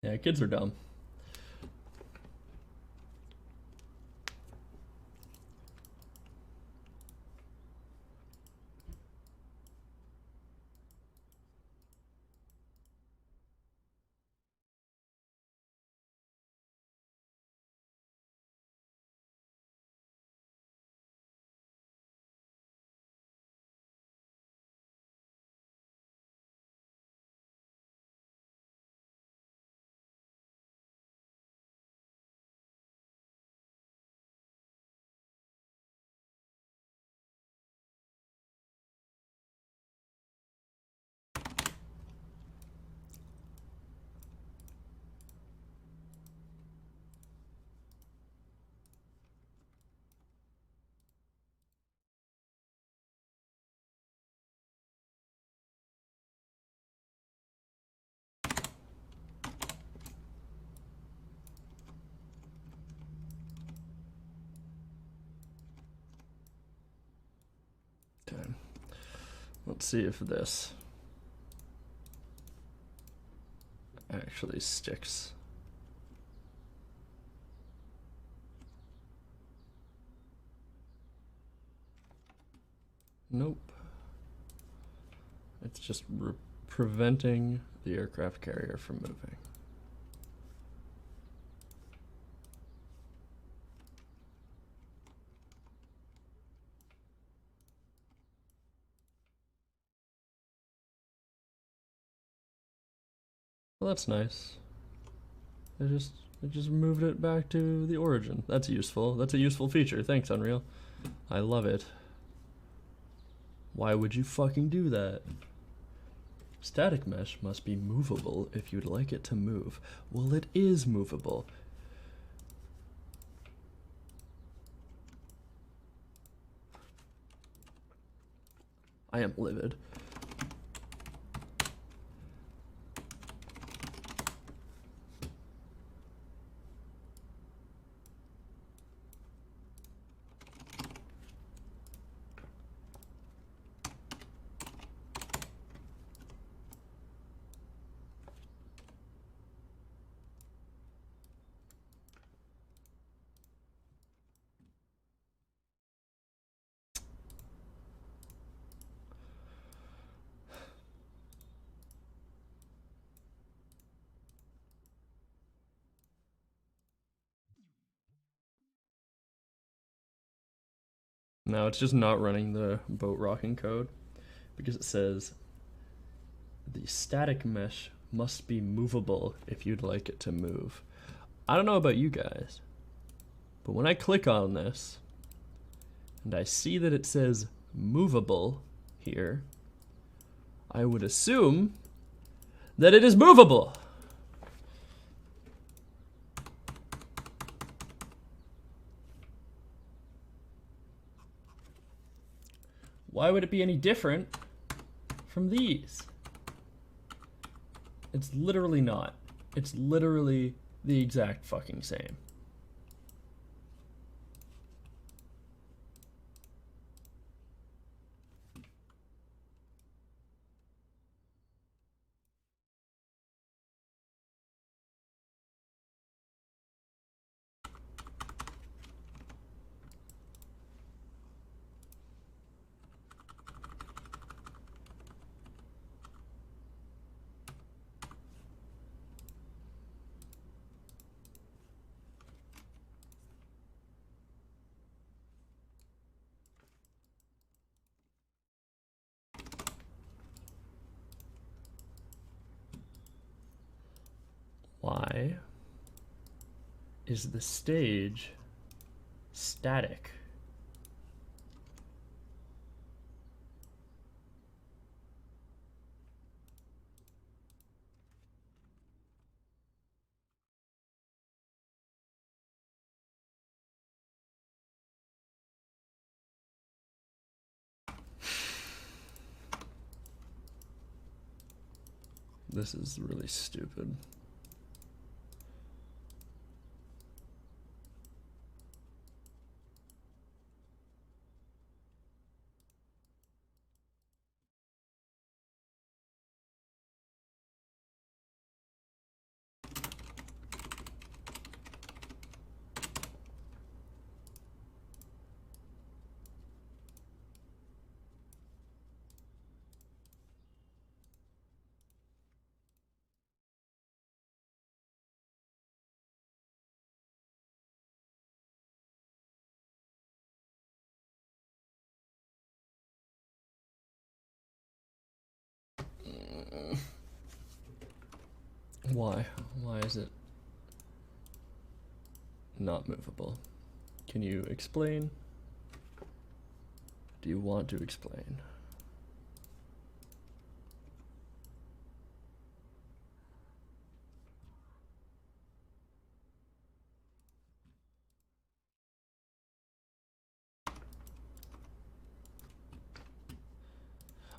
Yeah, kids are dumb. Okay. Let's see if this actually sticks. Nope. It's just preventing the aircraft carrier from moving. Well, that's nice. It just moved it back to the origin. That's useful. That's a useful feature. Thanks, Unreal. I love it. Why would you fucking do that? Static mesh must be movable if you'd like it to move. Well, it is movable. I am livid. Now it's just not running the boat rocking code because it says the static mesh must be movable if you'd like it to move. I don't know about you guys, but when I click on this and I see that it says movable here, I would assume that it is movable. Why would it be any different from these? It's literally not. It's literally the exact fucking same. Why is the stage static? This is really stupid. Why? Why is it not movable? Can you explain? Do you want to explain?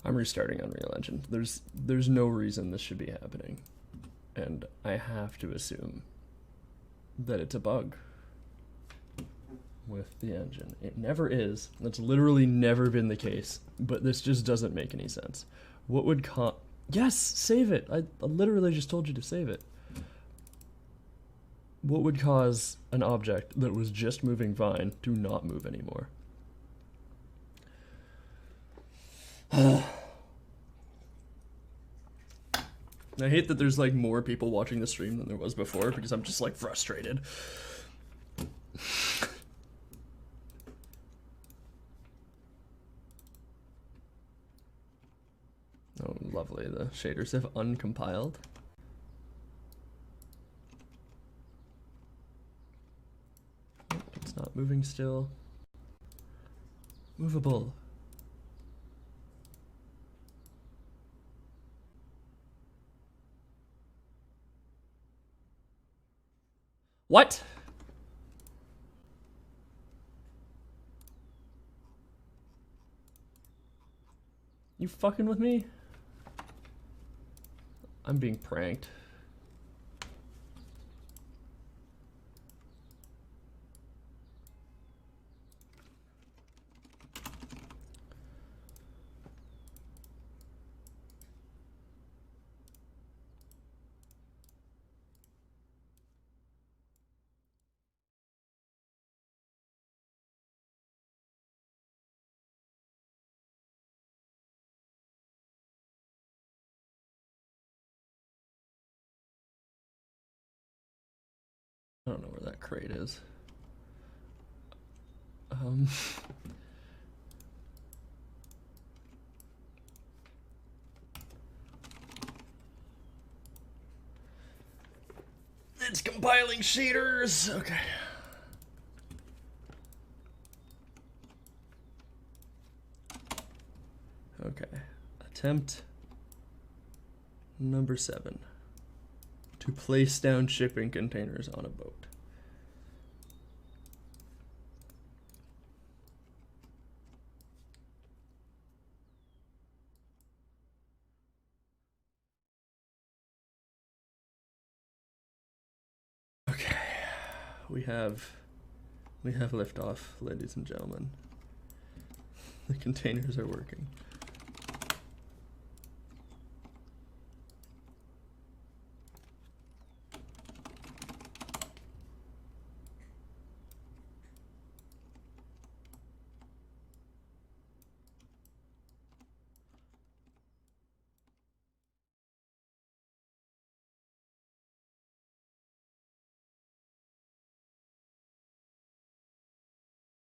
I'm restarting Unreal Engine. There's no reason this should be happening. And I have to assume that it's a bug with the engine. It never is. That's literally never been the case. But this just doesn't make any sense. What would Yes, save it. I literally just told you to save it. What would cause an object that was just moving fine to not move anymore? I hate that there's like more people watching the stream than there was before because I'm just like frustrated. Oh, lovely. The shaders have uncompiled. moving still. Movable. What? You fucking with me? I'm being pranked. I don't know where that crate is. It's compiling shaders. Okay. Okay. Attempt number 7. To place down shipping containers on a boat. Okay. We have liftoff, ladies and gentlemen. The containers are working.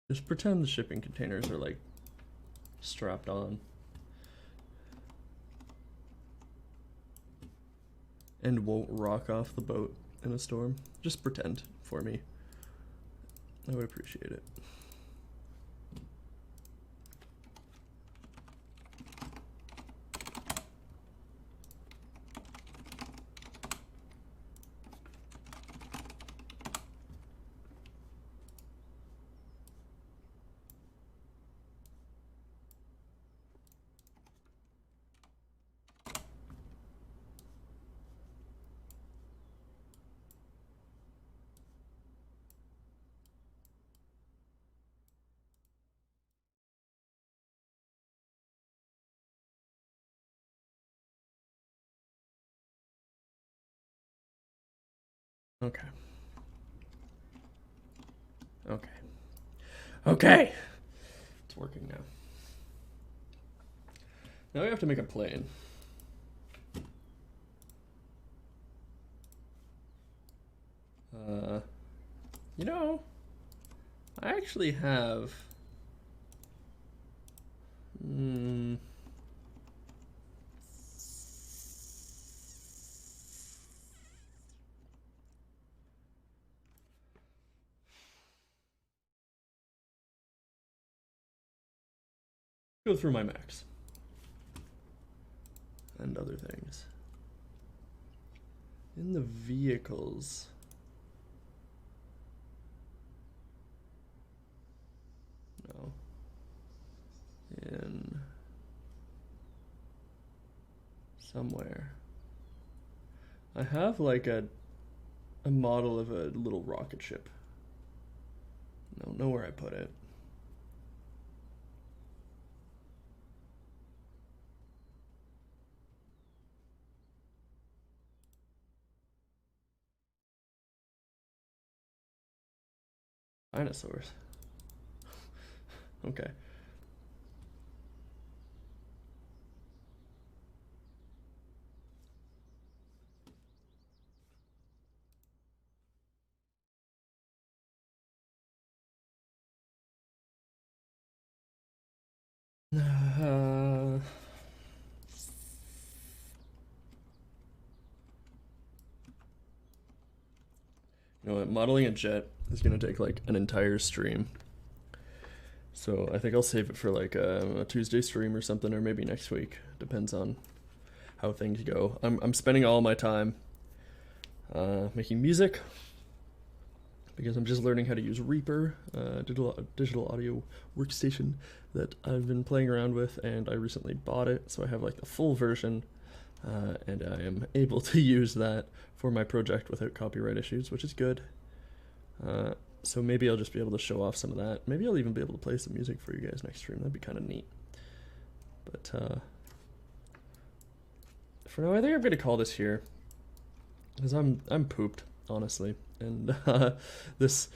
Just pretend the shipping containers are like strapped on. And won't rock off the boat in a storm. Just pretend for me. I would appreciate it. Okay. Okay. Okay! It's working now. Now we have to make a plane. You know, I actually have... Go through my Macs. And other things. In the vehicles... No. In... somewhere. I have like a model of a little rocket ship. I don't know where I put it. Dinosaurs. Okay. You know what, modeling a jet is gonna take like an entire stream. So I think I'll save it for like a Tuesday stream or something, or maybe next week. Depends on how things go. I'm spending all my time making music because I'm just learning how to use Reaper, digital audio workstation that I've been playing around with, and I recently bought it, so I have like the full version, and I am able to use that for my project without copyright issues, which is good. So maybe I'll just be able to show off some of that. Maybe I'll even be able to play some music for you guys next stream. That'd be kind of neat. But for now, I think I'm gonna call this here, because I'm pooped, honestly, and this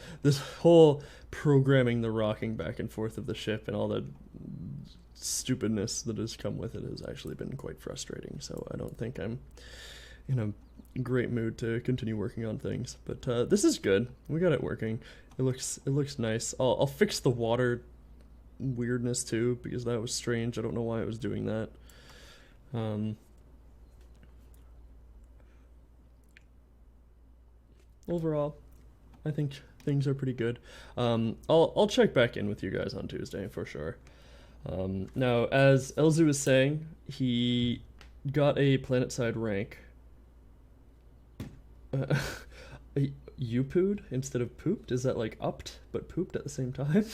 whole programming the rocking back and forth of the ship and all the stupidness that has come with it has actually been quite frustrating. So I don't think I'm in a great mood to continue working on things. But this is good. We got it working. It looks nice. I'll fix the water weirdness too, because that was strange. I don't know why it was doing that. Overall, I think things are pretty good. I'll check back in with you guys on Tuesday for sure. Now, as Elzu was saying, he got a planet-side rank. You pooed instead of pooped? Is that like upped but pooped at the same time?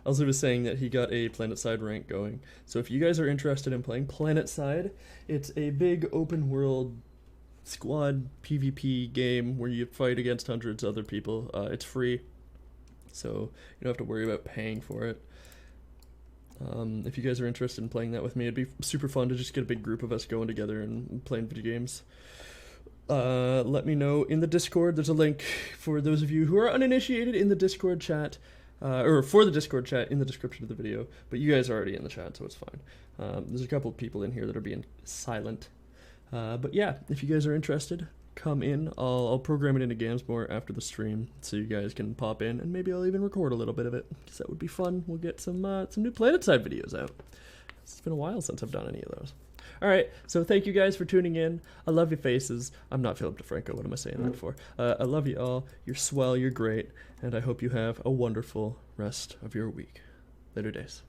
Also was saying that he got a planet-side rank going. So if you guys are interested in playing planet-side, it's a big open world squad PvP game where you fight against hundreds of other people. It's free, so you don't have to worry about paying for it. If you guys are interested in playing that with me, it'd be super fun to just get a big group of us going together and playing video games. Let me know in the Discord. There's a link for those of you who are uninitiated in the Discord chat, or for the Discord chat in the description of the video, but you guys are already in the chat, so it's fine. There's a couple of people in here that are being silent. But yeah, if you guys are interested, come in. I'll program it into Gamedev after the stream, so you guys can pop in, and maybe I'll even record a little bit of it, because that would be fun. We'll get some new PlanetSide videos out. It's been a while since I've done any of those. Alright, so thank you guys for tuning in. I love your faces. I'm not Philip DeFranco, what am I saying that for? I love you all. You're swell, you're great, and I hope you have a wonderful rest of your week. Later days.